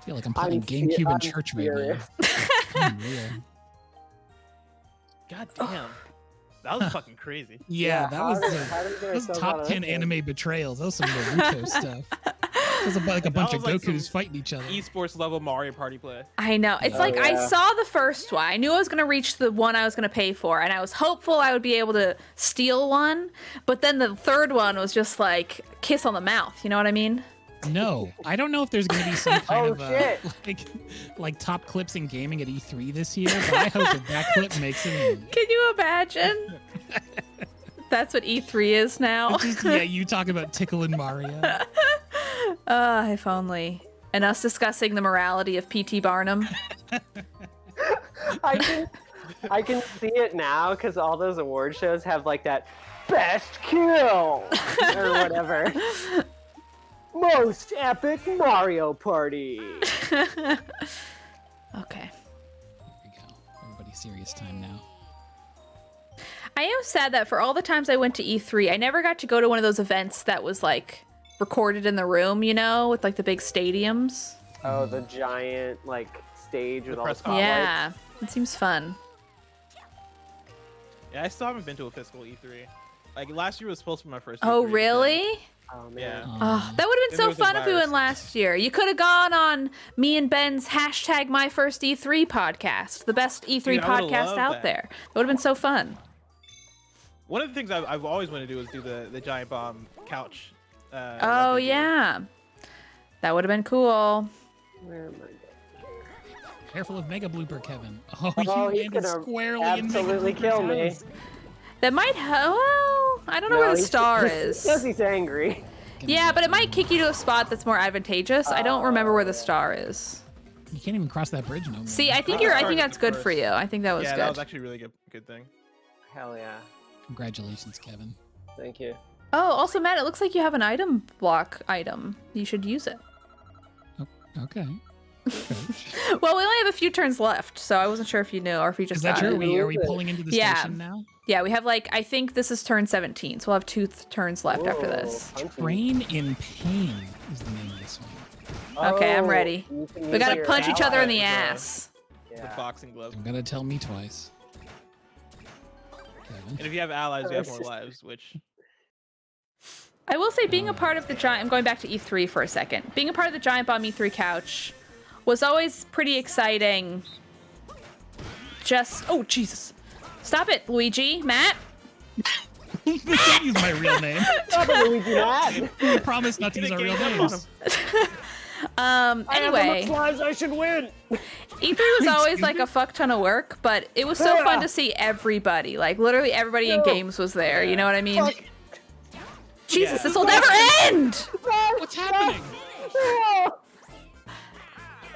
I feel like I'm playing GameCube in church right now. Unreal. God damn. That was fucking crazy. Yeah, that was how did we get those ourselves out top of 10 this one? anime betrayals. That was some Naruto stuff. It was like a bunch of was like Gokus some fighting each other. Esports level Mario Party play. I know. It's Oh, like I yeah. saw the first one. I knew I was going to reach the one I was going to pay for, and I was hopeful I would be able to steal one. But then the third one was just like kiss on the mouth. You know what I mean? No, I don't know if there's going to be some kind Oh, of shit. like top clips in gaming at E3 this year, but I hope that clip makes it in. Can you imagine? That's what E3 is now. It's just, yeah, you talk about tickling Mario. If only. And us discussing the morality of P.T. Barnum. I can see it now because all those award shows have like that best kill or whatever. Most epic Mario Party. Okay. There we go. Everybody's serious time now. I am sad that for all the times I went to E3, I never got to go to one of those events that was like recorded in the room, you know, with like the big stadiums. Oh, the giant like stage with all the press conference. spotlights. Yeah, it seems fun. Yeah, I still haven't been to a physical E3. Like last year was supposed to be my first. Oh, E3, but really? Oh man. Yeah. Oh, that would have been Then so there was a fun if we virus. went last year. You could have gone on me and Ben's hashtag My First E3 podcast, the best E3 Dude, I would've podcast loved out that. there. It would have been so fun. One of the things I've always wanted to do is do the giant bomb couch. Oh, that they do. yeah. That would have been cool. Where am I? Careful of Mega Blooper, Kevin. Oh, Oh, you he's landed gonna squarely in Mega absolutely Blooper's kill me. house. That might well, I don't know where the star is. Because he's angry. Yeah, but it might kick you to a spot that's more advantageous. I don't remember where the star is. You can't even cross that bridge no more. See, I think Oh, I sorry, think that's good for first. you. I think that was Yeah, good. that was actually a really good thing. Hell yeah. Congratulations, Kevin. Thank you. Oh, also, Matt, it looks like you have an item block item. You should use it. Okay. Well, we only have a few turns left, so I wasn't sure if you knew or if you just Is that got true? it. Are we pulling into the Yeah. station now? Yeah, we have like, I think this is turn 17, so we'll have two turns left after Whoa, this. punchy. Train in Pain is the name of this one. Okay, I'm Oh, ready. you can We use gotta your punch each other in the ally. ass. The Yeah. boxing glove. I'm gonna tell me twice. And Kevin. if you have allies, you have more lives, which I will say being a part of the giant, I'm going back to E3 for a second. Being a part of the Giant Bomb E3 couch was always pretty exciting. Oh, Jesus. Stop it, Luigi. Matt? Don't use my real name. Not that we do that. I promise not to use our real names. Anyway, Lives I should win. E3 was always like a fuck ton of work, but it was so fun to see everybody. Like literally everybody in games was there. You know what I mean? Fuck. Jesus, Yeah. this will never end. What's happening?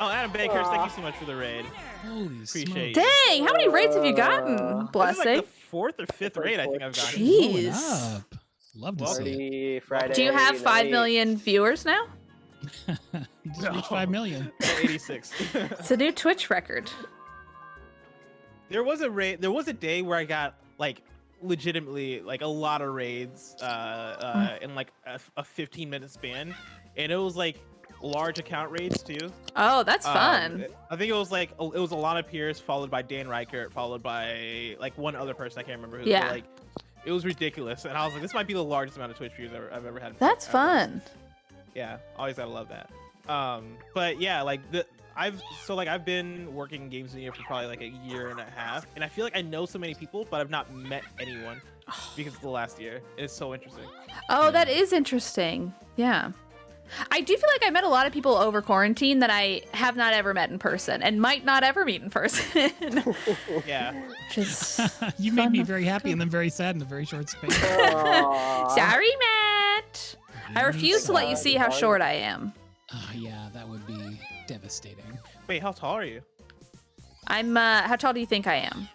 Oh, Adam Bakers, thank you so much for the raid. Holy Appreciate smokes. you. Dang, how many raids have you gotten, This is Blessing? like the 4th or 5th raid I think I've gotten. Blowing Jeez. up. Love to see Party Friday. Do you have 5 night. million viewers now? it. You just reached 5 million. 86. It's a new Twitch record. There was a day where I got like legitimately like a lot of raids in like a 15-minute span, and it was like large account raids too. Oh, that's fun. I think it was like it was Alana Pierce followed by Dan Reichert followed by like one other person I can't remember who. Yeah. But, like it was ridiculous, and I was like, this might be the largest amount of Twitch views I've ever had. That's at once. fun. Yeah, always gotta love that. But yeah, like I've been working in games media for probably like a year and a half, and I feel like I know so many people, but I've not met anyone because of the last year. It's so interesting. Oh, that is interesting. Yeah. I do feel like I met a lot of people over quarantine that I have not ever met in person and might not ever meet in person. Yeah. Which is You made fun me of- very happy and then very sad in a very short span. Aw. Sorry, Matt. I refuse to let you see how short I am. Oh, yeah, that would be devastating. Wait, how tall are you? I'm, how tall do you think I am?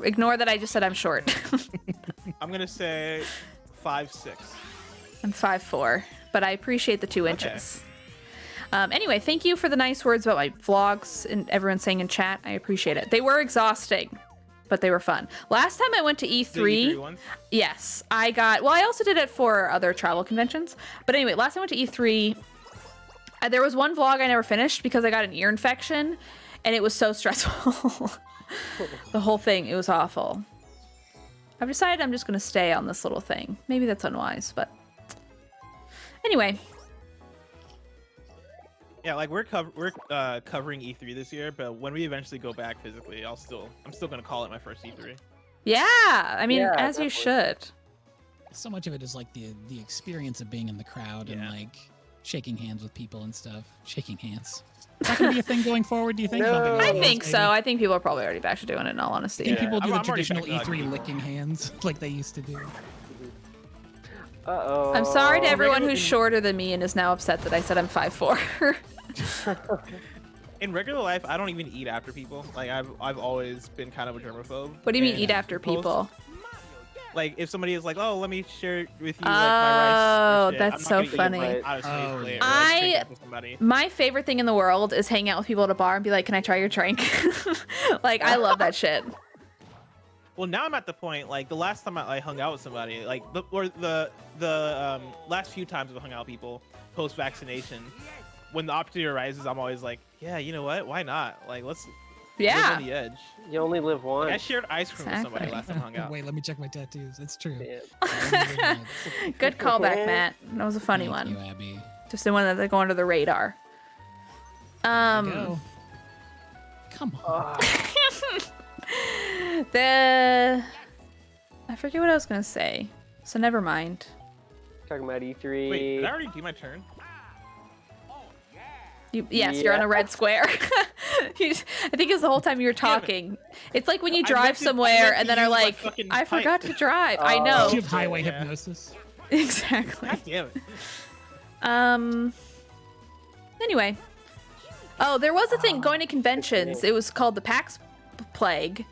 Ignore that I just said I'm short. I'm gonna say 5'6". I'm 5'4", but I appreciate the 2 inches. Anyway, thank you for the nice words about my vlogs and everyone saying in chat. I appreciate it. They were exhausting, but they were fun. Last time I went to The E3, E3 ones? yes, I also did it for other travel conventions. But anyway, last time I went to E3, there was one vlog I never finished because I got an ear infection, and it was so stressful. The whole thing, it was awful. I've decided I'm just going to stay on this little thing. Maybe that's unwise, but anyway. Yeah, like we're covering E3 this year, but when we eventually go back physically, I'm still gonna call it my first E3. Yeah, I mean, Yeah, as you definitely. should. So much of it is like the experience of being in the crowd and Yeah. like shaking hands with people and stuff. Shaking hands. Is that gonna be a thing going forward? Do you think? No. Bumping I elbows, think maybe? so. I think people are probably already back to doing it, in all honesty. I think Yeah, people do I'm the already traditional back to E3 that. licking hands like they used to do. Uh-oh. I'm sorry to everyone regular- who's shorter than me and is now upset that I said I'm 5'4". In regular life, I don't even eat after people. Like I've always been kind of a germaphobe. What do you mean and eat after post- people? Like if somebody is like, "Oh, let me share with you like my rice." Oh, or shit, that's I'm not so gonna eat funny. it out of somebody's Oh, plate yeah. or, like, drink I- after somebody. My favorite thing in the world is hanging out with people at a bar and be like, "Can I try your drink?" Like, I love that shit. Well, now I'm at the point like the last time I hung out with somebody, like the last few times I've hung out with people post vaccination, when the opportunity arises, I'm always like, yeah, you know what? Why not? Like let's live Yeah. on the edge. You only live once. Like, I shared ice cream with somebody Exactly. last time I hung out. Wait, let me check my tattoos. It's true. Yeah. Good callback, Matt. That was a funny Thank one. you, Abby. Just the one that's going under the radar. Go. Come on. I forget what I was gonna say, so never mind. Talking about E3. Wait, did I already do my turn? Yes, you're on a red square. I think it's the whole time you're talking. It's like when you I drive meant to- I somewhere meant and to then are use my like, fucking I forgot pipe." to drive. I Oh. know. You have highway Yeah. hypnosis. Exactly. God damn it. Anyway. Oh, there was a thing going to conventions. It was called the PAX plague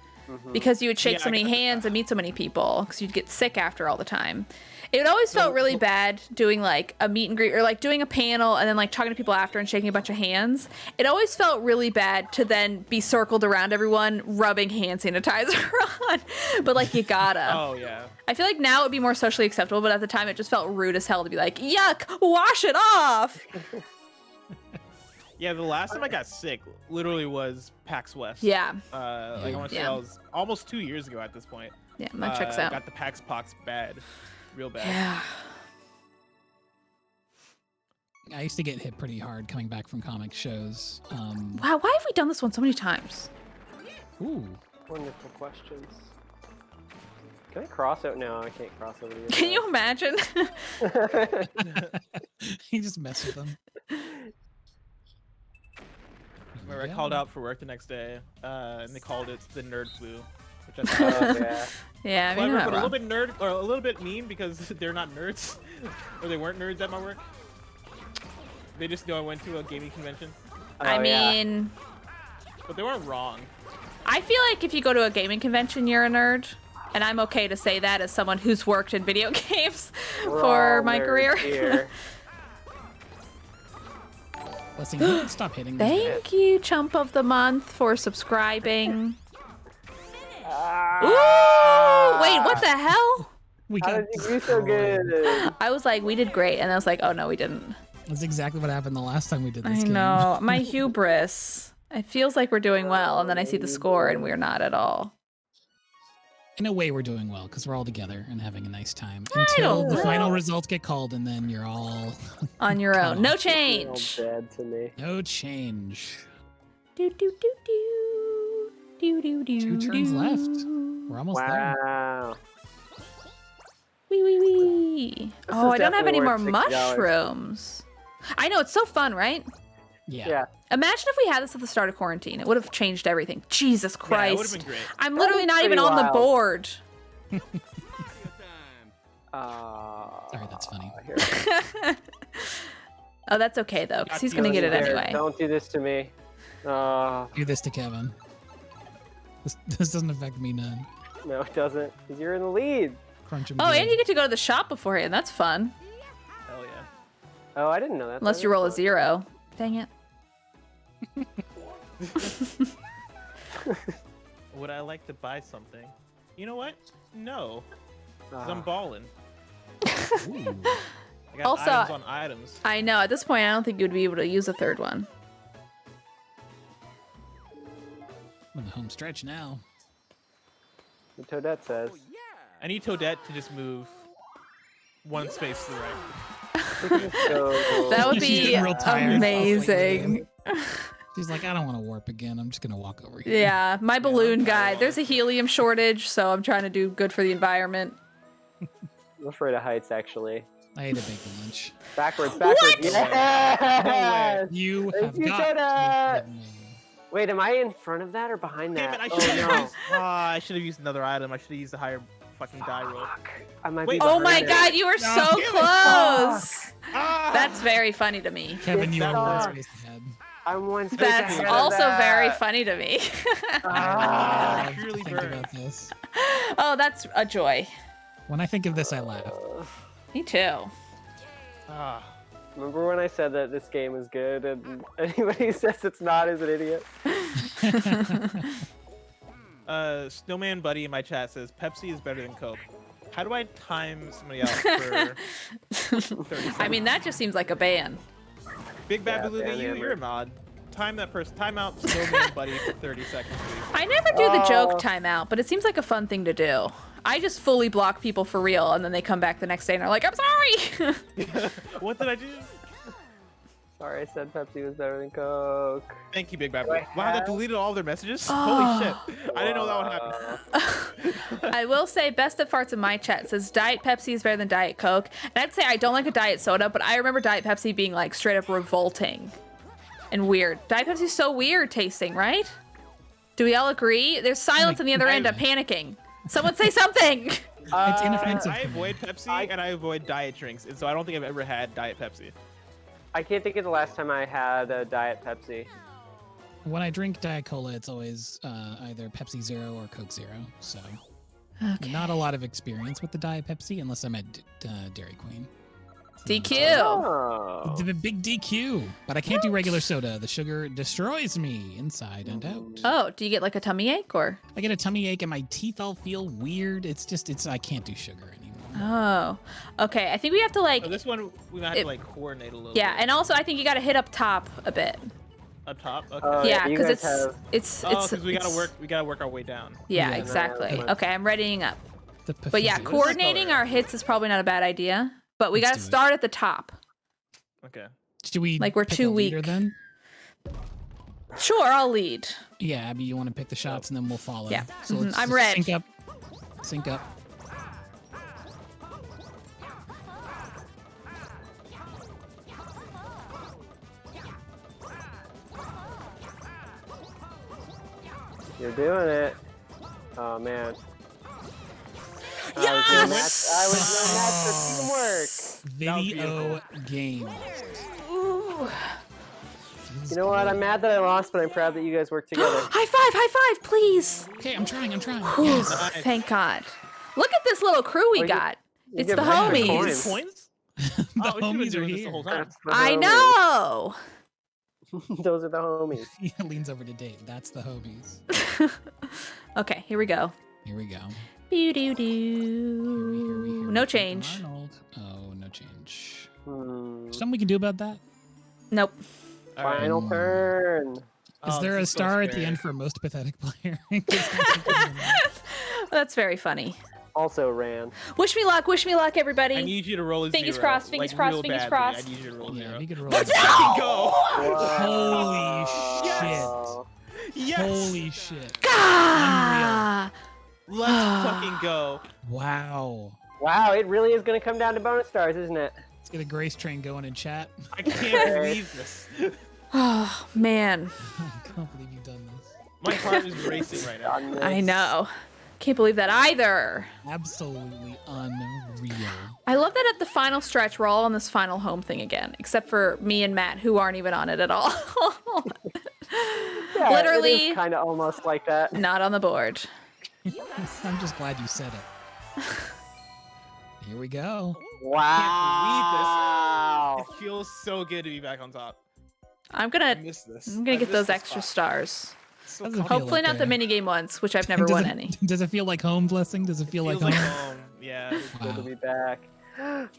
because you would shake Yeah, so I many got that. hands and meet so many people because you'd get sick after all the time. It always felt really bad doing like a meet and greet or like doing a panel and then like talking to people after and shaking a bunch of hands. It always felt really bad to then be circled around everyone rubbing hand sanitizer on. But like you gotta. Oh yeah. I feel like now it would be more socially acceptable, but at the time it just felt rude as hell to be like, yuck, wash it off. Yeah, the last time I got sick literally was PAX West. Yeah. Like I want to say Yeah. that was almost 2 years ago at this point. Yeah, that checks out. Got the PAX pox bad, real bad. Yeah. I used to get hit pretty hard coming back from comic shows. Wow, why have we done this one so many times? Ooh. Wonderful questions. Can I cross out? No, I can't cross over to the Can you imagine? You just mess with them. Where I Yeah. called out for work the next day, and they called it the nerd flu, which I thought Oh, yeah. Yeah, I mean, clever, you're not but a little wrong. bit nerd or a little bit mean because they're not nerds, or they weren't nerds at my work. They just know I went to a gaming convention, I Oh, yeah. mean, but they weren't wrong. I feel like if you go to a gaming convention, you're a nerd. And I'm okay to say that as someone who's worked in video games We're for all my nerds career. here. Blessing, you stop hitting me. Thank you, Chump of the Month, for subscribing. Ah, Ooh! Wait, what the hell? We How got did you do so destroyed. good? I was like, we did great. And I was like, oh, no, we didn't. That's exactly what happened the last time we did this I game. know. My hubris. It feels like we're doing well. And then I see the score and we're not at all. In a way, we're doing well because we're all together and having a nice time don't until the know. final results get called, and then you're all On your Cut own. No off. You're all change. dead to me. no change. Do, do, do, do. Do, do, do, 2 turns do. left. We're almost there. Wow. Wee, wee, wee. This Oh, is I don't have definitely any more worth $60. mushrooms. I know, it's so fun, right? Yeah. Yeah. Imagine if we had this at the start of quarantine. It would have changed everything. Jesus Yeah, it Christ. would have been great. I'm That literally was not even pretty on the wild. board. Sorry, that's funny. Here. Oh, that's okay, though, because he's Got going to you get it there. anyway. Don't do this to me. Oh, Do this to Kevin. This doesn't affect me none. no, it doesn't. Because you're in the lead. Crunch 'em Oh, good. and you get to go to the shop beforehand. That's fun. Hell yeah. Oh, I didn't know that. Unless That you is roll a fun. 0. Dang it. Would I like to buy something? You know what? No, 'cause Ah. I'm balling. Ooh. I got Also- items on items. I know. At this point, I don't think you would be able to use a third one. I'm in the home stretch now. The Toadette says. I need Toadette to just move one space to the right. That would She's be getting real tired. amazing. She's like, I don't want to warp again. I'm just gonna walk over here. Yeah, my balloon I'm guy. tired. There's a helium shortage, so I'm trying to do good for the environment. I'm afraid of heights, actually. I ate a big lunch. Backwards, backwards. What? Yes! You Thank have you, got Toadette. to be kidding me. Wait, am I in front of that or behind Damn that? it! I Oh should have no! used. I should have used another item. I should have used the higher fucking die roll. Fuck. I might Wait. be Oh behind my it. god, you were No, so damn it. close! Ah! That's very funny to me. Kevin, you are one Stop. space ahead. I'm one space That's ahead of also that. very funny to me. Ah. I purely think burned. about this. Oh, that's a joy. When I think of this, I laugh. Me too. Ah. Remember when I said that this game is good and anybody who says it's not is an idiot? Snowman Buddy in my chat says Pepsi is better than Coke. How do I time somebody out for 30 seconds? I mean, that just seems like a ban. Big Bad Yeah, Beluga, ban you're hammer. a mod. Time that person. Time out Snowman Buddy for 30 seconds, please. I never do the joke Oh. timeout, but it seems like a fun thing to do. I just fully block people for real, and then they come back the next day and are like, I'm sorry! What did I do? Sorry, I said Pepsi was better than Coke. Thank you, Big Bad Do I Beluga. Wow, that have- deleted all their messages? Oh. Holy shit. I didn't know that would happen. I will say, best of farts in my chat says Diet Pepsi is better than Diet Coke. And I'd say I don't like a Diet Soda, but I remember Diet Pepsi being like straight up revolting and weird. Diet Pepsi's so weird tasting, right? Do we all agree? There's silence on the other end. I'm panicking. Someone say something! It's inoffensive. I avoid Pepsi and I avoid diet drinks, and so I don't think I've ever had Diet Pepsi. I can't think of the last time I had a Diet Pepsi. When I drink Diet Cola, it's always either Pepsi Zero or Coke Zero. So Okay. not a lot of experience with the Diet Pepsi unless I'm at Dairy Queen. DQ. Oh. The big DQ, but I can't do regular soda. The sugar destroys me inside and out. Oh, do you get like a tummy ache or? I get a tummy ache and my teeth all feel weird. It's I can't do sugar anymore. Oh. Okay, I think we have to like, So this one, we might have It- to like coordinate a little yeah, bit. and also I think you gotta hit up top a bit. Up top? Okay. Oh, Yeah, you because guys have- it's Oh, because we it's- gotta work our way down. Yeah, Yeah. exactly. Yeah. Okay, I'm readying up. The But yeah, Pepsi- coordinating our hits is probably not a bad idea. But we Let's gotta do it. start at the top. Okay. Should we like, we're pick too a leader weak. then? Sure, I'll lead. Yeah, Abby, you want to pick the shots and then we'll follow. Yeah. So Mhm, let's I'm just red. Sync up. Sync up. You're doing it. Oh man. Yes! I was no match for Video game. Ooh. teamwork. You know what? I'm mad that I lost, but I'm proud that you guys worked together. High five, please. Okay, I'm trying. Whew, Yes. Nice. Thank God. Look at this little crew we Oh, you- got. You It's get the extra homies. coins. Points? The Oh, we should've been homies are doing this the here. whole time. That's the I homies. know. Those are the homies. He leans over to Dave. That's the homies. Okay, here we go. Here we go. Doo doo Here we doo. No change. Arnold. Oh, no change. Hmm. Something we can do about that? Nope. All right. Final turn. Is Oh, there a this is so star at the scary. end for most pathetic player? That's very funny. Also ran. Wish me luck, everybody. I need you to roll a Fingers zero. crossed, fingers like, crossed, real fingers badly. crossed. I need you to roll Yeah, zero. if you could roll. Let's a- fucking go! Holy shit. Wow. Yes! Holy shit. Ah! Let's fucking go. Wow. Wow, it really is going to come down to bonus stars, isn't it? Let's get a grace train going in chat. I can't believe this. Oh, man. I can't believe you've done this. My heart is racing right now. Done this. I know. Can't believe that either. Absolutely unreal. I love that at the final stretch, we're all on this final home thing again, except for me and Matt, who aren't even on it at all. Yeah, Literally. It is kind of almost like that. Not on the board. I'm just glad you said it. Here we go. Wow. It feels so good to be back on top. I'm I gonna miss this. I'm gonna I get miss those this extra spot. stars. So Doesn't comfortable. feel Hopefully not the okay. minigame ones, which I've never Does won it- any. Does it feel like home, Blessing? Does it feel like Feels home? like home. Yeah. It's good to Wow. be back.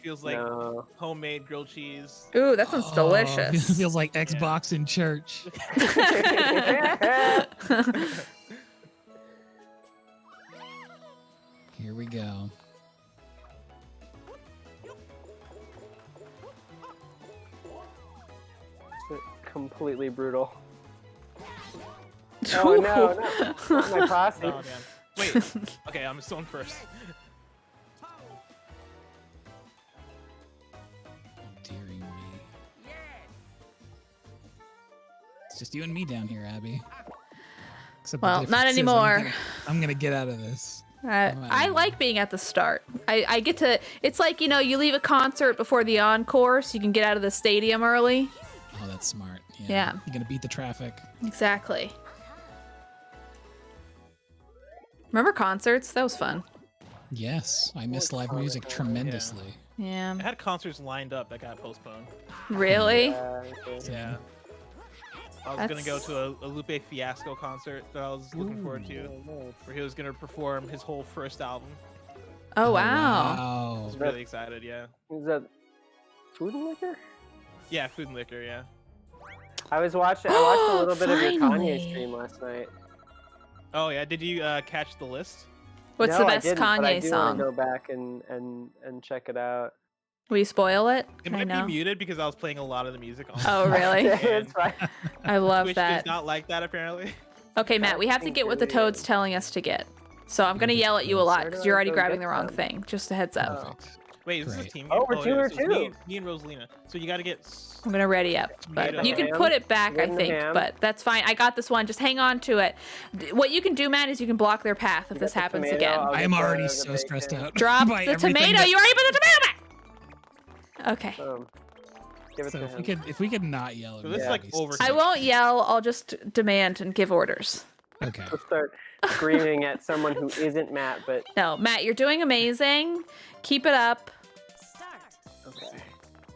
Feels like No. homemade grilled cheese. Ooh, that sounds Oh, delicious. feels like Xbox in church. Here we go. Completely brutal. Oh no, not my posse. Oh man. Wait. Okay, I'm stone first. Oh, dearie me. It's just you and me down here, Abby. Except the Well, not difference is anymore. I'm gonna get out of this. I like being at the start. I get to. It's like, you know, you leave a concert before the encore, so you can get out of the stadium early. Oh, that's smart. Yeah. You're gonna beat the traffic. Exactly. Remember concerts? That was fun. Yes, I miss live music tremendously. Yeah. I had concerts lined up that got postponed. Really? Yeah. I was gonna go to a Lupe Fiasco concert that I was looking forward to, where he was gonna perform his whole first album. Oh, wow. I Wow. was really excited. Yeah. Is that food and liquor? Yeah, food and liquor. Yeah. I watched a little bit of your Finally. Kanye stream last night. Oh yeah. Did you catch the list? What's No, the I best didn't, but I Kanye do song? want to go back and check it out. Will you spoil it? It Can I might know? be muted because I was playing a lot of the music on. Oh, really? It's fine. I love Twitch that. does not like that apparently. Okay, Matt, we have to get what the Toad's telling us to get. So I'm going to yell at you a lot because you're already grabbing the wrong thing. Just a heads up. Perfect. Wait, is this a Great. team? Oh, game? we're it 2 or is. So it's 2. Me and Rosalina. So you got to get. I'm going to ready up. But Tomato you can ham. put it back, I Wooden think. ham. But that's fine. I got this one. Just hang on to it. What you can do, Matt, is you can block their path if You this got the happens tomato, again. I'll I get am the- already the so stressed bacon. out. Drop by the everything tomato. that- You already put the tomato back. Okay. Give it So to if him. we could not yell at So me, this is like please. over. I won't yell. I'll just demand and give orders. Okay. We'll start screaming at someone who isn't Matt, but No, Matt, you're doing amazing. Keep it up. Start. okay.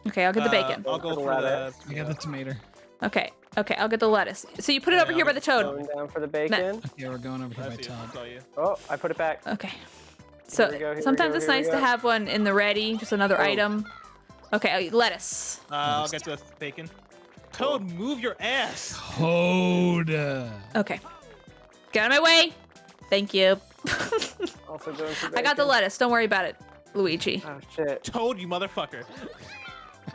Okay, I'll get the bacon. I'll go For the for the. lettuce. I got the tomato. Okay, I'll get the lettuce. So you put it over here by the toad. Going down for the bacon. Yeah, we're going over here by That's you, Todd. I'll tell you. Oh, I put it back. Okay. So Here we go, here we sometimes go, it's here we nice to go. have one in the ready, just another Oh. item. Okay, lettuce. I'll get the bacon. Toad, move your ass. Toad. Okay. Get out of my way. Thank you. Also going for bacon. I got the lettuce. Don't worry about it, Luigi. Oh shit. Toad, you motherfucker.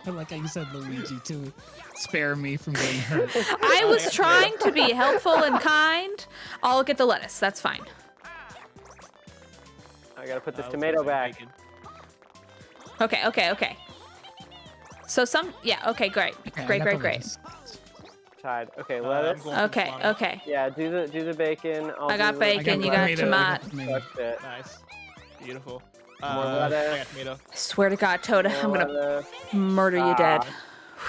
I like how you said Luigi to spare me from getting hurt. I was trying to be helpful and kind. I'll get the lettuce. That's fine. I gotta put this Let's tomato put some back. bacon. Okay. So yeah, okay, great. Okay, I Great, got great, the great. lettuce. tied. Okay, I'm lettuce. going for Okay, salami. okay. Yeah, do the bacon. I got bacon, you got tomato, I got tomato. Fuck it. Nice. Beautiful. More I lettuce. got tomato. I swear to God, Toad, I'm More gonna lettuce. murder you dead.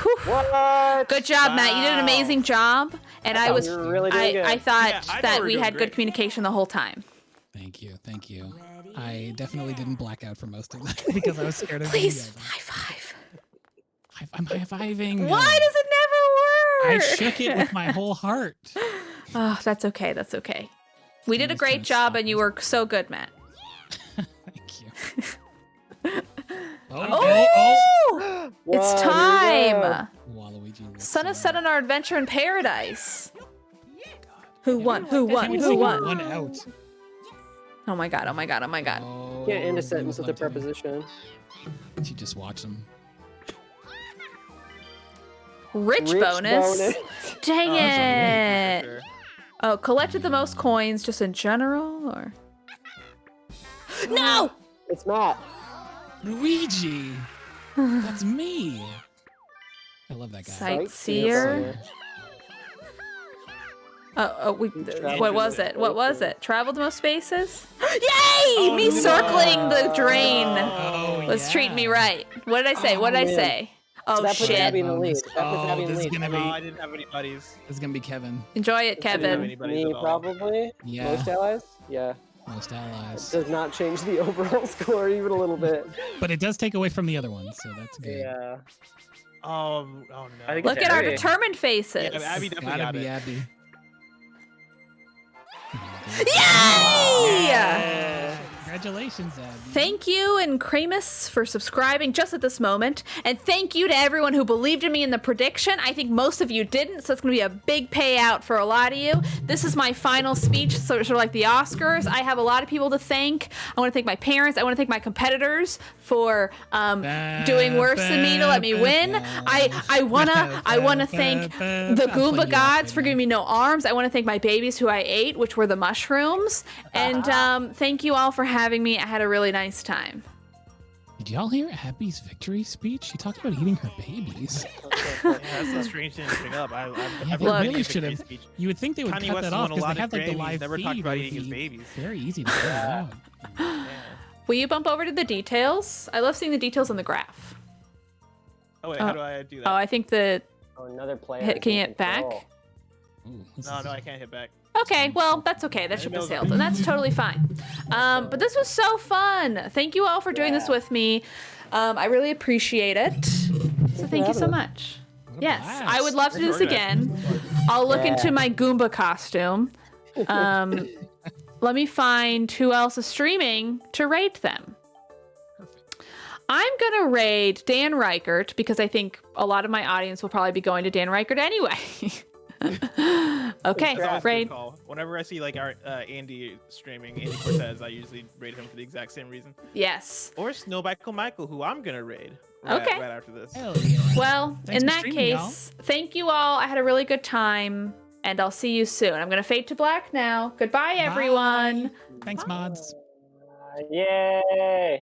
Whew. What? Good job, Matt. You did an Wow. amazing job. And I thought was we were really doing good. I thought Yeah, I know that we're we doing had good great. communication the whole time. Thank you. Thank you. I definitely didn't black out for most of that because I was scared of Please, you guys. high five. I'm high-fiving. Why does it never I work? shook it with my whole heart. Oh, that's okay. That's okay. We did a Somebody's great trying to job, stop and you us. were so good, Matt. Thank you. Oh, Whoa, it's here we time. go. Waluigi. looks Sun has so- set on our adventure in paradise. Who won? Who Can't won? we Who see won? One out. Oh my God! Oh my God! Oh my God! Oh, Can't end a we sentence with a love to- preposition. You just watch them. Rich bonus. Dang Oh, it! that's for sure. Oh, collected the most coins just in general, or? No! It's not. Luigi. That's me. I love that guy. Sightseer. What was it? What was it? Traveled the most spaces? Yay! Oh, Me no. circling the drain Oh, was treating me yeah. right. What did I say? What did I man. say? Oh That puts shit! Abby in the lead. That puts Oh, Abby in the this is lead. gonna No, be. I didn't have any buddies. This is gonna be Kevin. Enjoy it, I didn't have Kevin. any buddies Me at all. probably. Yeah. Most allies. Yeah. Most allies. Does not change the overall score even a little bit. But it does take away from the other ones, so that's good. Yeah. Oh no. I think Look it's at our Abby. determined faces. Yeah, Abby definitely Gotta got be it. Abby. Yay! Yeah. Congratulations, Abby. Thank you and Kramus for subscribing just at this moment. And thank you to everyone who believed in me in the prediction. I think most of you didn't, so it's going to be a big payout for a lot of you. This is my final speech, sort of like the Oscars. I have a lot of people to thank. I want to thank my parents. I want to thank my competitors for doing worse than me to let me win. I wanna thank the Goomba gods for giving me no arms. I want to thank my babies who I ate, which were the mushrooms. And thank you all for having me. I had a really nice time. Did y'all hear Abby's victory speech? She talked about eating her babies. Yeah, that's a strange thing to bring up. Yeah, I've they heard really the should have. speech. You would think they would Kanye cut West that off won a because lot they of have like the Grammys, live never feed. talked about It would eating his be babies. very easy to figure it out. Yeah. Will you bump over to the details? I love seeing the details on the graph. Oh wait, how do I do that? Oh, I think the Oh, another player. Can is you in hit back? control. Ooh, this No, is- I can't hit back. Okay, well, that's okay. That ship has sailed, and that's totally fine. But this was so fun. Thank you all for doing this Yeah. with me. I really appreciate it. So thank you so much. What a Yes, blast. I would love to do this again. I'll look Yeah. into my Goomba costume. Let me find who else is streaming to rate them. Perfect. I'm gonna raid Dan Reichert because I think a lot of my audience will probably be going to Dan Reichert anyway. Okay, That's also a good raid. call. Whenever I see like our Andy streaming, Andy Cortez, I usually raid him for the exact same reason. Yes. Or Snowbikel Michael, who I'm gonna raid. Okay. Right after this. Hell yeah. Well, Thanks in for that streaming, case, thank you all. I had a really good time, and I'll see you soon. I'm gonna fade to black now. Goodbye, everyone. Thanks, mods. Yay!